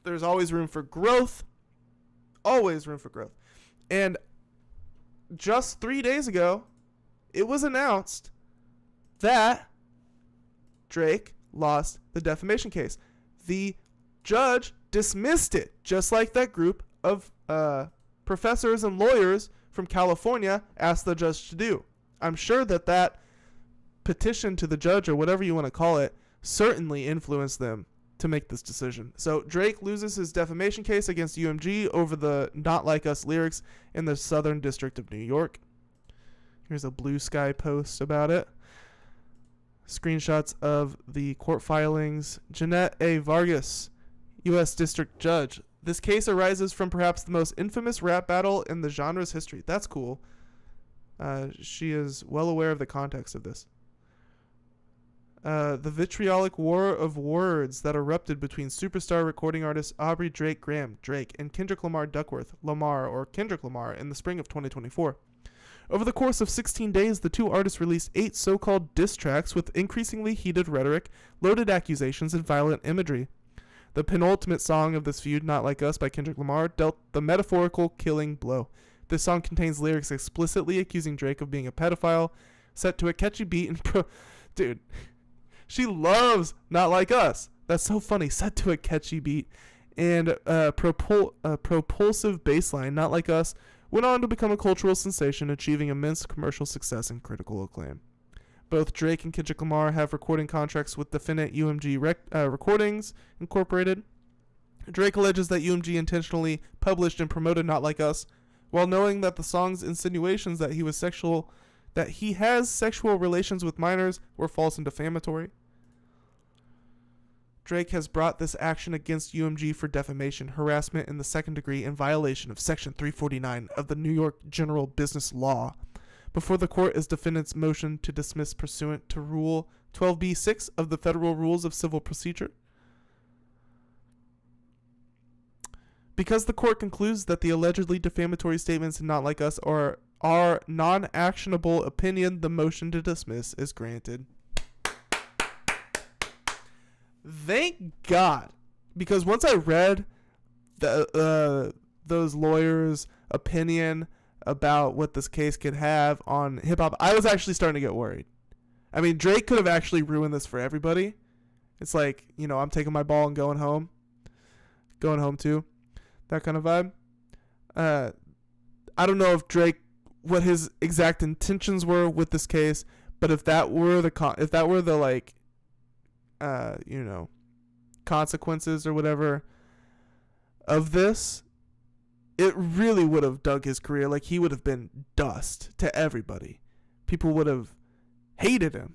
there's always room for growth. Always room for growth. And just 3 days ago, it was announced that Drake lost the defamation case. The judge dismissed it, just like that group of professors and lawyers from California asked the judge to do. I'm sure that petition to the judge, or whatever you want to call it, certainly influenced them to make this decision. So Drake loses his defamation case against UMG over the Not Like Us lyrics in the Southern District of New York. Here's a Blue Sky post about it. Screenshots of the court filings. Jeanette A. Vargas, U.S. District Judge. This case arises from perhaps the most infamous rap battle in the genre's history. That's cool. She is well aware of the context of this. The vitriolic war of words that erupted between superstar recording artists Aubrey Drake Graham, Drake, and Kendrick Lamar Duckworth, Lamar, or Kendrick Lamar, in the spring of 2024. Over the course of 16 days, the two artists released 8 so-called diss tracks with increasingly heated rhetoric, loaded accusations, and violent imagery. The penultimate song of this feud, Not Like Us by Kendrick Lamar, dealt the metaphorical killing blow. This song contains lyrics explicitly accusing Drake of being a pedophile, set to a catchy beat and Dude, she loves Not Like Us. That's so funny. Set to a catchy beat and propulsive bass line. Not Like Us went on to become a cultural sensation, achieving immense commercial success and critical acclaim. Both Drake and Kendrick Lamar have recording contracts with defendant UMG Recordings Incorporated. Drake alleges that UMG intentionally published and promoted Not Like Us, while knowing that the song's insinuations that he has sexual relations with minors were false and defamatory. Drake has brought this action against UMG for defamation, harassment in the second degree, and violation of Section 349 of the New York General Business Law. Before the court is defendant's motion to dismiss pursuant to Rule 12b-6 of the Federal Rules of Civil Procedure. Because the court concludes that the allegedly defamatory statements in Not Like Us are our non-actionable opinion, the motion to dismiss is granted. Thank God. Because once I read those lawyers' opinion about what this case could have on hip-hop, I was actually starting to get worried. I mean, Drake could have actually ruined this for everybody. It's like, I'm taking my ball and going home. Going home too. That kind of vibe. I don't know if Drake, what his exact intentions were with this case, but if that were the consequences or whatever of this, it really would have dug his career. Like, he would have been dust to everybody. People would have hated him.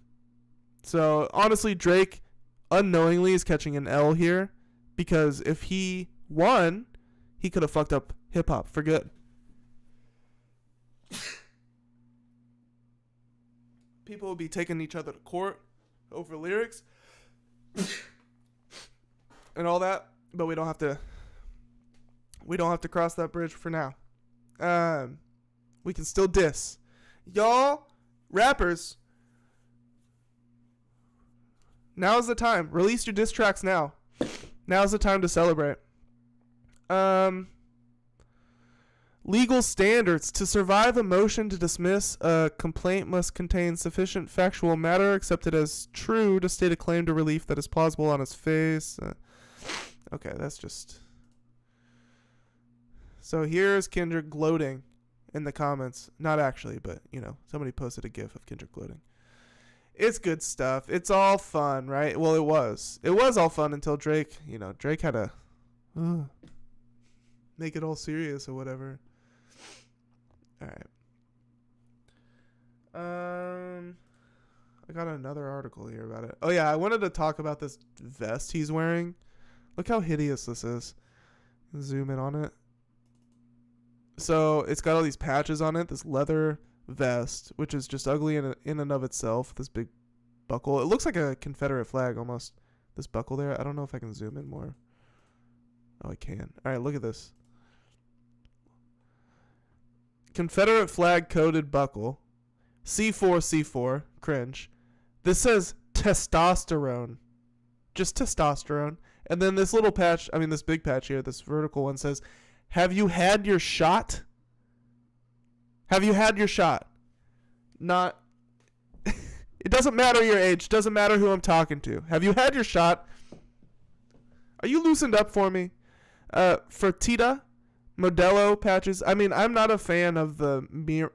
So honestly, Drake unknowingly is catching an L here, because if he won, he could have fucked up hip hop for good. People would be taking each other to court over lyrics and all that, but we don't have to cross that bridge for now. We can still diss. Y'all, rappers, now's the time. Release your diss tracks now. Now's the time to celebrate. Legal standards. To survive a motion to dismiss, a complaint must contain sufficient factual matter accepted as true to state a claim to relief that is plausible on its face. Okay, that's just... So here's Kendrick gloating in the comments. Not actually, but, somebody posted a gif of Kendrick gloating. It's good stuff. It's all fun, right? Well, it was. It was all fun until Drake, Drake had to make it all serious or whatever. All right. I got another article here about it. Oh, yeah, I wanted to talk about this vest he's wearing. Look how hideous this is. Zoom in on it. So it's got all these patches on it, this leather vest, which is just ugly in and of itself. This big buckle. It looks like a Confederate flag almost. This buckle there. I don't know if I can zoom in more. Oh, I can. All right, look at this. Confederate flag coated buckle. C4. Cringe. This says testosterone. Just testosterone. And then this little patch, this big patch here, this vertical one says, "Have you had your shot?" Have you had your shot? Not. It doesn't matter your age. Doesn't matter who I'm talking to. Have you had your shot? Are you loosened up for me? Fertitta, Modelo patches. I'm not a fan of the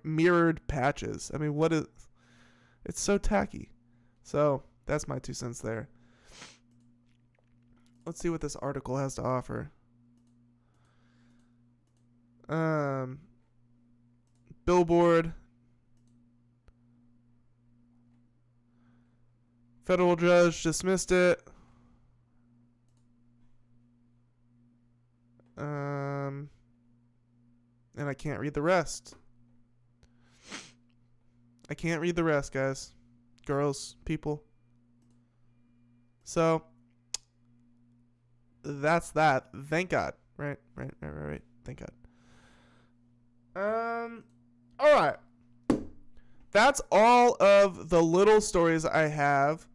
mirrored patches. What is... It's so tacky. So, that's my 2 cents there. Let's see what this article has to offer. Billboard. Federal judge dismissed it. And I can't read the rest. I can't read the rest, guys. Girls, people. So, that's that. Thank God. Right. Thank God. Alright. That's all of the little stories I have.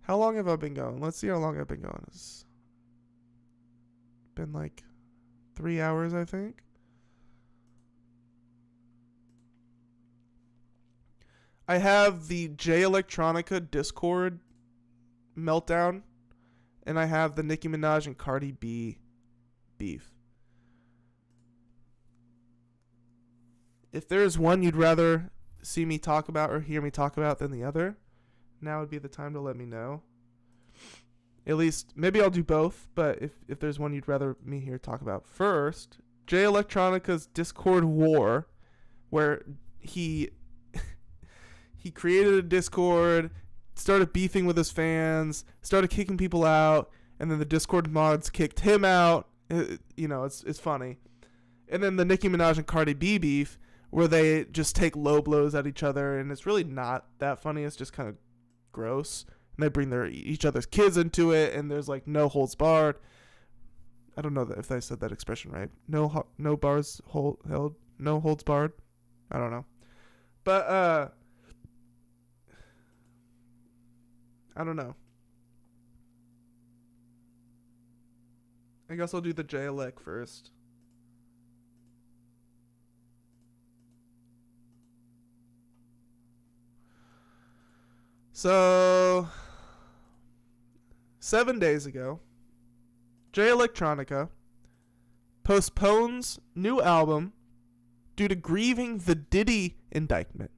How long have I been going? Let's see how long I've been going. It's been like 3 hours, I think. I have the Electronica Discord meltdown, and I have the Nicki Minaj and Cardi B beef. If there's one you'd rather see me talk about or hear me talk about than the other, now would be the time to let me know. At least, maybe I'll do both, but if there's one you'd rather me here talk about. First, Electronica's Discord war, where he created a Discord, started beefing with his fans, started kicking people out, and then the Discord mods kicked him out. It's funny. And then the Nicki Minaj and Cardi B beef, where they just take low blows at each other, and it's really not that funny. It's just kind of gross. And they bring each other's kids into it, and there's like no holds barred. I don't know if I said that expression right. No bars held, no holds barred. I don't know. But I don't know. I guess I'll do the J-Elec first. So, 7 days ago, Electronica postpones new album due to grieving the Diddy indictment.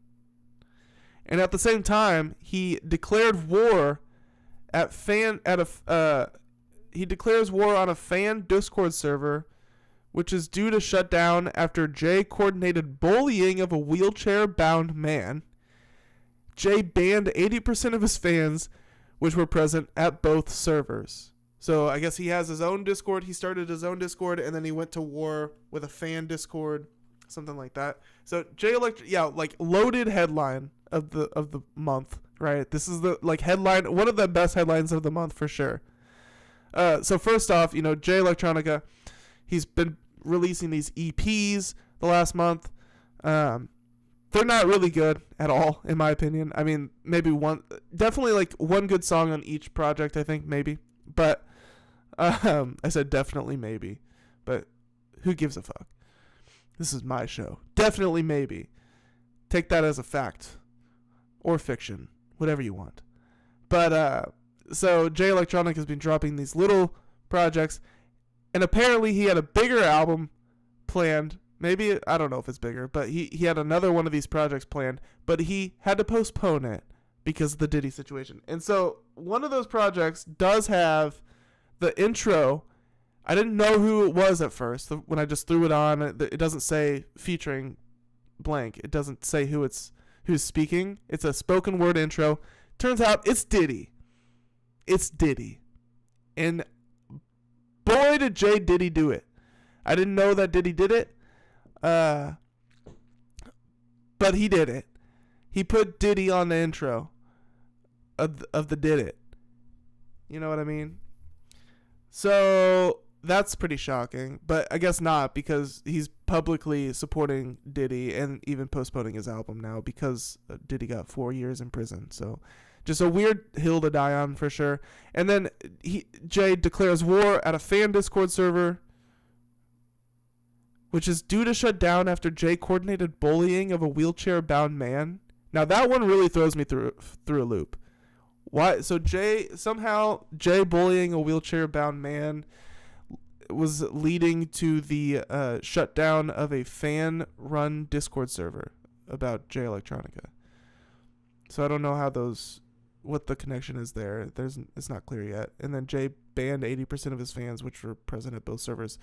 And at the same time, he declared war he declares war on a fan Discord server, which is due to shut down after Jay coordinated bullying of a wheelchair-bound man. Jay banned 80% of his fans, which were present at both servers. So I guess he has his own Discord. He started his own Discord, and then he went to war with a fan Discord, something like that. So loaded headline of the month, right? This is the headline, one of the best headlines of the month for sure. So first off, Jay Electronica, he's been releasing these EPs the last month. They're not really good at all, in my opinion. I mean, maybe definitely one good song on each project, I think, maybe. But I said definitely maybe, but who gives a fuck? This is my show. Definitely maybe. Take that as a fact or fiction, whatever you want. But so Jay Electronica has been dropping these little projects, and apparently he had a bigger album planned. Maybe, I don't know if it's bigger, but he had another one of these projects planned, but he had to postpone it because of the Diddy situation. And so one of those projects does have the intro. I didn't know who it was at first. When I just threw it on, it doesn't say featuring blank. It doesn't say who's speaking. It's a spoken word intro. Turns out it's Diddy. It's Diddy. And boy, did Jay Diddy do it. I didn't know that Diddy did it. But he did it. He put Diddy on the intro of the Did It. You know what I mean? So that's pretty shocking, but I guess not, because he's publicly supporting Diddy and even postponing his album now because Diddy got 4 years in prison. So just a weird hill to die on for sure. And then Jay declares war at a fan Discord server, which is due to shut down after Jay coordinated bullying of a wheelchair-bound man. Now that one really throws me through a loop. Why? So Jay bullying a wheelchair-bound man was leading to the shutdown of a fan-run Discord server about Jay Electronica. So I don't know what the connection is there. It's not clear yet. And then Jay banned 80% of his fans, which were present at both servers.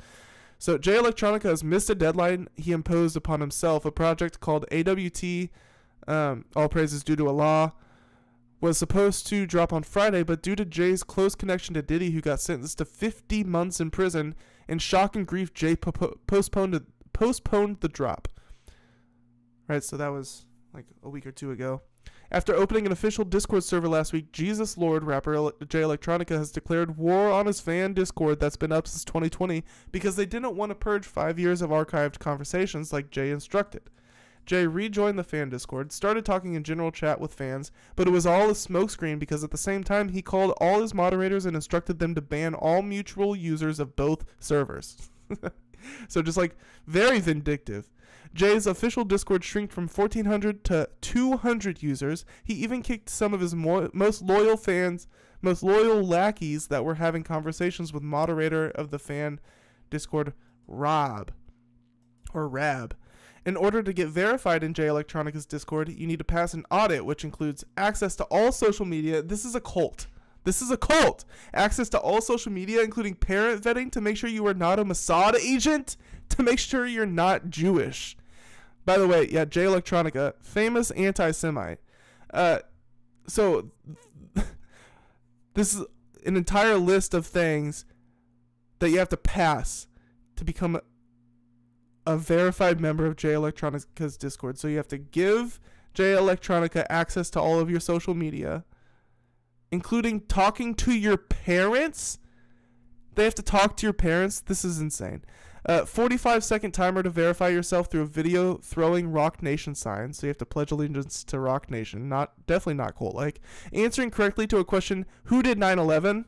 So Jay Electronica has missed a deadline he imposed upon himself. A project called AWT, All Praises Due to Allah, was supposed to drop on Friday, but due to Jay's close connection to Diddy, who got sentenced to 50 months in prison, in shock and grief, Jay postponed the drop. Right, so that was like a week or two ago. After opening an official Discord server last week, Jesus Lord rapper Jay Electronica has declared war on his fan Discord that's been up since 2020 because they didn't want to purge 5 years of archived conversations like Jay instructed. Jay rejoined the fan Discord, started talking in general chat with fans, but it was all a smokescreen because at the same time he called all his moderators and instructed them to ban all mutual users of both servers. So just very vindictive. Jay's official Discord shrinked from 1,400 to 200 users. He even kicked some of his most loyal lackeys that were having conversations with moderator of the fan Discord, Rab. In order to get verified in Jay Electronica's Discord, you need to pass an audit, which includes access to all social media. This is a cult. Access to all social media, including parent vetting to make sure you are not a Mossad agent, to make sure you're not Jewish. By the way, yeah, Jay Electronica, famous anti-Semite. So this is an entire list of things that you have to pass to become a verified member of Jay Electronica's Discord. So you have to give Jay Electronica access to all of your social media, including talking to your parents. They have to talk to your parents. This is insane. 45-second timer to verify yourself through a video throwing Rock Nation signs. So you have to pledge allegiance to Rock Nation. Definitely not cult-like. Answering correctly to a question, who did 9/11?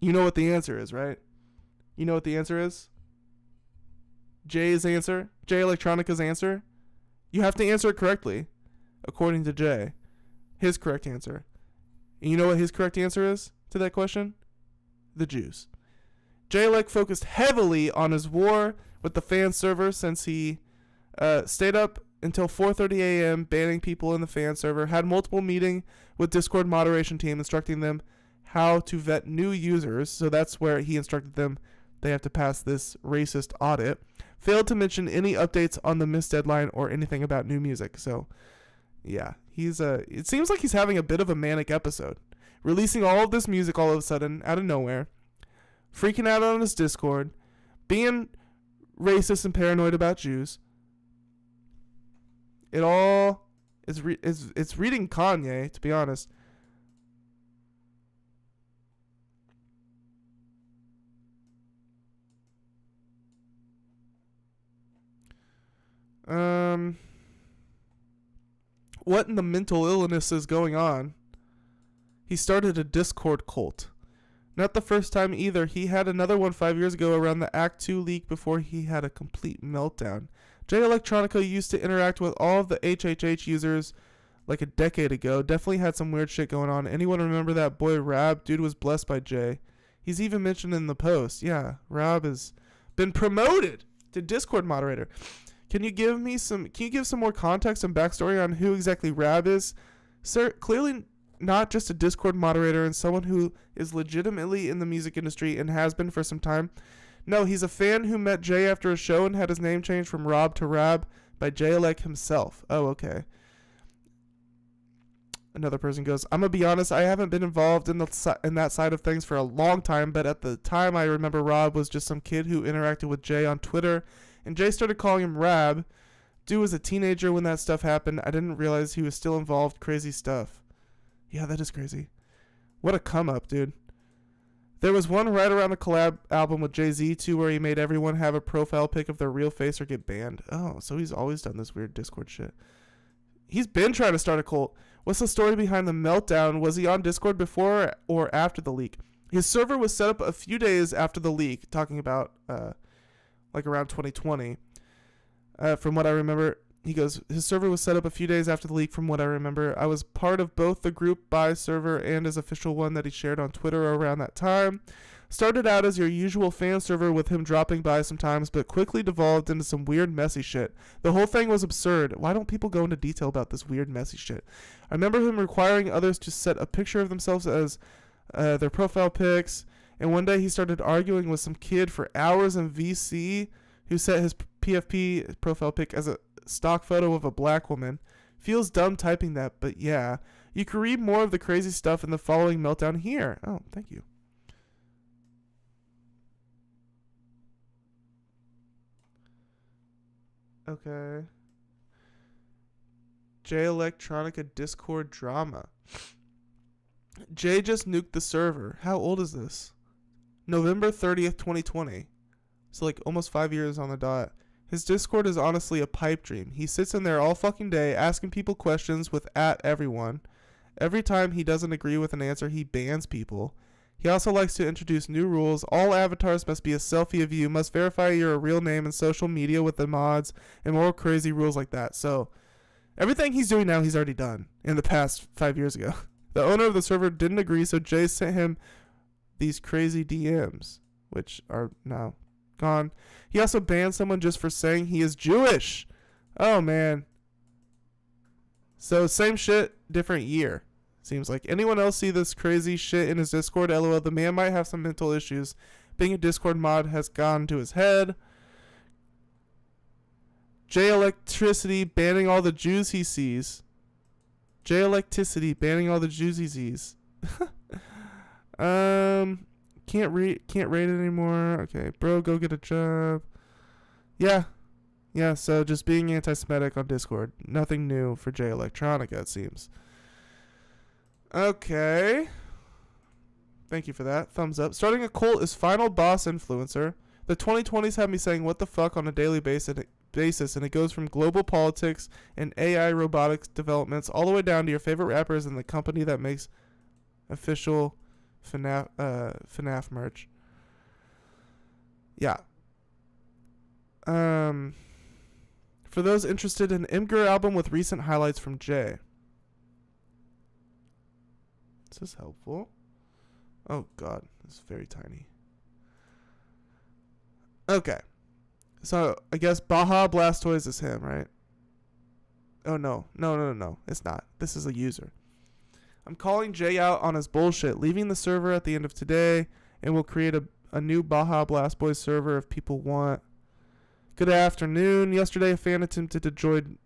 You know what the answer is, right? You know what the answer is? Jay's answer? Jay Electronica's answer? You have to answer it correctly, according to Jay. His correct answer. And you know what his correct answer is to that question? The Jews. Jay Elec focused heavily on his war with the fan server since he stayed up until 4:30 a.m. banning people in the fan server, had multiple meetings with Discord moderation team instructing them how to vet new users. So that's where he instructed them they have to pass this racist audit. Failed to mention any updates on the missed deadline or anything about new music. So, yeah, it seems like he's having a bit of a manic episode. Releasing all of this music all of a sudden, out of nowhere. Freaking out on his Discord. Being racist and paranoid about Jews. It all is it's reading Kanye, to be honest. What in the mental illness is going on? He started a Discord cult. Not the first time either. He had another one 5 years ago around the Act 2 leak before he had a complete meltdown. Jay Electronica used to interact with all of the HHH users like a decade ago. Definitely had some weird shit going on. Anyone remember that boy Rab? Dude was blessed by Jay. He's even mentioned in the post. Yeah, Rab has been promoted to Discord moderator. Can you give some more context and backstory on who exactly Rab is? Sir, clearly not just a Discord moderator and someone who is legitimately in the music industry and has been for some time. No, he's a fan who met Jay after a show and had his name changed from Rob to Rab by Jay Elec himself. Oh, okay. Another person goes, I'm going to be honest, I haven't been involved in that side of things for a long time, but at the time I remember Rob was just some kid who interacted with Jay on Twitter, and Jay started calling him Rab. Dude was a teenager when that stuff happened. I didn't realize he was still involved. Crazy stuff. Yeah, that is crazy. What a come up, dude. There was one right around the collab album with Jay-Z too where he made everyone have a profile pic of their real face or get banned. Oh, so he's always done this weird Discord shit. He's been trying to start a cult. What's the story behind the meltdown? Was he on Discord before or after the leak? His server was set up a few days after the leak, talking about like around 2020. From what I remember, he goes, his server was set up a few days after the leak from what I remember. I was part of both the group buy server and his official one that he shared on Twitter around that time. Started out as your usual fan server with him dropping by sometimes, but quickly devolved into some weird messy shit. The whole thing was absurd. Why don't people go into detail about this weird messy shit? I remember him requiring others to set a picture of themselves as their profile pics, and one day he started arguing with some kid for hours in VC who set his PFP profile pic as a stock photo of a black woman. Feels dumb typing that, but yeah. You can read more of the crazy stuff in the following meltdown here. Oh, thank you. Okay. Jay Electronica Discord drama. Jay just nuked the server. How old is this? November 30th, 2020. So like almost 5 years on the dot. His Discord is honestly a pipe dream. He sits in there all fucking day asking people questions with @everyone. Every time he doesn't agree with an answer, he bans people. He also likes to introduce new rules. All avatars must be a selfie of you, must verify your real name in social media with the mods, and more crazy rules like that. So everything he's doing now, he's already done in the past 5 years ago. The owner of the server didn't agree, so Jay sent him these crazy DMs, which are now gone. He also banned someone just for saying he is Jewish. Oh, man. So same shit, different year. Seems like. Anyone else see this crazy shit in his Discord? LOL, the man might have some mental issues. Being a Discord mod has gone to his head. Jay Electricity banning all the Jews he sees. Jay Electricity banning all the Jews he sees. Can't rate it anymore. Okay, bro, go get a job. Yeah, so just being anti-Semitic on Discord. Nothing new for Jay Electronica, it seems. Okay. Thank you for that. Thumbs up. Starting a cult is final boss influencer. The 2020s have me saying what the fuck on a daily basis, and it goes from global politics and AI robotics developments all the way down to your favorite rappers and the company that makes official FNAF merch. Yeah. For those interested in Imgur album with recent highlights from Jay. This is helpful. Oh god, it's very tiny. Okay. So, I guess Baja Blastoise is him, right? Oh, no. No. It's not. This is a user. I'm calling Jay out on his bullshit, leaving the server at the end of today, and we'll create a new Baja Blastoise server if people want. Good afternoon. Yesterday, a fan attempted to join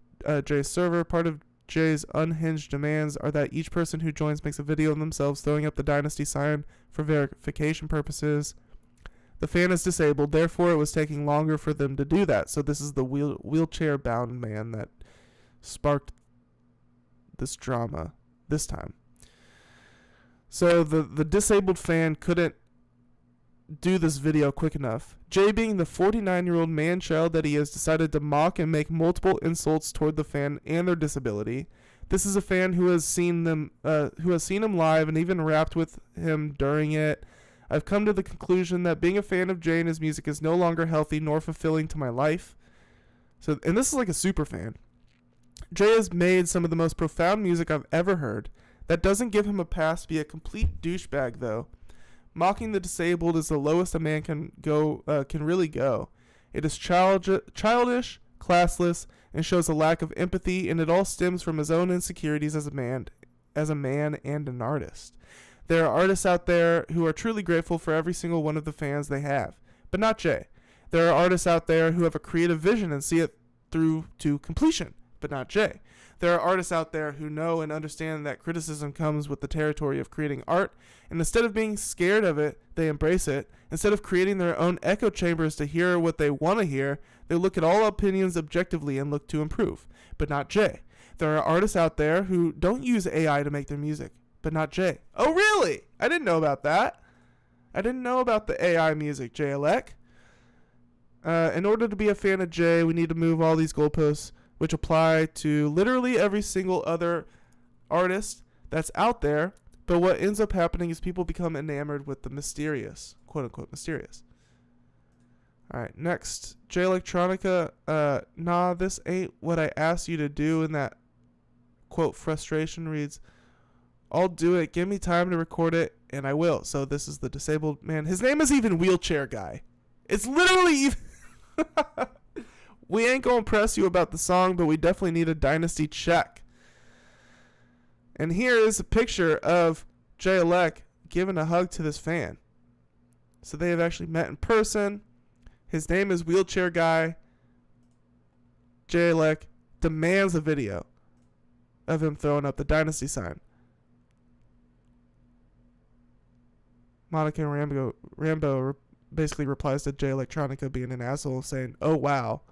Jay's server. Part of Jay's unhinged demands are that each person who joins makes a video of themselves throwing up the dynasty sign for verification purposes. The fan is disabled, therefore it was taking longer for them to do that. So this is the wheelchair-bound man that sparked this drama this time. So the disabled fan couldn't do this video quick enough. Jay, being the 49-year-old man-child that he is, decided to mock and make multiple insults toward the fan and their disability. This is a fan who has seen him live and even rapped with him during it. I've come to the conclusion that being a fan of Jay and his music is no longer healthy nor fulfilling to my life. So, and this is like a super fan. Jay has made some of the most profound music I've ever heard. That doesn't give him a pass to be a complete douchebag, though. Mocking the disabled is the lowest a man can really go. It is childish, classless, and shows a lack of empathy, and it all stems from his own insecurities as a man and an artist. There are artists out there who are truly grateful for every single one of the fans they have, but not Jay. There are artists out there who have a creative vision and see it through to completion, but not Jay. There are artists out there who know and understand that criticism comes with the territory of creating art, and instead of being scared of it, they embrace it. Instead of creating their own echo chambers to hear what they want to hear, they look at all opinions objectively and look to improve, but not Jay. There are artists out there who don't use AI to make their music, but not Jay. Oh, really? I didn't know about that. I didn't know about the AI music, Jay Alec. In order to be a fan of Jay, we need to move all these goalposts, which apply to literally every single other artist that's out there. But what ends up happening is people become enamored with the mysterious, quote-unquote mysterious. All right, next. Jay Electronica, nah, this ain't what I asked you to do, and that, quote, frustration reads, I'll do it. Give me time to record it, and I will. So this is the disabled man. His name is even Wheelchair Guy. It's literally even... We ain't gonna press you about the song, but we definitely need a dynasty check. And here is a picture of Jay Alec giving a hug to this fan. So they have actually met in person. His name is Wheelchair Guy. Jay Alec demands a video of him throwing up the dynasty sign. Monica Rambo basically replies to Jay Electronica being an asshole, saying, oh, wow.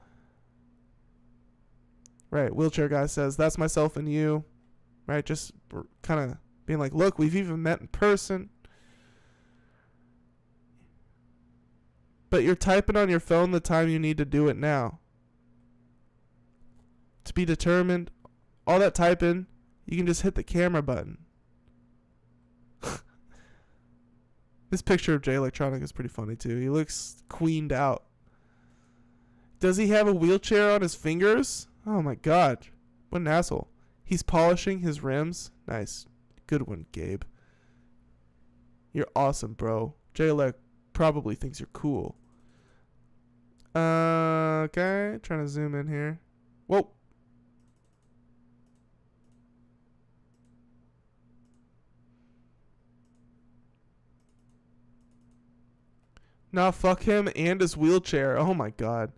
Right, Wheelchair Guy says, that's myself and you. Right, just kind of being like, look, we've even met in person. But you're typing on your phone the time you need to do it now. To be determined, all that typing, you can just hit the camera button. This picture of Jay Electronica is pretty funny too. He looks queened out. Does he have a wheelchair on his fingers? Oh my god. What an asshole. He's polishing his rims. Nice. Good one, Gabe. You're awesome, bro. Jay Elec probably thinks you're cool. Okay. Trying to zoom in here. Whoa. Nah, fuck him and his wheelchair. Oh my god.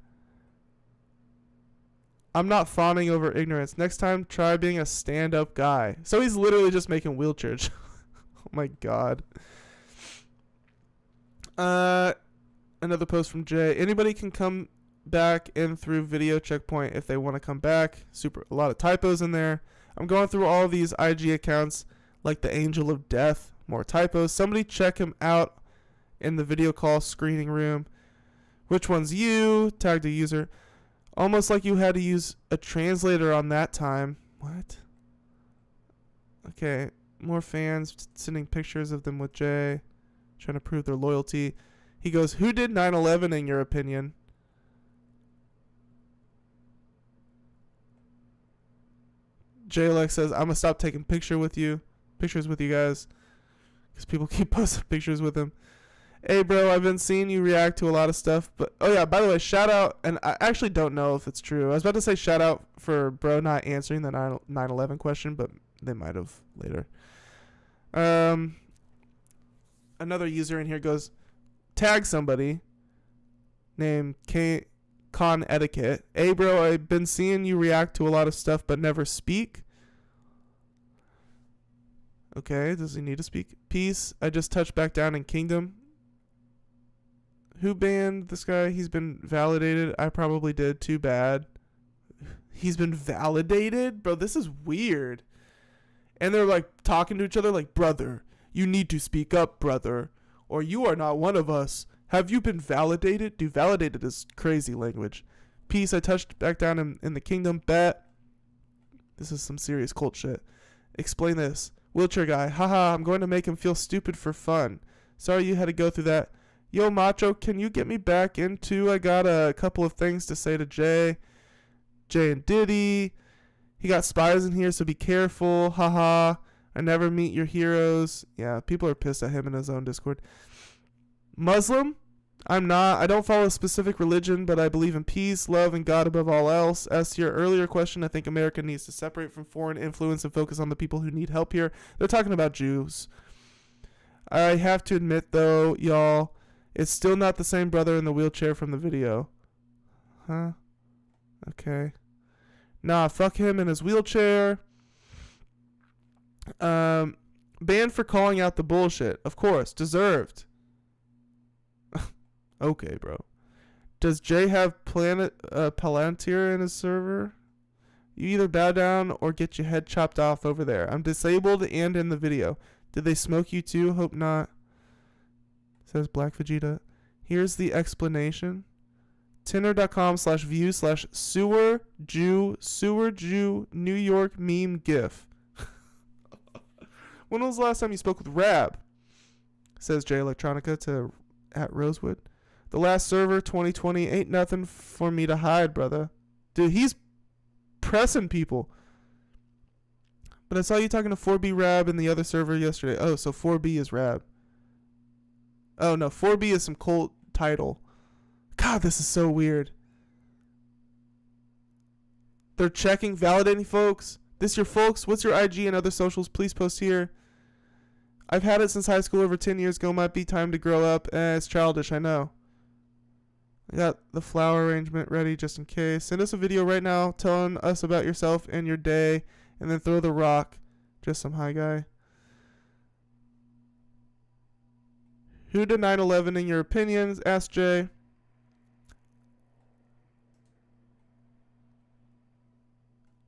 I'm not fawning over ignorance. Next time, try being a stand-up guy. So he's literally just making wheelchairs. Oh my god. Another post from Jay. Anybody can come back in through video checkpoint if they want to come back. A lot of typos in there. I'm going through all of these IG accounts like the Angel of Death. More typos. Somebody check him out in the video call screening room. Which one's you? Tagged a user. Almost like you had to use a translator on that time. What? Okay. More fans sending pictures of them with Jay. Trying to prove their loyalty. He goes, who did 9/11 in your opinion? Jay Lex says, I'm going to stop taking pictures with you guys. Because people keep posting pictures with him. Hey, bro, I've been seeing you react to a lot of stuff. But oh, yeah, by the way, shout out. And I actually don't know if it's true. I was about to say shout out for bro not answering the 9/11 question, but they might have later. Another user in here goes, tag somebody named Con Etiquette. Hey, bro, I've been seeing you react to a lot of stuff but never speak. Okay, does he need to speak? Peace. I just touched back down in Kingdom. Who banned this guy? He's been validated. I probably did. Too bad. He's been validated? Bro, this is weird. And they're like talking to each other like, brother, you need to speak up, brother. Or you are not one of us. Have you been validated? Dude, validated is crazy language. Peace. I touched back down in the Kingdom. Bet. This is some serious cult shit. Explain this. Wheelchair guy. Haha, I'm going to make him feel stupid for fun. Sorry you had to go through that. Yo, Macho, can you get me back into? I got a couple of things to say to Jay. Jay and Diddy. He got spies in here, so be careful. Haha. I never meet your heroes. Yeah, people are pissed at him in his own Discord. Muslim? I'm not. I don't follow a specific religion, but I believe in peace, love, and God above all else. As to your earlier question, I think America needs to separate from foreign influence and focus on the people who need help here. They're talking about Jews. I have to admit, though, y'all, it's still not the same brother in the wheelchair from the video. Huh? Okay. Nah, fuck him in his wheelchair. Banned for calling out the bullshit. Of course. Deserved. Okay, bro. Does Jay have Palantir in his server? You either bow down or get your head chopped off over there. I'm disabled and in the video. Did they smoke you too? Hope not. Says Black Vegeta. Here's the explanation. Tinder.com/view/sewer New York meme gif. When was the last time you spoke with Rab? Says Jay Electronica to at Rosewood. The last server, 2020, ain't nothing for me to hide, brother. Dude, he's pressing people. But I saw you talking to 4B Rab in the other server yesterday. Oh, so 4B is Rab. Oh, no, 4B is some cult title. God, this is so weird. They're checking, validating folks. This your folks? What's your IG and other socials? Please post here. I've had it since high school over 10 years ago. Might be time to grow up. It's childish, I know. I got the flower arrangement ready just in case. Send us a video right now telling us about yourself and your day. And then throw the rock. Just some hi guy. Who did 9/11 in your opinions? Asked Jay.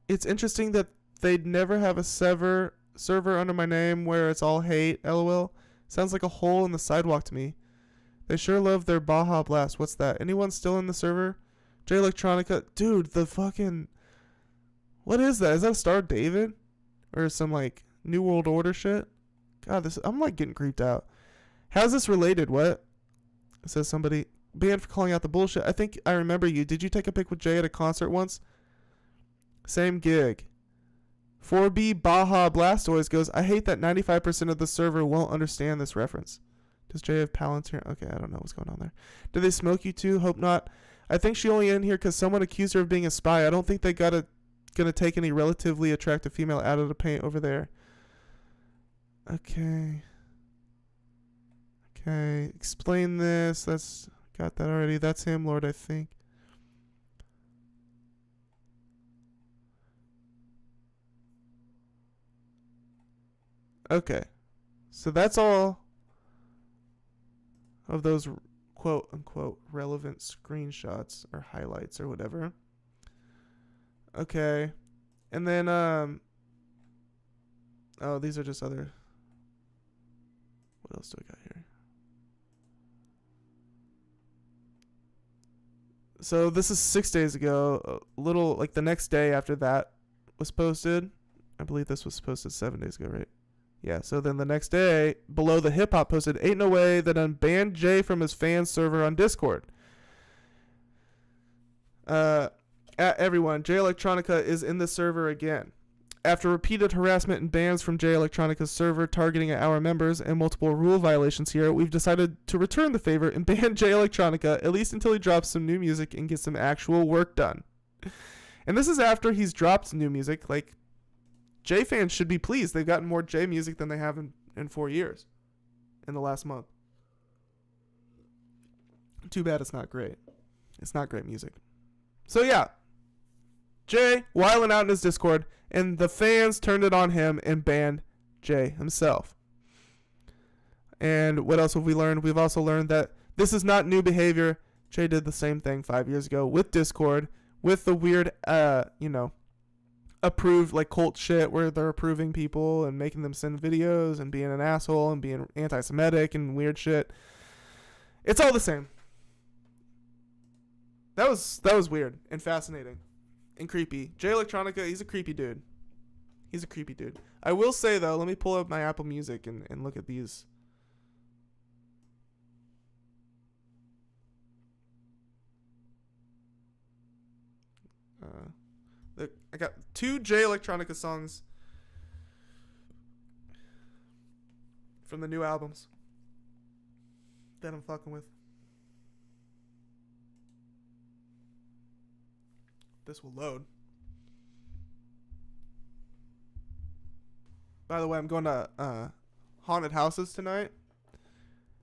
It's interesting that they'd never have a server under my name where it's all hate. LOL. Sounds like a hole in the sidewalk to me. They sure love their Baja Blast. What's that? Anyone still in the server? Jay Electronica. Dude, the fucking... What is that? Is that a Star David? Or some, like, New World Order shit? God, this... I'm, like, getting creeped out. How's this related? What? Says somebody. Banned for calling out the bullshit. I think I remember you. Did you take a pic with Jay at a concert once? Same gig. 4B Baja Blastoise goes, I hate that 95% of the server won't understand this reference. Does Jay have Palantir? Okay, I don't know what's going on there. Did they smoke you too? Hope not. I think she only in here because someone accused her of being a spy. I don't think they gonna take any relatively attractive female out of the paint over there. Okay. Okay. Explain this. That's got that already. That's him, Lord, I think. Okay. So that's all of those quote unquote relevant screenshots or highlights or whatever. Okay. And then oh, these are just other What else do I got here? So this is 6 days ago. A little like the next day after that was posted. I believe this was posted 7 days ago, right? Yeah. So then the next day, Below the Hip Hop posted, "Ain't no way that unbanned Jay from his fan server on Discord." At everyone, Jay Electronica is in the server again. After repeated harassment and bans from Jay Electronica's server targeting our members and multiple rule violations here, we've decided to return the favor and ban Jay Electronica, at least until he drops some new music and gets some actual work done. And this is after he's dropped new music. Like, Jay fans should be pleased. They've gotten more Jay music than they have in 4 years in the last month. Too bad it's not great. It's not great music. So yeah, Jay wilding out in his Discord, and the fans turned it on him and banned Jay himself. And what else have we learned? We've also learned that this is not new behavior. Jay did the same thing 5 years ago with Discord, with the weird, approved like cult shit where they're approving people and making them send videos and being an asshole and being anti-Semitic and weird shit. It's all the same. That was weird and fascinating and creepy. Jay Electronica, he's a creepy dude. He's a creepy dude. I will say though, let me pull up my Apple Music and look at these. I got 2 Jay Electronica songs from the new albums that I'm fucking with. This will load. By the way, I'm going to haunted houses tonight.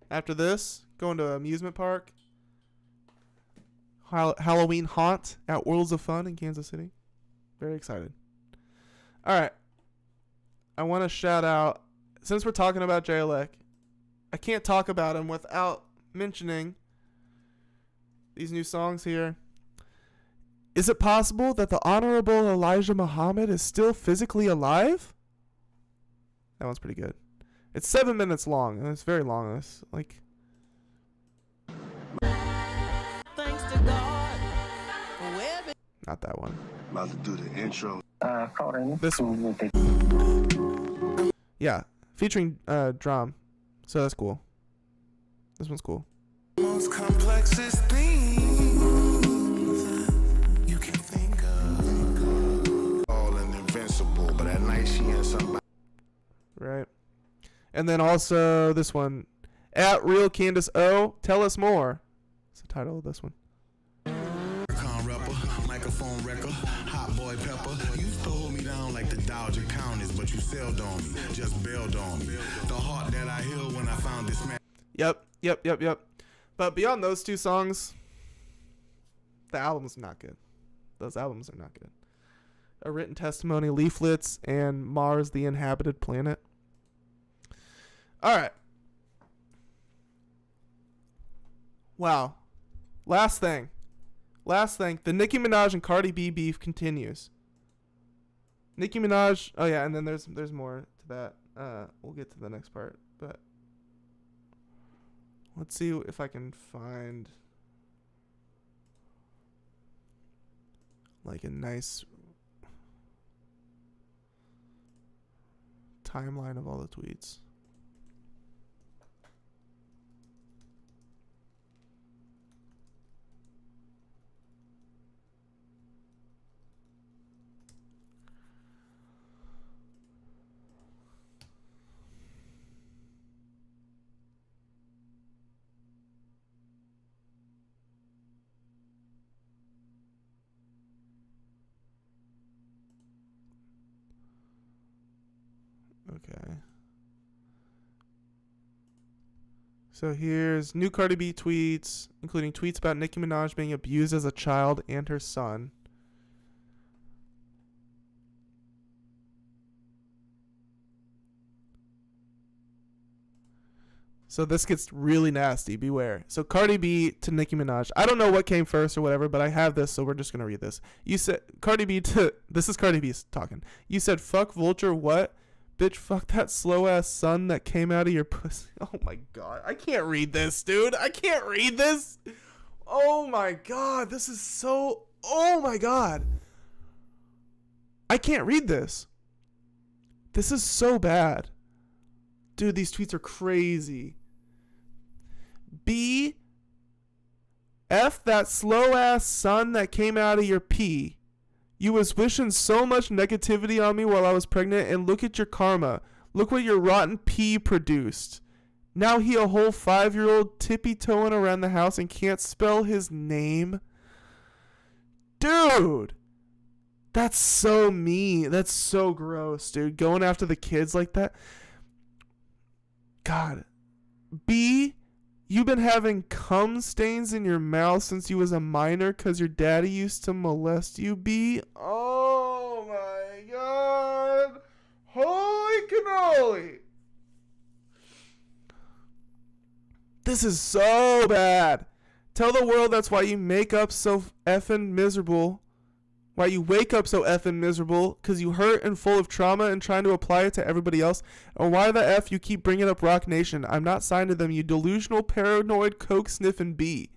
After this, going to amusement park. Halloween haunt at Worlds of Fun in Kansas City. Very excited. All right. I want to shout out, since we're talking about Jay Elec, I can't talk about him without mentioning these new songs here. Is it possible that the Honorable Elijah Muhammad is still physically alive? That one's pretty good. It's 7 minutes long, and it's very long. It's like... Thanks to God. Not that one. About to do the intro. This one. Yeah, featuring drum. So that's cool. This one's cool. Most complexest things you can think of. All and invincible, but at night she and somebody. Right. And then also this one. At Real Candace O, tell us more. That's the title of this one. Microphone wrecker, hot boy pepper. You used to hold me down like the Dowager Counties, but you sailed on me, just bailed on me. The heart that I healed when I found this man. Yep. But beyond those 2 songs, the album's not good. Those albums are not good. A Written Testimony, Leaflets, and Mars, the Inhabited Planet. All right. Wow. Last thing. The Nicki Minaj and Cardi B beef continues. Nicki Minaj. Oh yeah, and then there's more to that. We'll get to the next part, but let's see if I can find like a nice timeline of all the tweets. Okay. So here's new Cardi B tweets, including tweets about Nicki Minaj being abused as a child and her son. So this gets really nasty. Beware. So Cardi B to Nicki Minaj. I don't know what came first or whatever, but I have this, so we're just going to read this. You said, Cardi B to... This is Cardi B talking. You said, fuck Vulture what? Bitch, fuck that slow ass son that came out of your pussy. Oh my god. I can't read this, dude. I can't read this. Oh my god. This is so... Oh my god. I can't read this. This is so bad. Dude, these tweets are crazy. B. F that slow ass son that came out of your pee. You was wishing so much negativity on me while I was pregnant, and look at your karma. Look what your rotten pee produced. Now he a whole 5-year-old tippy-toeing around the house and can't spell his name. Dude! That's so mean. That's so gross, dude. Going after the kids like that. God. B, you've been having cum stains in your mouth since you was a minor because your daddy used to molest you, B. Oh my god. Holy cannoli. This is so bad. Tell the world that's why you make up so effing miserable. Why you wake up so effing miserable, because you hurt and full of trauma and trying to apply it to everybody else, or why the F you keep bringing up Rock Nation. I'm not signed to them, you delusional, paranoid, coke sniffing B.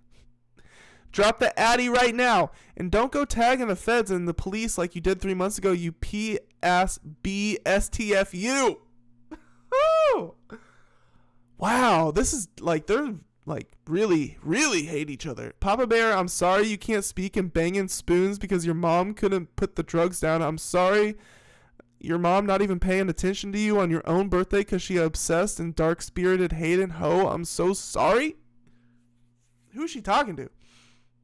Drop the Addy right now, and don't go tagging the feds and the police like you did 3 months ago, you P-ass B-S-T-F-U. Wow, this is like, they're like really, really hate each other. Papa Bear, I'm sorry you can't speak and banging spoons because your mom couldn't put the drugs down. I'm sorry your mom not even paying attention to you on your own birthday because she obsessed and dark-spirited hating hoe. I'm so sorry. Who's she talking to?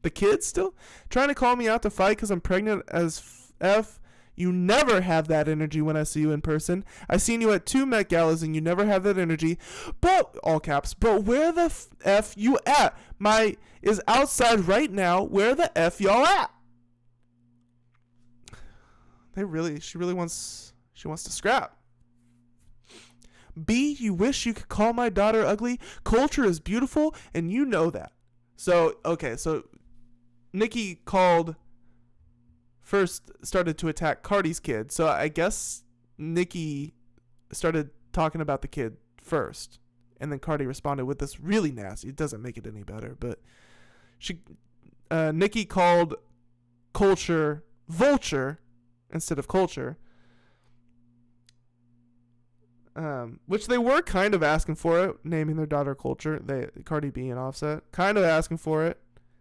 The kids still? Trying to call me out to fight because I'm pregnant as F. You never have that energy when I see you in person. I seen you at 2 Met Galas and you never have that energy. But, all caps, but where the F you at? My is outside right now. Where the F y'all at? She really wants to scrap. B, you wish you could call my daughter ugly? Culture is beautiful and you know that. So, okay, so Nicki first started to attack Cardi's kid. So I guess Nicki started talking about the kid first. And then Cardi responded with this really nasty. It doesn't make it any better. But Nicki called culture vulture instead of culture. Which they were kind of asking for it, naming their daughter Culture. Cardi B and Offset. Kind of asking for it.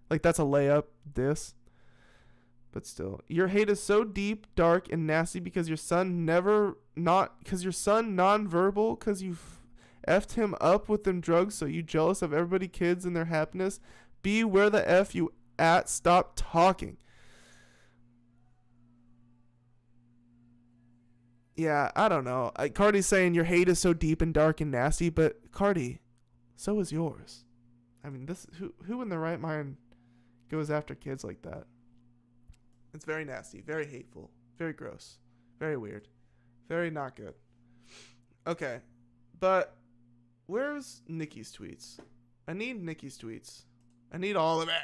Like that's a layup diss. But still, your hate is so deep, dark, and nasty because your son non-verbal because you effed him up with them drugs, so you jealous of everybody kids and their happiness. B, where the F you at? Stop talking. Yeah, I don't know. Cardi's saying your hate is so deep and dark and nasty, but Cardi, so is yours. I mean, who in their right mind goes after kids like that? It's very nasty, very hateful, very gross, very weird, very not good. Okay, but where's Nicki's tweets? I need Nicki's tweets. I need all of it.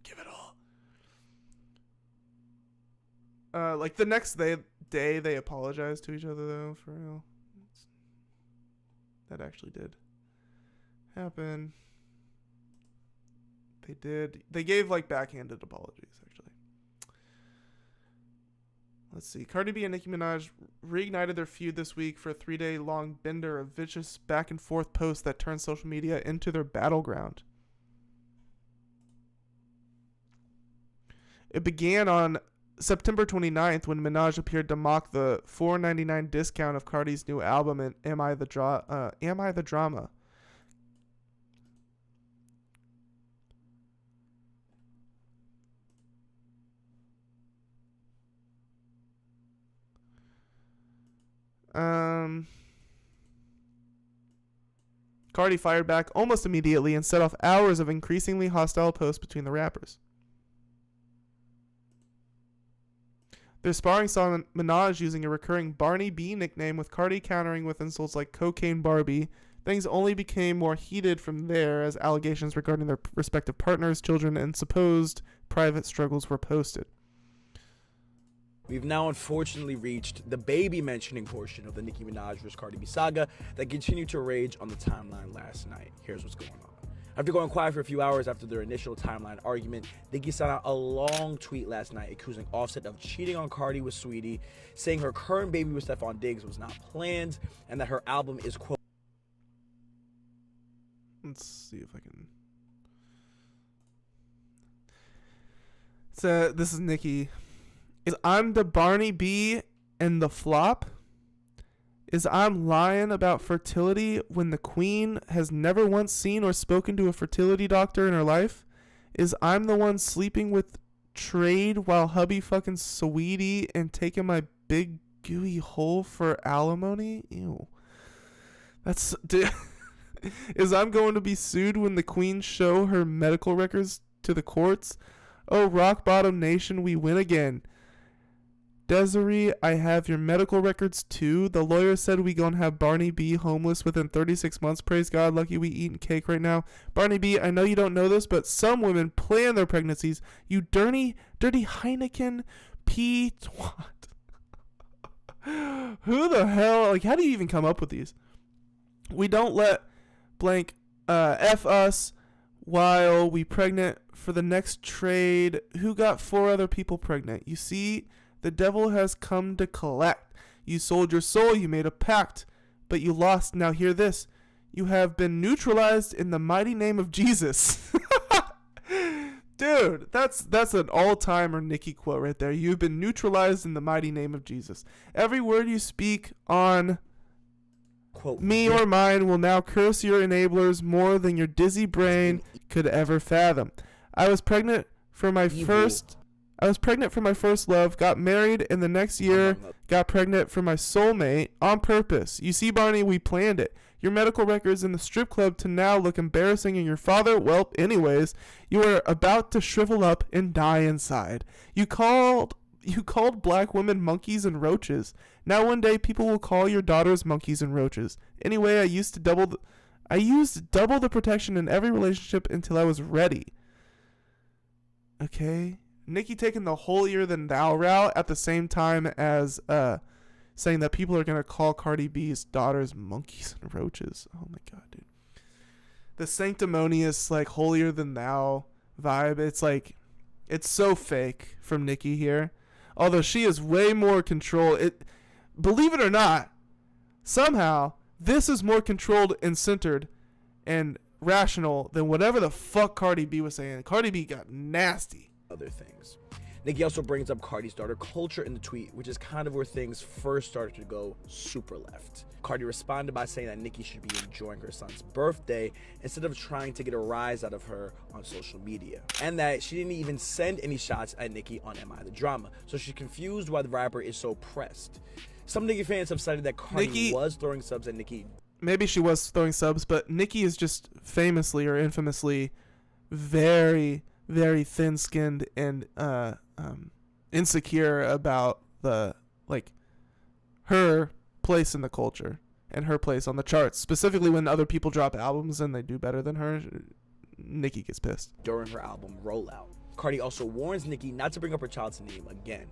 Give it all. Like the next day they apologized to each other though, for real. That actually did happen. They did. They gave like backhanded apologies actually. Let's see. Cardi B and Nicki Minaj reignited their feud this week for a 3-day long bender of vicious back and forth posts that turned social media into their battleground. It began on September 29th when Minaj appeared to mock the $4.99 discount of Cardi's new album in Am I the Drama? Cardi fired back almost immediately and set off hours of increasingly hostile posts between the rappers. Their sparring saw Minaj using a recurring Barney B nickname, with Cardi countering with insults like Cocaine Barbie. Things only became more heated from there as allegations regarding their respective partners, children, and supposed private struggles were posted. We've now unfortunately reached the baby mentioning portion of the Nicki Minaj vs. Cardi B saga that continued to rage on the timeline last night. Here's what's going on. After going quiet for a few hours after their initial timeline argument, Nicki sent out a long tweet last night accusing Offset of cheating on Cardi with Sweetie, saying her current baby with Stephon Diggs was not planned, and that her album is, quote... Let's see if I can... So, this is Nicki. Is I'm the Barney B and the flop? Is I'm lying about fertility when the queen has never once seen or spoken to a fertility doctor in her life? Is I'm the one sleeping with Trade while hubby fucking Sweetie and taking my big gooey hole for alimony? Ew. That's... Is I'm going to be sued when the queen show her medical records to the courts? Oh, rock bottom nation, we win again. Desiree, I have your medical records too. The lawyer said we gonna have Barney B homeless within 36 months. Praise God, lucky we eating cake right now. Barney B, I know you don't know this, but some women plan their pregnancies. You dirty Heineken pee twat. Who the hell, like, how do you even come up with these? We don't let blank F us while we pregnant for the next trade. Who got 4 other people pregnant? You see, the devil has come to collect. You sold your soul, you made a pact, but you lost. Now hear this. You have been neutralized in the mighty name of Jesus. Dude, that's an all-timer Nicki quote right there. You've been neutralized in the mighty name of Jesus. Every word you speak on quote me or mine will now curse your enablers more than your dizzy brain could ever fathom. I was pregnant for my first love, got married, and the next year got pregnant for my soulmate on purpose. You see, Barney, we planned it. Your medical records in the strip club to now look embarrassing, and your father, well, anyways, you are about to shrivel up and die inside. You called black women monkeys and roaches. Now one day people will call your daughters monkeys and roaches. Anyway, I used double the protection in every relationship until I was ready. Okay. Nicki taking the holier than thou route at the same time as saying that people are going to call Cardi B's daughters monkeys and roaches. Oh my God, dude. The sanctimonious, like, holier than thou vibe, it's like, it's so fake from Nicki here. Although she is way more control. Believe it or not, somehow this is more controlled and centered and rational than whatever the fuck Cardi B was saying. Cardi B got nasty. Other things. Nicki also brings up Cardi's daughter culture in the tweet, which is kind of where things first started to go super left. Cardi responded by saying that Nicki should be enjoying her son's birthday instead of trying to get a rise out of her on social media, and that she didn't even send any shots at Nicki on Am I the Drama, so she's confused why the rapper is so pressed. Some Nicki fans have cited that Cardi was throwing subs at Nicki. Maybe she was throwing subs, but Nicki is just famously or infamously very, very thin-skinned and insecure about her place in the culture and her place on the charts. Specifically, when other people drop albums and they do better than her, Nicki gets pissed. During her album rollout, Cardi also warns Nicki not to bring up her child's name again.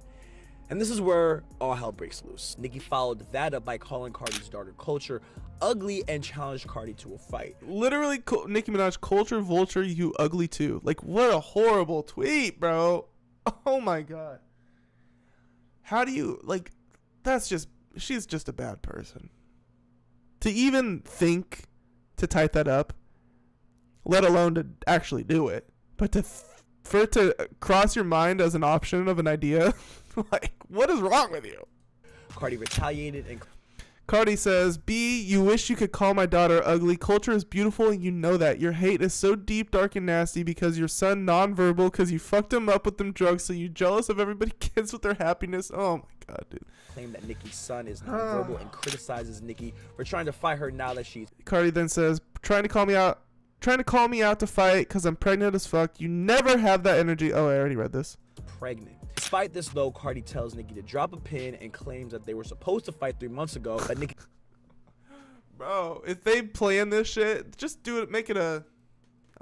And this is where all hell breaks loose. Nicki followed that up by calling Cardi's daughter culture ugly and challenged Cardi to a fight. Literally, Nicki Minaj, culture vulture, you ugly too. Like, what a horrible tweet, bro. Oh my God. How do you, like, she's just a bad person. To even think to type that up, let alone to actually do it, but for it to cross your mind as an option of an idea, like, what is wrong with you? Cardi retaliated and Cardi says, B, you wish you could call my daughter ugly. Culture is beautiful and you know that. Your hate is so deep, dark, and nasty because your son nonverbal because you fucked him up with them drugs, so you jealous of everybody kids with their happiness. Oh my God, dude. Claim that Nicki's son is nonverbal and criticizes Nicki for trying to fight her now that she's... Cardi then says, trying to call me out to fight because I'm pregnant as fuck. You never have that energy. Oh, I already read this. Pregnant. Despite this, though, Cardi tells Nicki to drop a pin and claims that they were supposed to fight 3 months ago, but Nicki... Bro, if they plan this shit, just do it. Make it a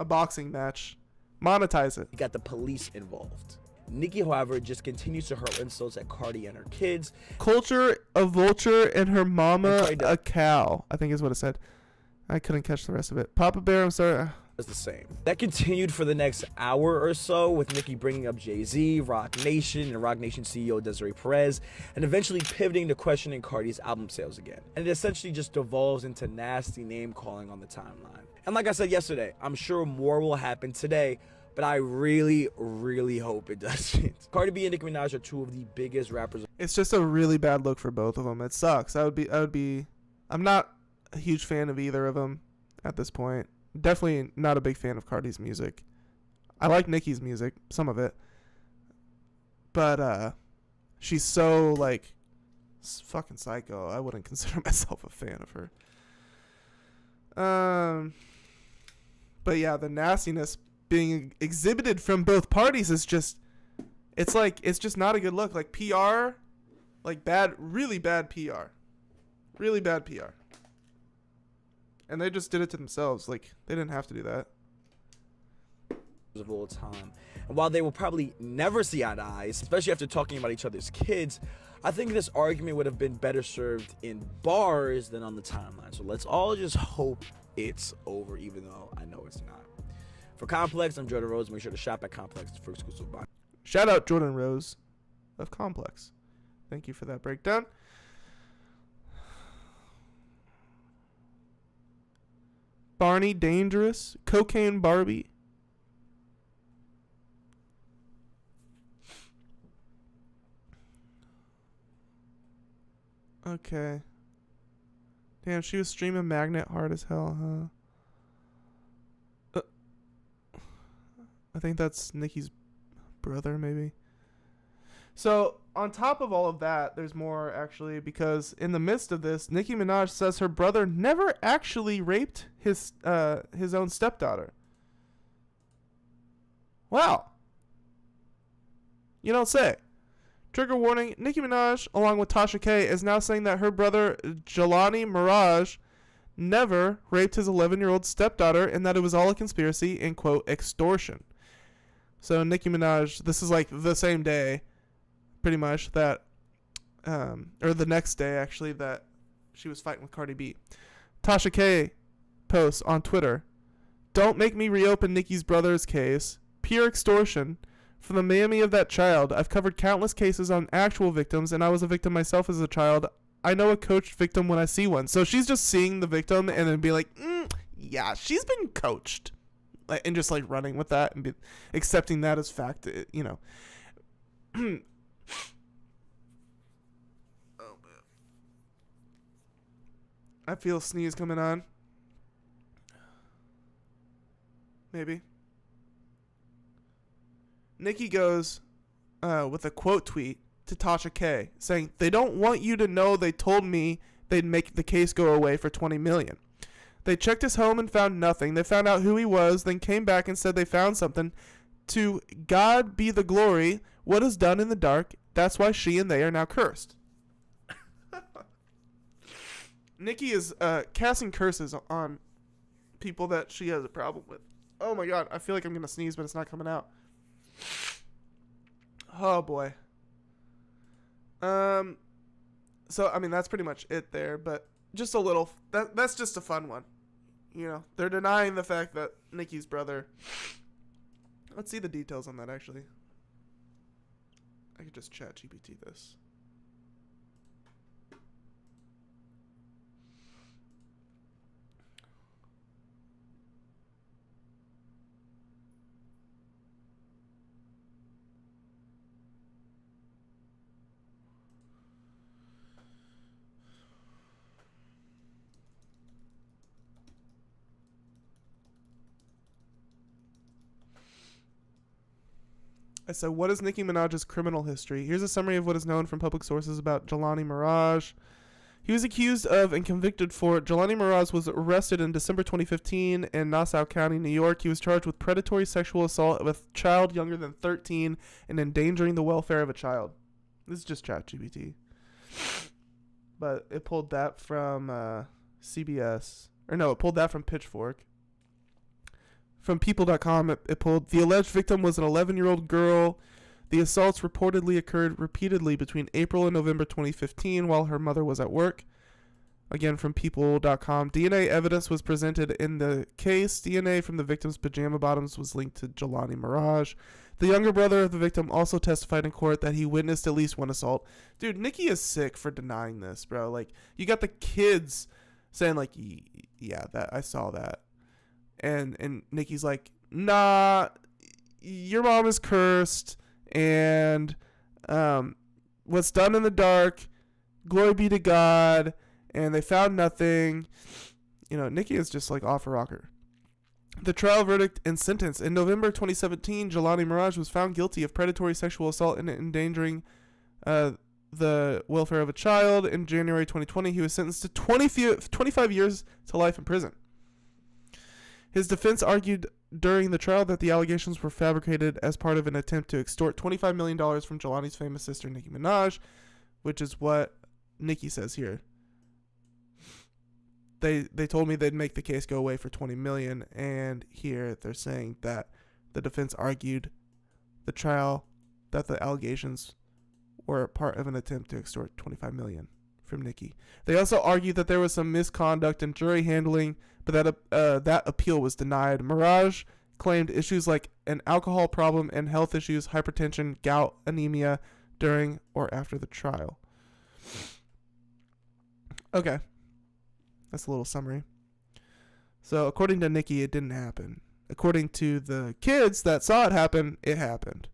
boxing match. Monetize it. Got the police involved. Nicki, however, just continues to hurl insults at Cardi and her kids. Culture, a vulture, and her mama, And Cardi a cow, I think is what it said. I couldn't catch the rest of it. Papa Bear, I'm sorry. Was the same. That continued for the next hour or so, with Nicki bringing up Jay-Z, Roc Nation, and Roc Nation CEO Desiree Perez, and eventually pivoting to questioning Cardi's album sales again. And it essentially just devolves into nasty name calling on the timeline. And like I said yesterday, I'm sure more will happen today, but I really, really hope it doesn't. Cardi B and Nicki Minaj are two of the biggest rappers. It's just a really bad look for both of them. It sucks. I'm not a huge fan of either of them at this point. Definitely not a big fan of Cardi's music. I like Nicki's music, some of it. But she's so like fucking psycho. I wouldn't consider myself a fan of her. But yeah, the nastiness being exhibited from both parties is just, it's just not a good look. Like PR, like bad, really bad PR. Really bad PR. And they just did it to themselves. Like, they didn't have to do that. Of all time. And while they will probably never see eye to eye, especially after talking about each other's kids, I think this argument would have been better served in bars than on the timeline. So let's all just hope it's over, even though I know it's not. For Complex, I'm Jordan Rose. Make sure to shop at Complex for exclusive buy. Shout out Jordan Rose of Complex. Thank you for that breakdown. Barney Dangerous, Cocaine Barbie. Okay. Damn, she was streaming Magnet hard as hell, huh? I think that's Nicki's brother, maybe. So, on top of all of that, there's more, actually, because in the midst of this, Nicki Minaj says her brother never actually raped his own stepdaughter. Wow. You don't say. Trigger warning, Nicki Minaj, along with Tasha K, is now saying that her brother, Jelani Mirage, never raped his 11-year-old stepdaughter and that it was all a conspiracy and, quote, extortion. So, Nicki Minaj, this is like the same day, pretty much, that, or the next day, actually, that she was fighting with Cardi B. Tasha K posts on Twitter, "Don't make me reopen Nicki's brother's case. Pure extortion. For the mammy of that child, I've covered countless cases on actual victims, and I was a victim myself as a child. I know a coached victim when I see one." So she's just seeing the victim and then be like, yeah, she's been coached. And just like running with that and accepting that as fact, you know. Oh, man. I feel a sneeze coming on. Maybe. Nicki goes with a quote tweet to Tasha K saying, "They don't want you to know they told me they'd make the case go away for $20 million. They checked his home and found nothing. They found out who he was, then came back and said they found something. To God be the glory. What is done in the dark, that's why she and they are now cursed." Nicki is casting curses on people that she has a problem with. Oh my God, I feel like I'm going to sneeze, but it's not coming out. Oh boy. So I mean that's pretty much it there, but just a little that's just a fun one. You know, they're denying the fact that Nicki's brother. Let's see the details on that actually. I could just chat GPT this. I said, what is Nicki Minaj's criminal history? Here's a summary of what is known from public sources about Jelani Mirage. He was accused of and convicted for. Jelani Mirage was arrested in December 2015 in Nassau County, New York. He was charged with predatory sexual assault with a child younger than 13 and endangering the welfare of a child. This is just ChatGPT. But it pulled that from CBS. Or no, it pulled that from Pitchfork. From people.com, it pulled, the alleged victim was an 11-year-old girl. The assaults reportedly occurred repeatedly between April and November 2015 while her mother was at work. Again, from People.com. DNA evidence was presented in the case. DNA from the victim's pajama bottoms was linked to Jelani Mirage. The younger brother of the victim also testified in court that he witnessed at least one assault. Dude, Nicki is sick for denying this, bro. Like, you got the kids saying, like, yeah, that I saw that. And Nicki's like, nah, your mom is cursed. And what's done in the dark, glory be to God. And they found nothing. You know, Nicki is just like off a rocker. The trial verdict and sentence. In November 2017, Jelani Mirage was found guilty of predatory sexual assault and endangering the welfare of a child. In January 2020, he was sentenced to 25 years to life in prison. His defense argued during the trial that the allegations were fabricated as part of an attempt to extort $25 million from Jelani's famous sister, Nicki Minaj, which is what Nicki says here. They told me they'd make the case go away for $20 million, and here they're saying that the defense argued the trial that the allegations were part of an attempt to extort $25 million from Nicki. They also argued that there was some misconduct in jury handling, but that appeal was denied. Mirage claimed issues like an alcohol problem and health issues, hypertension, gout, anemia during or after the trial. Okay. That's a little summary. So, according to Nicki, it didn't happen. According to the kids that saw it happen, it happened.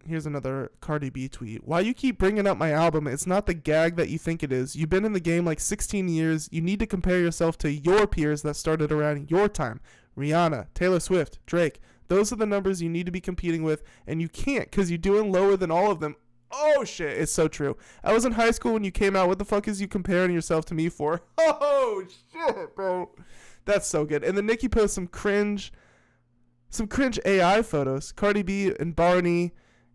Here's another Cardi B tweet. Why you keep bringing up my album? It's not the gag that you think it is. You've been in the game like 16 years. You need to compare yourself to your peers that started around your time. Rihanna, Taylor Swift, Drake. Those are the numbers you need to be competing with, and you can't because you're doing lower than all of them. Oh, shit. It's so true. I was in high school when you came out. What the fuck is you comparing yourself to me for? Oh, shit, bro. That's so good. And then Nicki posts some cringe AI photos. Cardi B and Barney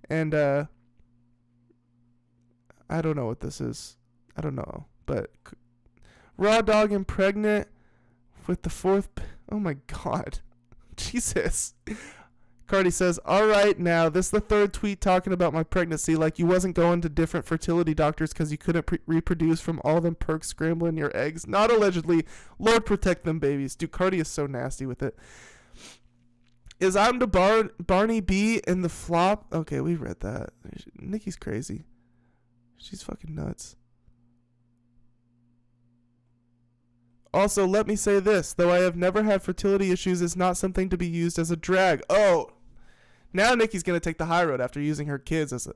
and, I don't know what this is. I don't know. But Raw Dog and pregnant with the fourth. Oh, my God. Jesus. Cardi says, all right, now, this is the third tweet talking about my pregnancy, like you wasn't going to different fertility doctors because you couldn't reproduce from all them perks scrambling your eggs. Not allegedly. Lord protect them babies. Dude, Cardi is so nasty with it. Is I'm the Barney B in the flop? Okay, we read that. Nicki's crazy. She's fucking nuts. Also, let me say this. Though I have never had fertility issues, it's not something to be used as a drag. Oh, now Nicki's going to take the high road after using her kids as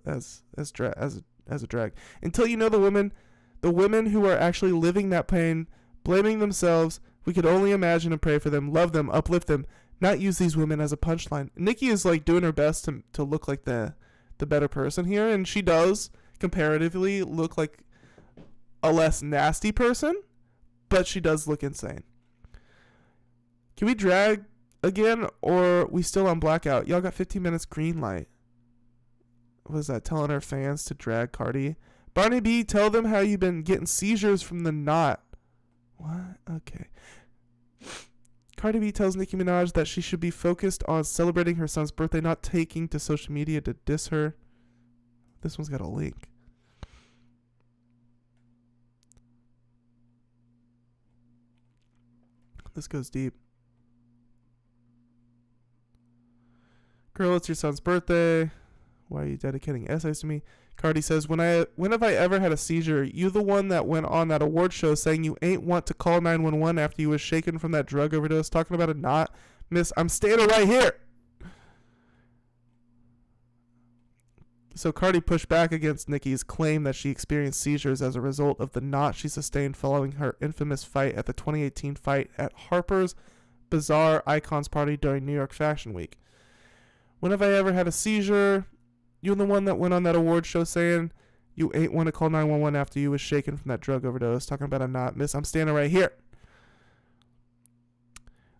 a drag. Until you know the women who are actually living that pain, blaming themselves, we could only imagine and pray for them, love them, uplift them, not use these women as a punchline. Nicki is like doing her best to look like the better person here, and she does comparatively look like a less nasty person. But she does look insane. Can we drag again, or we still on blackout? Y'all got 15 minutes green light. What is that? Telling our fans to drag Cardi. Barney B, tell them how you've been getting seizures from the knot. What? Okay. Cardi B tells Nicki Minaj that she should be focused on celebrating her son's birthday, not taking to social media to diss her. This one's got a link. This goes deep. Girl, it's your son's birthday. Why are you dedicating essays to me? Cardi says, when have I ever had a seizure? You the one that went on that award show saying you ain't want to call 911 after you was shaken from that drug overdose, talking about a knot. Miss, I'm standing right here. So Cardi pushed back against Nicki's claim that she experienced seizures as a result of the knot she sustained following her infamous fight at the 2018 fight at Harper's Bazaar Icons Party during New York Fashion Week. When have I ever had a seizure? You're the one that went on that award show saying you ain't want to call 911 after you was shaken from that drug overdose, talking about a knot. Miss, I'm standing right here.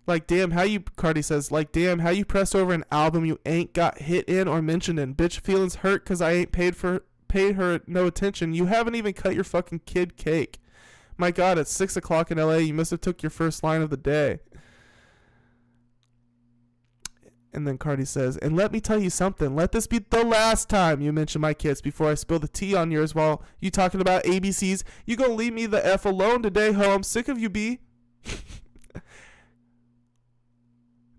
Like, damn, how you, Cardi says, like, damn, how you pressed over an album you ain't got hit in or mentioned in. Bitch, feelings hurt because I ain't paid her no attention. You haven't even cut your fucking kid cake. My God, it's 6 o'clock in LA. You must have took your first line of the day. And then Cardi says, and let me tell you something. Let this be the last time you mention my kids before I spill the tea on yours while you talking about ABCs. You gonna leave me the F alone today, ho. I'm sick of you, B.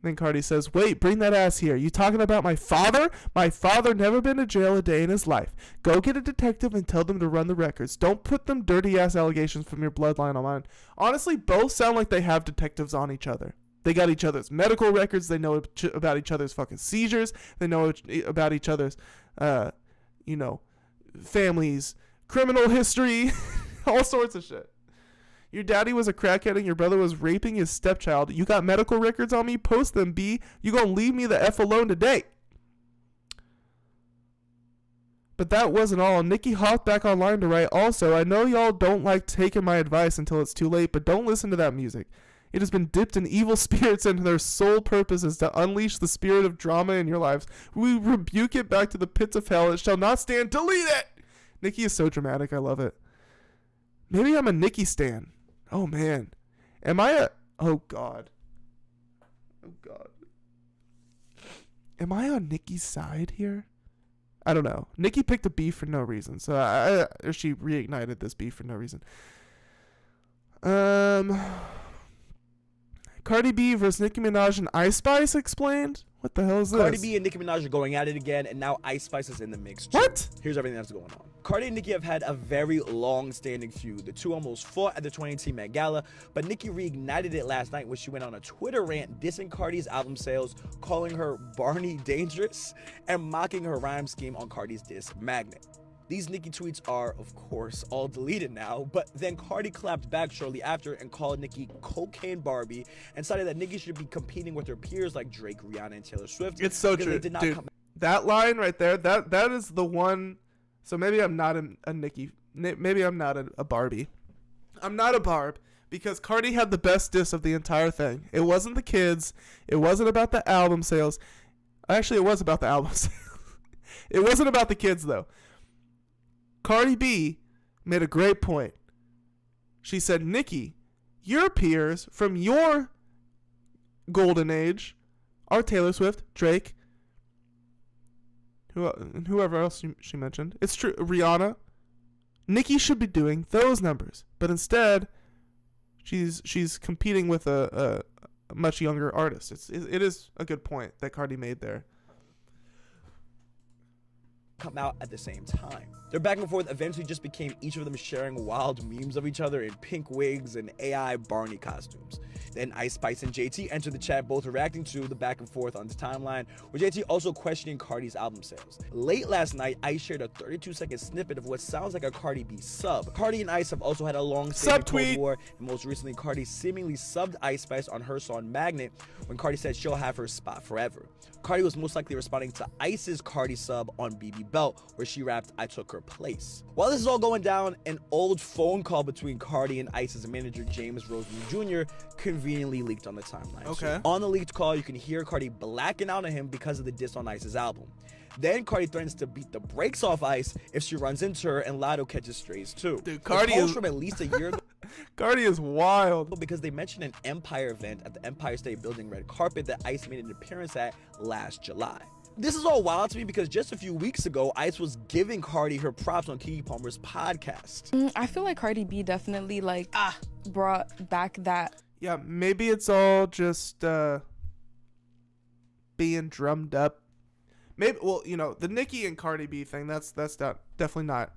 Then Cardi says, wait, bring that ass here. You talking about my father? My father never been to jail a day in his life. Go get a detective and tell them to run the records. Don't put them dirty ass allegations from your bloodline on mine. Honestly, both sound like they have detectives on each other. They got each other's medical records. They know about each other's fucking seizures. They know about each other's, families, criminal history, all sorts of shit. Your daddy was a crackhead and your brother was raping his stepchild. You got medical records on me? Post them, B. You gonna leave me the F alone today. But that wasn't all. Nicki hopped back online to write, also, I know y'all don't like taking my advice until it's too late, but don't listen to that music. It has been dipped in evil spirits and their sole purpose is to unleash the spirit of drama in your lives. We rebuke it back to the pits of hell. It shall not stand. Delete it! Nicki is so dramatic. I love it. Maybe I'm a Nicki stan. Oh, man. Am I a... Oh, God. Oh, God. Am I on Nicki's side here? I don't know. Nicki picked a beef for no reason. So she reignited this beef for no reason. Cardi B versus Nicki Minaj and Ice Spice explained? What the hell is this? Cardi B and Nicki Minaj are going at it again, and now Ice Spice is in the mix too. What? Here's everything that's going on. Cardi and Nicki have had a very long-standing feud. The two almost fought at the 2018 Met Gala, but Nicki reignited it last night when she went on a Twitter rant dissing Cardi's album sales, calling her Barney Dangerous, and mocking her rhyme scheme on Cardi's diss Magnet. These Nicki tweets are, of course, all deleted now, but then Cardi clapped back shortly after and called Nicki Cocaine Barbie and cited that Nicki should be competing with her peers like Drake, Rihanna, and Taylor Swift. It's so true, dude. That line right there, that is the one. So maybe I'm not a Nicki. Maybe I'm not a Barbie. I'm not a Barb because Cardi had the best diss of the entire thing. It wasn't the kids. It wasn't about the album sales. Actually, it was about the album sales. It wasn't about the kids, though. Cardi B made a great point. She said, Nicki, your peers from your golden age are Taylor Swift, Drake, and whoever else she mentioned. It's true, Rihanna. Nicki should be doing those numbers, but instead, she's competing with a much younger artist. It is a good point that Cardi made there. Come out at the same time. Their back and forth eventually just became each of them sharing wild memes of each other in pink wigs and AI Barney costumes. Then Ice Spice and JT entered the chat, both reacting to the back and forth on the timeline, with JT also questioning Cardi's album sales. Late last night, Ice shared a 32-second snippet of what sounds like a Cardi B sub. Cardi and Ice have also had a long-standing Cold War, and most recently, Cardi seemingly subbed Ice Spice on her song Magnet when Cardi said she'll have her spot forever. Cardi was most likely responding to Ice's Cardi sub on BB Belt, where she rapped, I took her place. While this is all going down, an old phone call between Cardi and Ice's manager, James Roseman Jr., conveniently leaked on the timeline. Okay. So on the leaked call, you can hear Cardi blacking out on him because of the diss on Ice's album. Then Cardi threatens to beat the brakes off Ice if she runs into her, and Lotto catches strays too. Dude, Cardi is from at least a year ago. Cardi is wild. Because they mentioned an Empire event at the Empire State Building red carpet that Ice made an appearance at last July. This is all wild to me because just a few weeks ago, Ice was giving Cardi her props on Keke Palmer's podcast. I feel like Cardi B definitely brought back that. Yeah, maybe it's all just being drummed up. Maybe, well, the Nicki and Cardi B thing, that's definitely not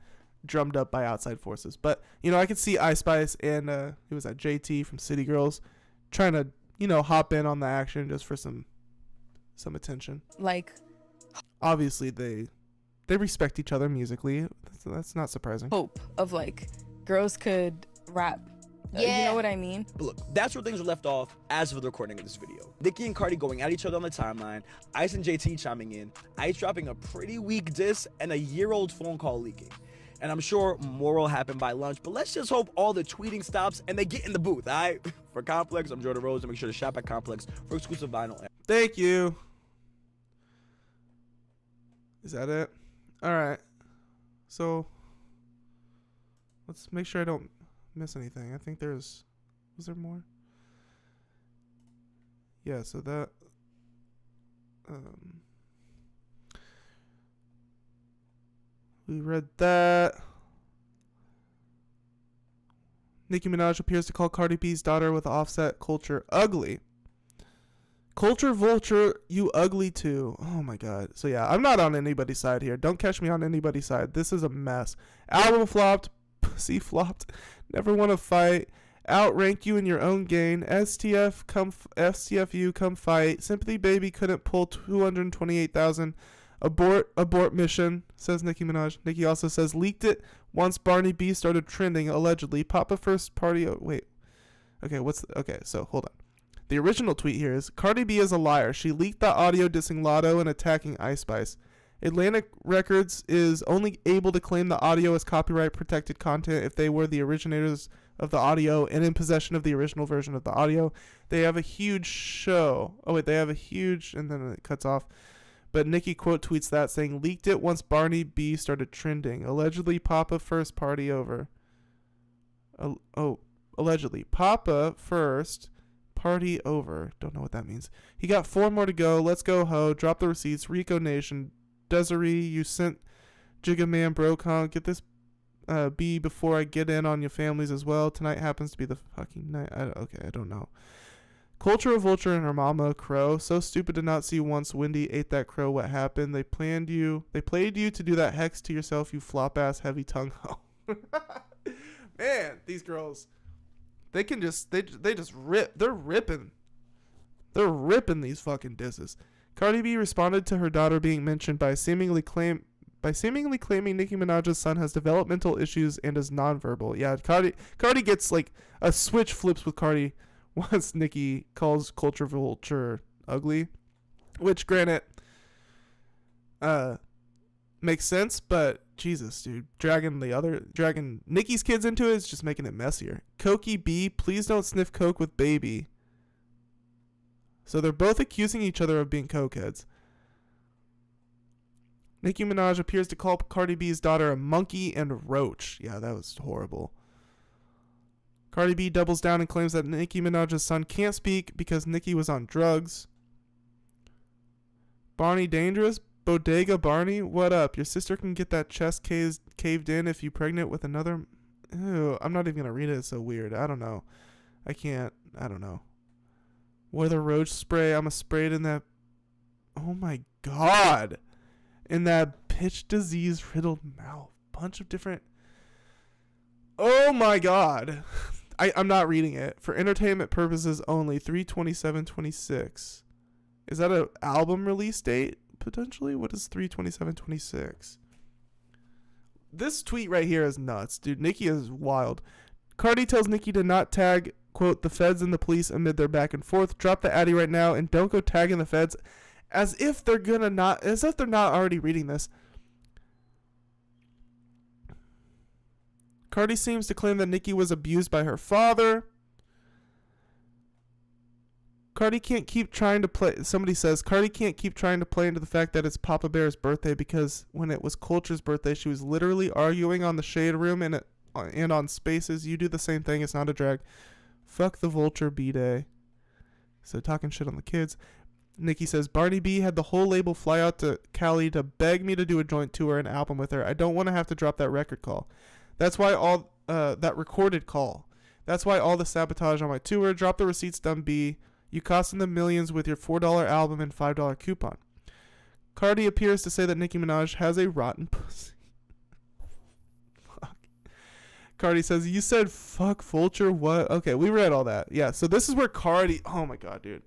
drummed up by outside forces. But, I could see Ice Spice and who was that, JT from City Girls trying to, hop in on the action just for some attention. Obviously they respect each other musically. That's not surprising. Hope of girls could rap. Yeah. You know what I mean? But look, that's where things were left off as of the recording of this video. Nicki and Cardi going at each other on the timeline, Ice and JT chiming in, Ice dropping a pretty weak diss, and a year-old phone call leaking. And I'm sure more will happen by lunch, but let's just hope all the tweeting stops and they get in the booth, all right? For Complex, I'm Jordan Rose, and make sure to shop at Complex for exclusive vinyl. Thank you. Is that it? All right. So let's make sure I don't miss anything. I think was there more? Yeah, so that we read that. Nicki Minaj appears to call Cardi B's daughter with Offset culture ugly. Culture vulture, you ugly too. Oh my god. So yeah, I'm not on anybody's side here. Don't catch me on anybody's side. This is a mess. Album flopped. Pussy flopped. Never want to fight. Outrank you in your own game. STFU come fight. Sympathy baby couldn't pull 228,000. Abort mission, says Nicki Minaj. Nicki also says leaked it once Barney B started trending, allegedly. Papa first party. Okay, so hold on. The original tweet here is, Cardi B is a liar. She leaked the audio dissing Lotto and attacking Ice Spice. Atlantic Records is only able to claim the audio as copyright protected content if they were the originators of the audio and in possession of the original version of the audio. They have a huge show. Oh wait, they have a huge, and then it cuts off. But Nicki quote tweets that saying, leaked it once Barney B started trending. Allegedly Papa first party over. Allegedly. Papa first party over. Don't know what that means. He got 4 more to go. Let's go ho. Drop the receipts. Rico Nation. Desiree, you sent Jigga Man Brocon. Get this B before I get in on your families as well. Tonight happens to be the fucking night. I don't know. Culture of Vulture and her mama crow. So stupid to not see once Wendy ate that crow. What happened? They played you to do that hex to yourself, you flop ass heavy tongue hoe. Man, these girls, they just rip. They're ripping these fucking disses. Cardi B responded to her daughter being mentioned by seemingly claiming Nicki Minaj's son has developmental issues and is nonverbal. Yeah, Cardi gets like a switch flips with Cardi once Nicki calls Culture Vulture ugly, which granted makes sense, but Jesus, dude, dragging Nicki's kids into it is just making it messier. Cokie B, please don't sniff coke with baby. So they're both accusing each other of being cokeheads. Nicki Minaj appears to call Cardi B's daughter a monkey and roach. Yeah, that was horrible. Cardi B doubles down and claims that Nicki Minaj's son can't speak because Nicki was on drugs. Barney Dangerous? Bodega Barney? What up? Your sister can get that chest caved in if you pregnant with another... Ew, I'm not even going to read it. It's so weird. I don't know. I don't know. With a roach spray, I'm sprayed in that... Oh my god! In that pitch disease riddled mouth. Bunch of different... Oh my god! I'm not reading it. For entertainment purposes only, 3/27/26. Is that an album release date? Potentially? What is 3/27/26? This tweet right here is nuts, dude. Nicki is wild. Cardi tells Nicki to not tag, quote, the feds and the police amid their back and forth. Drop the addy right now and don't go tagging the feds, as if they're not already reading this. Cardi seems to claim that Nicki was abused by her father. Cardi can't keep trying to play. Somebody says Cardi can't keep trying to play into the fact that it's Papa Bear's birthday, because when it was Culture's birthday, she was literally arguing on the Shade Room and on Spaces. You do the same thing. It's not a drag. Fuck the Vulture B-Day. So talking shit on the kids. Nicki says Barney B had the whole label fly out to Cali to beg me to do a joint tour and album with her. I don't want to have to drop that record call. That's why all that recorded call. That's why all the sabotage on my tour. Drop the receipts, dumb B. You costing them millions with your $4 album and $5 coupon. Cardi appears to say that Nicki Minaj has a rotten pussy. Fuck. Cardi says, you said fuck Vulture, what? Okay, we read all that. Yeah, so this is where Cardi... Oh my god, dude.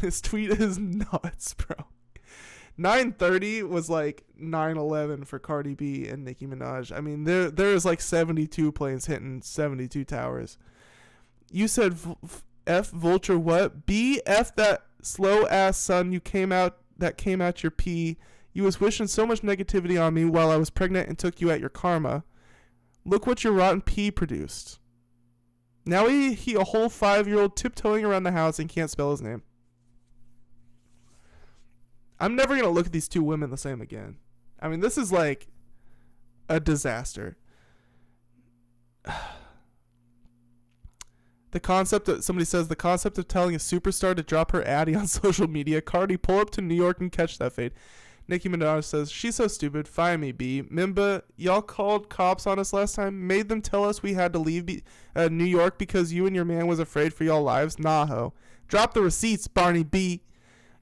This tweet is nuts, bro. 9:30 was like 9:11 for Cardi B and Nicki Minaj. I mean, there's like 72 planes hitting 72 towers. You said... F Vulture what? B F that slow ass son came out your pee. You was wishing so much negativity on me while I was pregnant and took you at your karma. Look what your rotten pee produced. Now he a whole 5-year-old tiptoeing around the house and can't spell his name. I'm never gonna look at these two women the same again. I mean, this is like a disaster. somebody says the concept of telling a superstar to drop her addy on social media. Cardi, pull up to New York and catch that fade. Nicki Minaj says, she's so stupid. Fire me, B. Mimba, y'all called cops on us last time, made them tell us we had to leave New York because you and your man was afraid for y'all lives. Nah, ho. Drop the receipts, Barney B.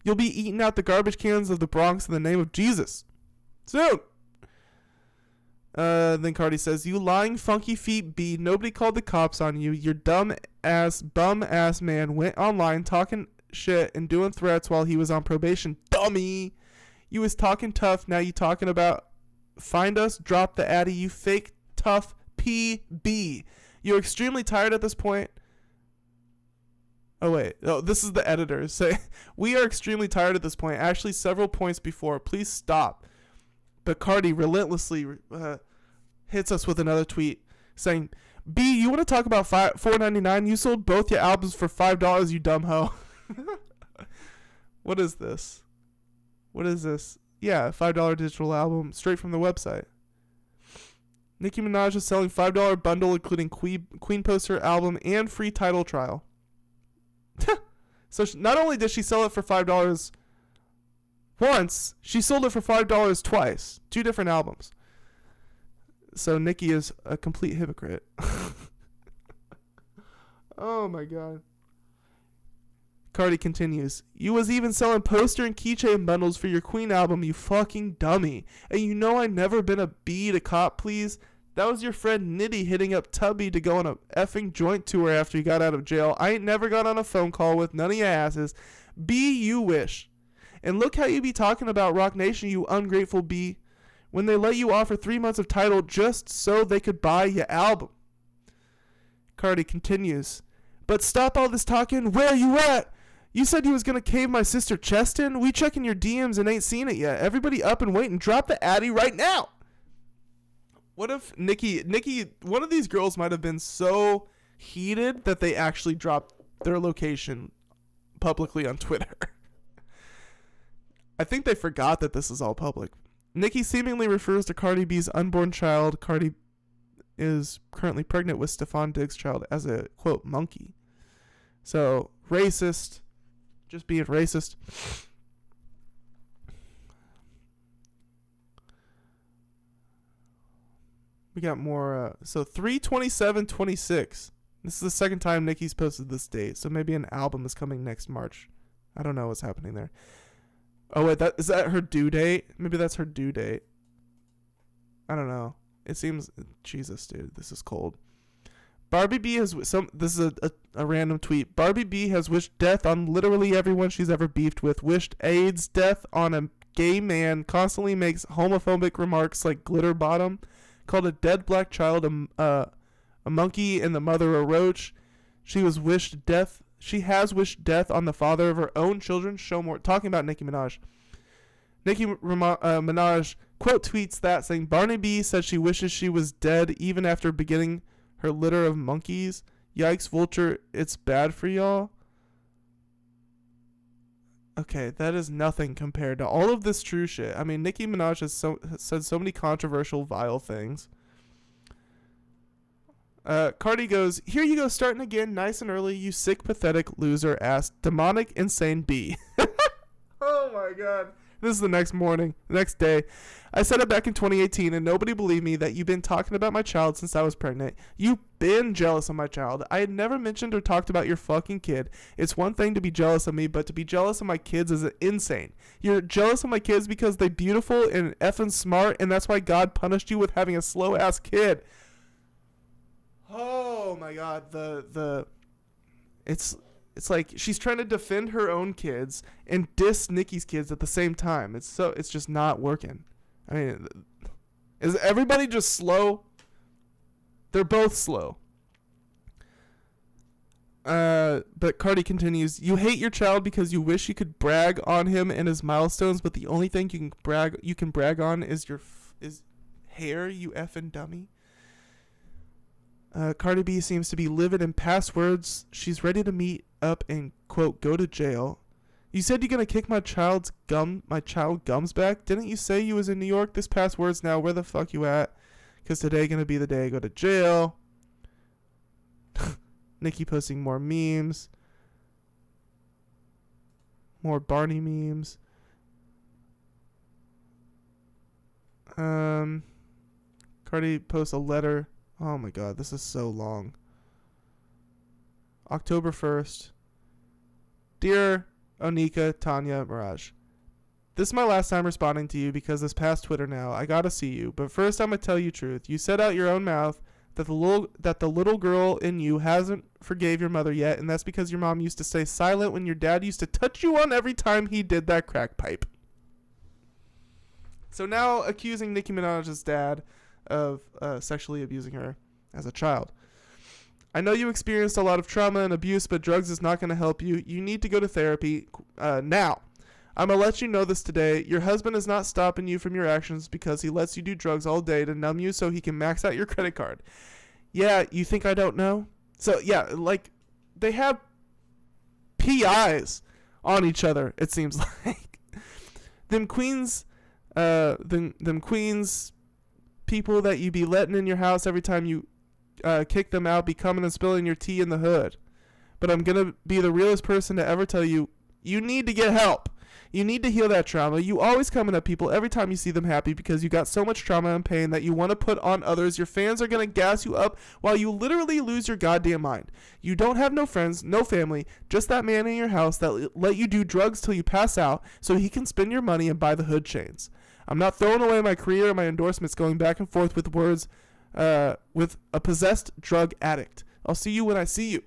You'll be eating out the garbage cans of the Bronx in the name of Jesus. Soon. Then Cardi says, you lying funky feet B. Nobody called the cops on you. Your dumb ass, bum ass man went online talking shit and doing threats while he was on probation. Dummy. You was talking tough. Now you talking about find us, drop the addy, you fake tough PB. You're extremely tired at this point. Oh, wait. Oh, this is the editor. Say, we are extremely tired at this point. Actually, several points before. Please stop. But Cardi relentlessly hits us with another tweet saying, B, you want to talk about $4.99? You sold both your albums for $5, you dumb hoe. What is this? What is this? Yeah, $5 digital album straight from the website. Nicki Minaj is selling $5 bundle including Queen poster, album, and free title trial. So not only did she sell it for $5 once, she sold it for $5 twice. 2 different albums. So Nicki is a complete hypocrite. Oh my god. Cardi continues, you was even selling poster and keychain bundles for your Queen album, you fucking dummy. And you know I never been a B to cop, please? That was your friend Nitty hitting up Tubby to go on a effing joint tour after he got out of jail. I ain't never got on a phone call with none of your asses. B, you wish. And look how you be talking about Rock Nation, you ungrateful B, when they let you offer 3 months of title just so they could buy your album. Cardi continues, but stop all this talking. Where you at? You said you was going to cave my sister chest in? We checking your DMs and ain't seen it yet. Everybody up and waiting. Drop the addy right now. What if Nicki, one of these girls might have been so heated that they actually dropped their location publicly on Twitter. I think they forgot that this is all public. Nicki seemingly refers to Cardi B's unborn child. Cardi is currently pregnant with Stephon Diggs' child as a, quote, monkey. So, racist. Just being racist. We got more. So 3/27/26. This is the second time Nicki's posted this date. So maybe an album is coming next March. I don't know what's happening there. Oh wait, is that her due date? Maybe that's her due date. I don't know. It seems, Jesus, dude, this is cold. Barbie B has this is a random tweet. Barbie B has wished death on literally everyone she's ever beefed with. Wished AIDS death on a gay man. Constantly makes homophobic remarks like glitter bottom. Called a dead black child a monkey and the mother a roach. She has wished death on the father of her own children. Show more. Talking about Nicki Minaj. Nicki Minaj quote tweets that saying Barney B said she wishes she was dead even after beginning her litter of monkeys. Yikes, Vulture, it's bad for y'all. Okay, that is nothing compared to all of this true shit. I mean, Nicki Minaj has said so many controversial, vile things. Cardi goes, here you go, starting again, nice and early, you sick, pathetic, loser, ass, demonic, insane B. Oh my god. This is the next day. I said it back in 2018 and nobody believed me that you've been talking about my child since I was pregnant. You've been jealous of my child. I had never mentioned or talked about your fucking kid. It's one thing to be jealous of me, but to be jealous of my kids is insane. You're jealous of my kids because they're beautiful and effing smart, and that's why God punished you with having a slow ass kid. Oh my god, it's like she's trying to defend her own kids and diss Nicki's kids at the same time. It's just not working. I mean, is everybody just slow? They're both slow. But Cardi continues, you hate your child because you wish you could brag on him and his milestones, but the only thing you can brag on is is hair, you effing dummy. Cardi B seems to be livid in past words. She's ready to meet up and, quote, go to jail. You said you're going to kick my child gums back? Didn't you say you was in New York? This past words now, where the fuck you at? Because today going to be the day I go to jail. Nicki posting more memes. More Barney memes. Cardi posts a letter. Oh my god, this is so long. October 1st. Dear Onika, Tanya, Mirage. This is my last time responding to you because this past Twitter now, I gotta see you. But first I'm gonna tell you truth. You said out your own mouth that the little girl in you hasn't forgave your mother yet, and that's because your mom used to stay silent when your dad used to touch you on every time he did that crack pipe. So now accusing Nicki Minaj's dad of sexually abusing her as a child. I know you experienced a lot of trauma and abuse, but drugs is not going to help you. You need to go to therapy now. I'm going to let you know this today. Your husband is not stopping you from your actions because he lets you do drugs all day to numb you so he can max out your credit card. Yeah, you think I don't know? So, yeah, like, they have PIs on each other, it seems like. Them queens people that you be letting in your house every time you kick them out be coming and spilling your tea in the hood. But I'm going to be the realest person to ever tell you, you need to get help. You need to heal that trauma. You always coming at people every time you see them happy because you got so much trauma and pain that you want to put on others. Your fans are going to gas you up while you literally lose your goddamn mind. You don't have no friends, no family, just that man in your house that let you do drugs till you pass out so he can spend your money and buy the hood chains. I'm not throwing away my career and my endorsements going back and forth with words with a possessed drug addict. I'll see you when I see you.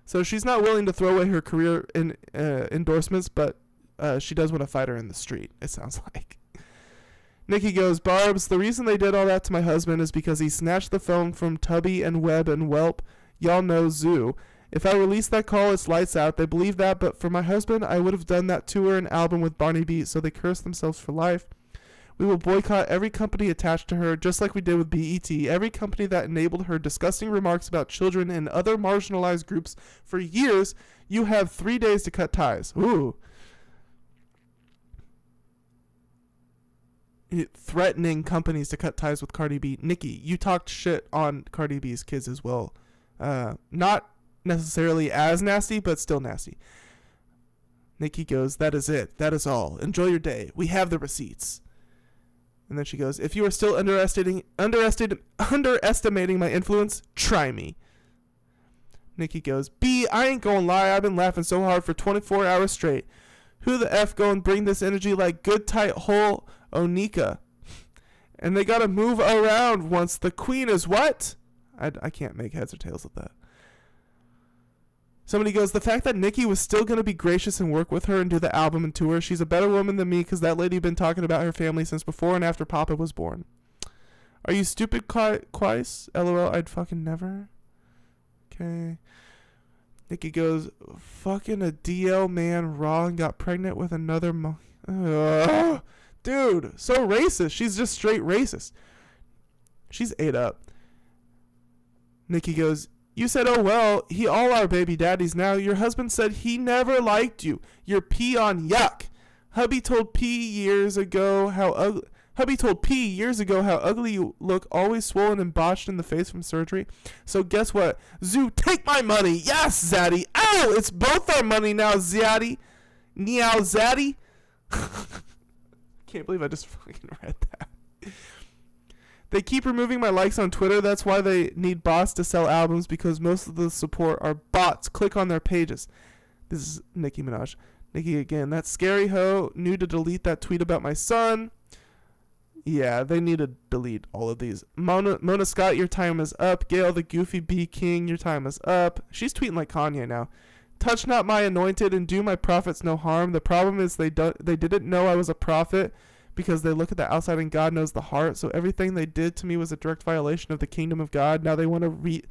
So she's not willing to throw away her career in endorsements, but she does want to fight her in the street, it sounds like. Nicki goes, Barbs, the reason they did all that to my husband is because he snatched the phone from Tubby and Webb and Welp. Y'all know Zoo. If I release that call, it's lights out. They believe that, but for my husband, I would have done that tour and album with Barney Beat, so they curse themselves for life. We will boycott every company attached to her, just like we did with BET, every company that enabled her disgusting remarks about children and other marginalized groups for years. You have 3 days to cut ties. Ooh. Threatening companies to cut ties with Cardi B. Nicki, you talked shit on Cardi B's kids as well. Not necessarily as nasty, but still nasty. Nicki goes, that is it. That is all. Enjoy your day. We have the receipts. And then she goes, if you are still underestimating my influence, try me. Nicki goes, B, I ain't gonna lie. I've been laughing so hard for 24 hours straight. Who the F go and bring this energy like good tight hole Onika? And they gotta move around once the queen is what? I can't make heads or tails of that. Somebody goes, the fact that Nicki was still going to be gracious and work with her and do the album and tour, she's a better woman than me because that lady been talking about her family since before and after Papa was born. Are you stupid, Quais? LOL, I'd fucking never. Okay. Nicki goes, fucking a DL man raw and got pregnant with another dude, so racist. She's just straight racist. She's ate up. Nicki goes, you said, oh, well, he all our baby daddies now. Your husband said he never liked you. You're peon yuck. Hubby told P years ago how ugly you look, always swollen and botched in the face from surgery. So guess what? Zoo, take my money. Yes, Zaddy. Ow, it's both our money now, Zaddy. Meow, Zaddy. Can't believe I just fucking read that. They keep removing my likes on Twitter. That's why they need bots to sell albums, because most of the support are bots. Click on their pages. This is Nicki Minaj. Nicki again. That scary hoe knew to delete that tweet about my son. Yeah, they need to delete all of these. Mona Scott, your time is up. Gail, the goofy bee king, your time is up. She's tweeting like Kanye now. Touch not my anointed and do my prophets no harm. The problem is they didn't know I was a prophet, because they look at the outside and God knows the heart. So everything they did to me was a direct violation of the kingdom of God. Now they want to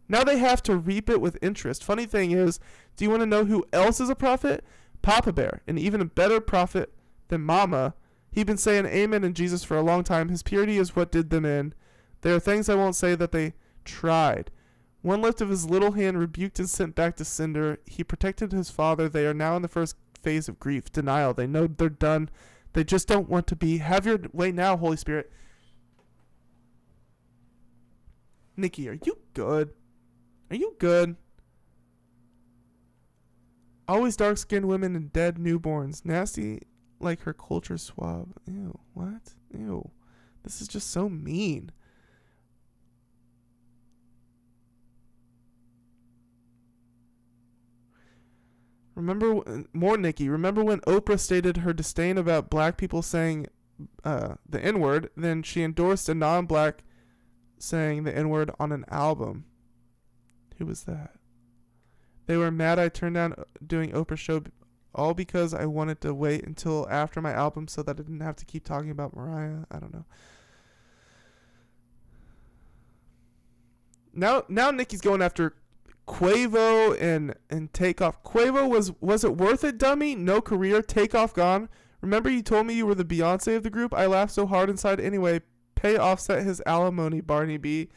now they have to reap it with interest. Funny thing is, do you want to know who else is a prophet? Papa Bear, and even a better prophet than Mama. He'd been saying amen in Jesus for a long time. His purity is what did them in. There are things I won't say that they tried. One lift of his little hand rebuked and sent back to cinder. He protected his father. They are now in the first phase of grief, denial. They know they're done. They just don't want to be. Have your way now, Holy Spirit. Nicki, are you good? Are you good? Always dark-skinned women and dead newborns. Nasty like her culture swab. Ew, what? Ew. This is just so mean. More Nicki. Remember when Oprah stated her disdain about black people saying the N-word, then she endorsed a non-black saying the N-word on an album. Who was that? They were mad I turned down doing Oprah's show all because I wanted to wait until after my album so that I didn't have to keep talking about Mariah. I don't know. Now Nicki's going after Quavo and Takeoff. Quavo was it worth it, dummy? No career, Takeoff gone. Remember you told me you were the Beyonce of the group? I laughed so hard inside anyway. Pay Offset his alimony, Barney B.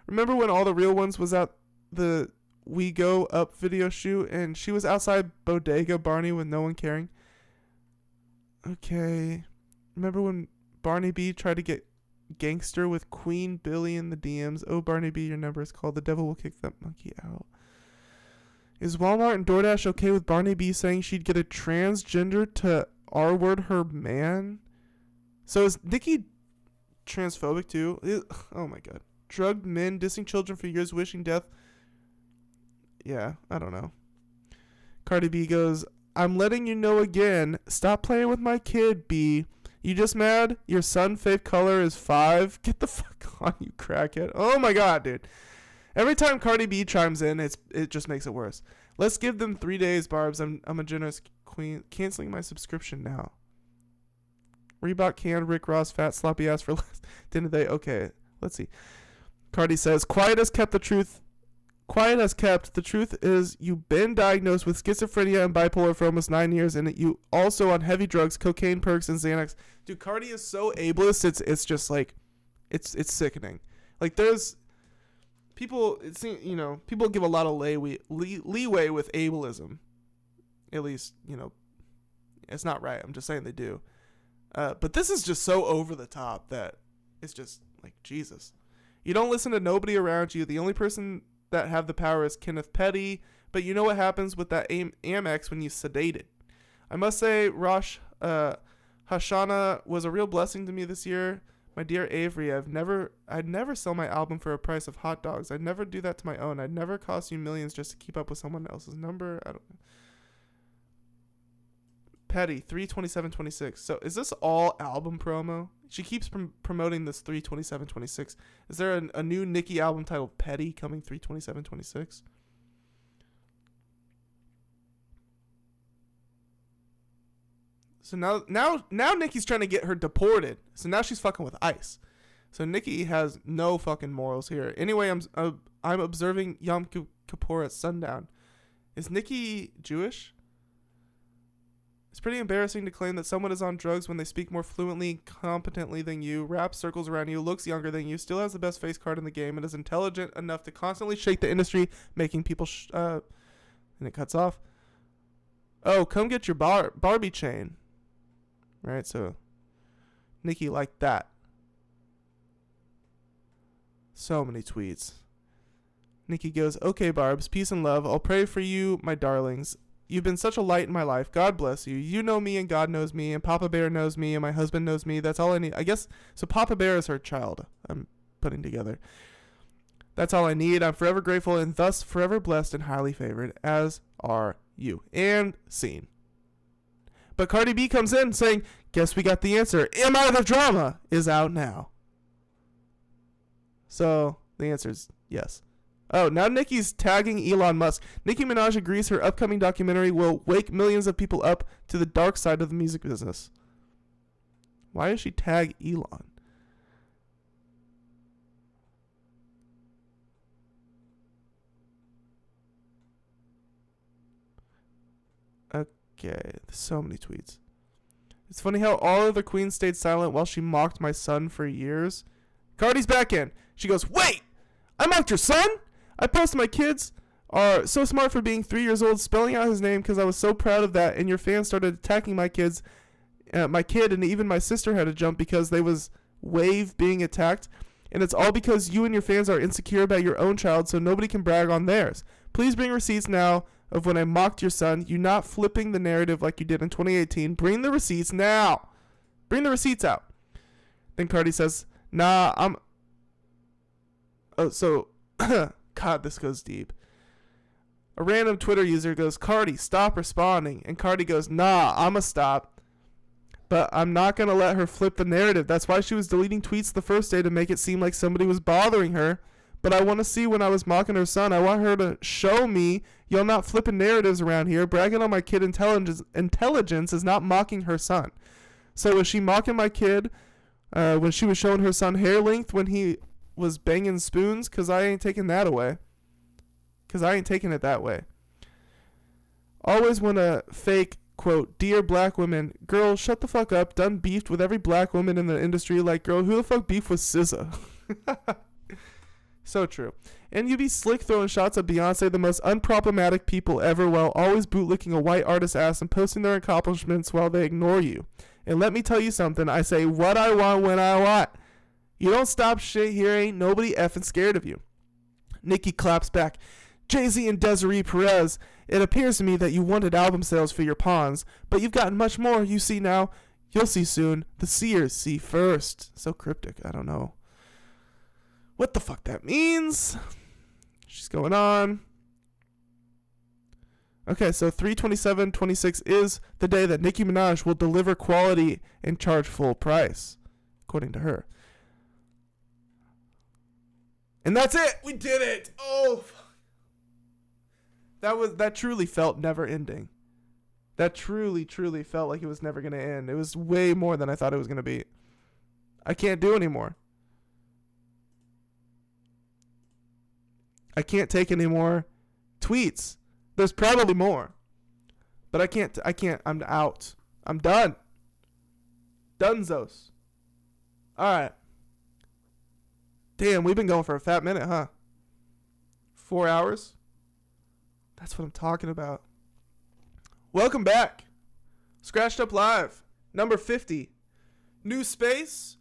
Remember when All the Real Ones was at the We Go Up video shoot and she was outside Bodega Barney with no one caring? Okay. Remember when Barney B tried to get gangster with Queen Billy in the DMs? Oh, Barney B, your number is called. The devil will kick that monkey out. Is Walmart and DoorDash okay with Barney B saying she'd get a transgender to R-word her man? So is Nicki transphobic too? Oh my god. Drugged men, dissing children for years, wishing death. Yeah, I don't know. Cardi B goes, I'm letting you know again, stop playing with my kid, B. You just mad? Your son fave color is 5? Get the fuck on, you crackhead. Oh my god, dude. Every time Cardi B chimes in, it just makes it worse. Let's give them 3 days, Barbs. I'm a generous queen. Canceling my subscription now. Reebok canned Rick Ross fat sloppy ass for less. Didn't they? Okay, let's see. Cardi says, quiet as kept. The truth is you've been diagnosed with schizophrenia and bipolar for almost 9 years, and you also on heavy drugs, cocaine, perks, and Xanax. Dude, Cardi is so ableist. It's just like, it's sickening. Like there's people. People give a lot of leeway with ableism. At least it's not right. I'm just saying they do. But this is just so over the top that it's just like Jesus. You don't listen to nobody around you. The only person that have the power is Kenneth Petty, but you know what happens with that Amex when you sedate it. I must say, Rosh Hashanah was a real blessing to me this year. My dear Avery, I'd never sell my album for a price of hot dogs. I'd never do that to my own. I'd never cost you millions just to keep up with someone else's number. I don't know. Petty, 3/27/26. So is this all album promo? She keeps promoting this 3/27/26. Is there a new Nicki album titled Petty coming 3/27/26? So now Nicki's trying to get her deported. So now she's fucking with ICE. So Nicki has no fucking morals here. Anyway, I'm observing Yom Kippur at sundown. Is Nicki Jewish? It's pretty embarrassing to claim that someone is on drugs when they speak more fluently, competently than you, raps circles around you, looks younger than you, still has the best face card in the game, and is intelligent enough to constantly shake the industry, making people and it cuts off. Oh, come get your Barbie chain. Right, so Nicki liked that. So many tweets. Nicki goes, okay, Barbs, peace and love. I'll pray for you, my darlings. You've been such a light in my life. God bless you. You know me and God knows me and Papa Bear knows me and my husband knows me. That's all I need. I guess, so Papa Bear is her child I'm putting together. That's all I need. I'm forever grateful and thus forever blessed and highly favored, as are you. And scene. But Cardi B comes in saying, guess we got the answer. Am I the Drama is out now. So the answer is yes. Oh, now Nicki's tagging Elon Musk. Nicki Minaj agrees her upcoming documentary will wake millions of people up to the dark side of the music business. Why does she tag Elon? Okay, there's so many tweets. It's funny how all of the queens stayed silent while she mocked my son for years. Cardi's back in. She goes, wait! I mocked your son? I posted my kids are so smart for being 3 years old, spelling out his name because I was so proud of that, and your fans started attacking my kids, my kid, and even my sister had to jump because they was wave being attacked. And it's all because you and your fans are insecure about your own child, so nobody can brag on theirs. Please bring receipts now of when I mocked your son. You not flipping the narrative like you did in 2018. Bring the receipts now. Bring the receipts out. Then Cardi says, nah, I'm... Oh, so... God, this goes deep. A random Twitter user goes, Cardi, stop responding. And Cardi goes, nah, I'ma stop. But I'm not going to let her flip the narrative. That's why she was deleting tweets the first day, to make it seem like somebody was bothering her. But I want to see when I was mocking her son. I want her to show me y'all not flipping narratives around here. Bragging on my kid intelligence is not mocking her son. So was she mocking my kid when she was showing her son hair length when he was banging spoons? Because I ain't taking that away. Because I ain't taking it that way. Always want to fake, quote, dear black women. Girl, shut the fuck up. Done beefed with every black woman in the industry. Like, girl, who the fuck beefed with SZA? So true. And you be slick throwing shots at Beyonce, the most unproblematic people ever, while always bootlicking a white artist's ass and posting their accomplishments while they ignore you. And let me tell you something. I say what I want when I want. You don't stop shit here. Ain't nobody effing scared of you. Nicki claps back. Jay-Z and Desiree Perez, it appears to me that you wanted album sales for your pawns, but you've gotten much more. You see now. You'll see soon. The seers see first. So cryptic. I don't know what the fuck that means. She's going on. Okay, so 3/27/26 is the day that Nicki Minaj will deliver quality and charge full price, according to her. And that's it. We did it. Oh, that truly felt never ending. That truly felt like it was never going to end. It was way more than I thought it was going to be. I can't do anymore. I can't take any more tweets. There's probably more. But I can't. I'm out. I'm done. Dunzos. All right. Damn, we've been going for a fat minute, huh? 4 hours? That's what I'm talking about. Welcome back. Scratched Up Live, number 50. New space,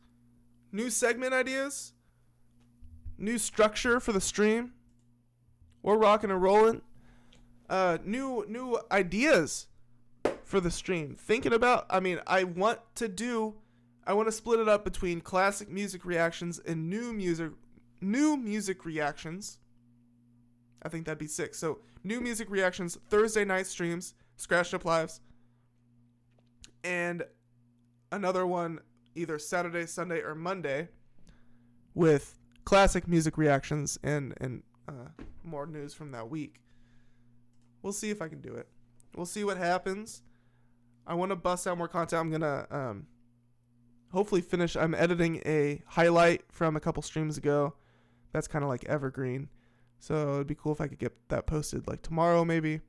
new segment ideas, new structure for the stream. We're rocking and rolling. New ideas for the stream. Thinking about, I want to split it up between classic music reactions and new music reactions. I think that'd be sick. So, new music reactions, Thursday night streams, Scratched Up Lives, and another one either Saturday, Sunday, or Monday with classic music reactions and more news from that week. We'll see if I can do it. We'll see what happens. I want to bust out more content. I'm going to hopefully finish. I'm editing a highlight from a couple streams ago. That's kind of like evergreen. So it'd be cool if I could get that posted like tomorrow maybe.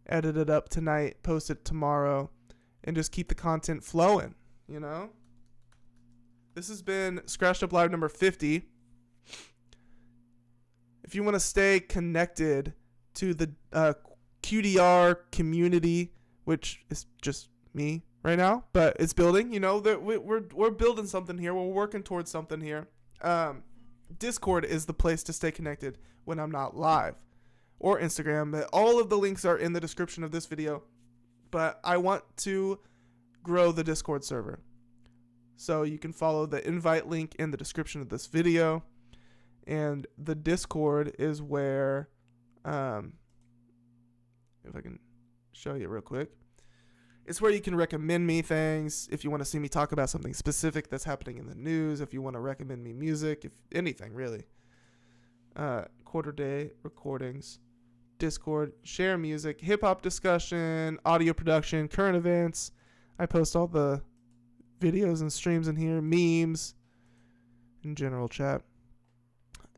Edit it up tonight, post it tomorrow, and just keep the content flowing, you know? This has been Scratched Up Live number 50. If you want to stay connected to the QDR community, which is just me right now, but it's building, you know, we're building something here. We're working towards something here. Discord is the place to stay connected when I'm not live, or Instagram. But all of the links are in the description of this video, but I want to grow the Discord server. So you can follow the invite link in the description of this video, and the Discord is where, if I can show you real quick, it's where you can recommend me things. If you want to see me talk about something specific that's happening in the news, if you want to recommend me music, if anything really. Quarter day recordings, Discord, share music, hip hop discussion, audio production, current events. I post all the videos and streams in here, memes, and general chat.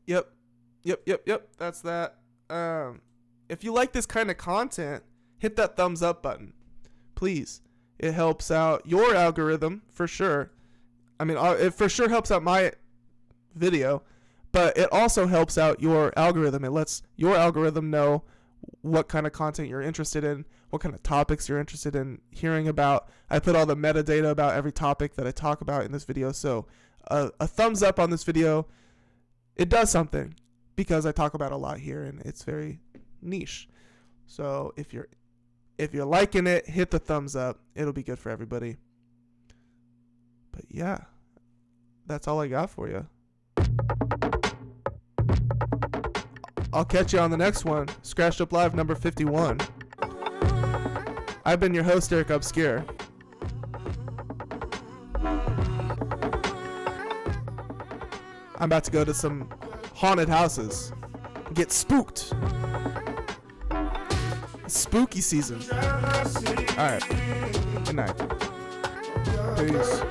Yep. That's that. If you like this kind of content, hit that thumbs up button. Please. It helps out your algorithm for sure. It for sure helps out my video, but it also helps out your algorithm. It lets your algorithm know what kind of content you're interested in, what kind of topics you're interested in hearing about. I put all the metadata about every topic that I talk about in this video. So a thumbs up on this video it does something because I talk about it a lot here and it's very niche. So if you're liking it, hit the thumbs up. It'll be good for everybody. But yeah, that's all I got for you. I'll catch you on the next one. Scratched Up Live number 51. I've been your host, Eric Obscure. I'm about to go to some haunted houses. Get spooked. It's spooky season. Alright. Good night. Peace.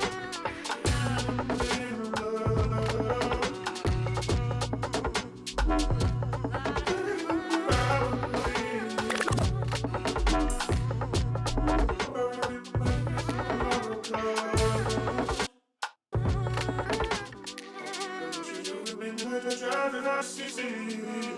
Try to see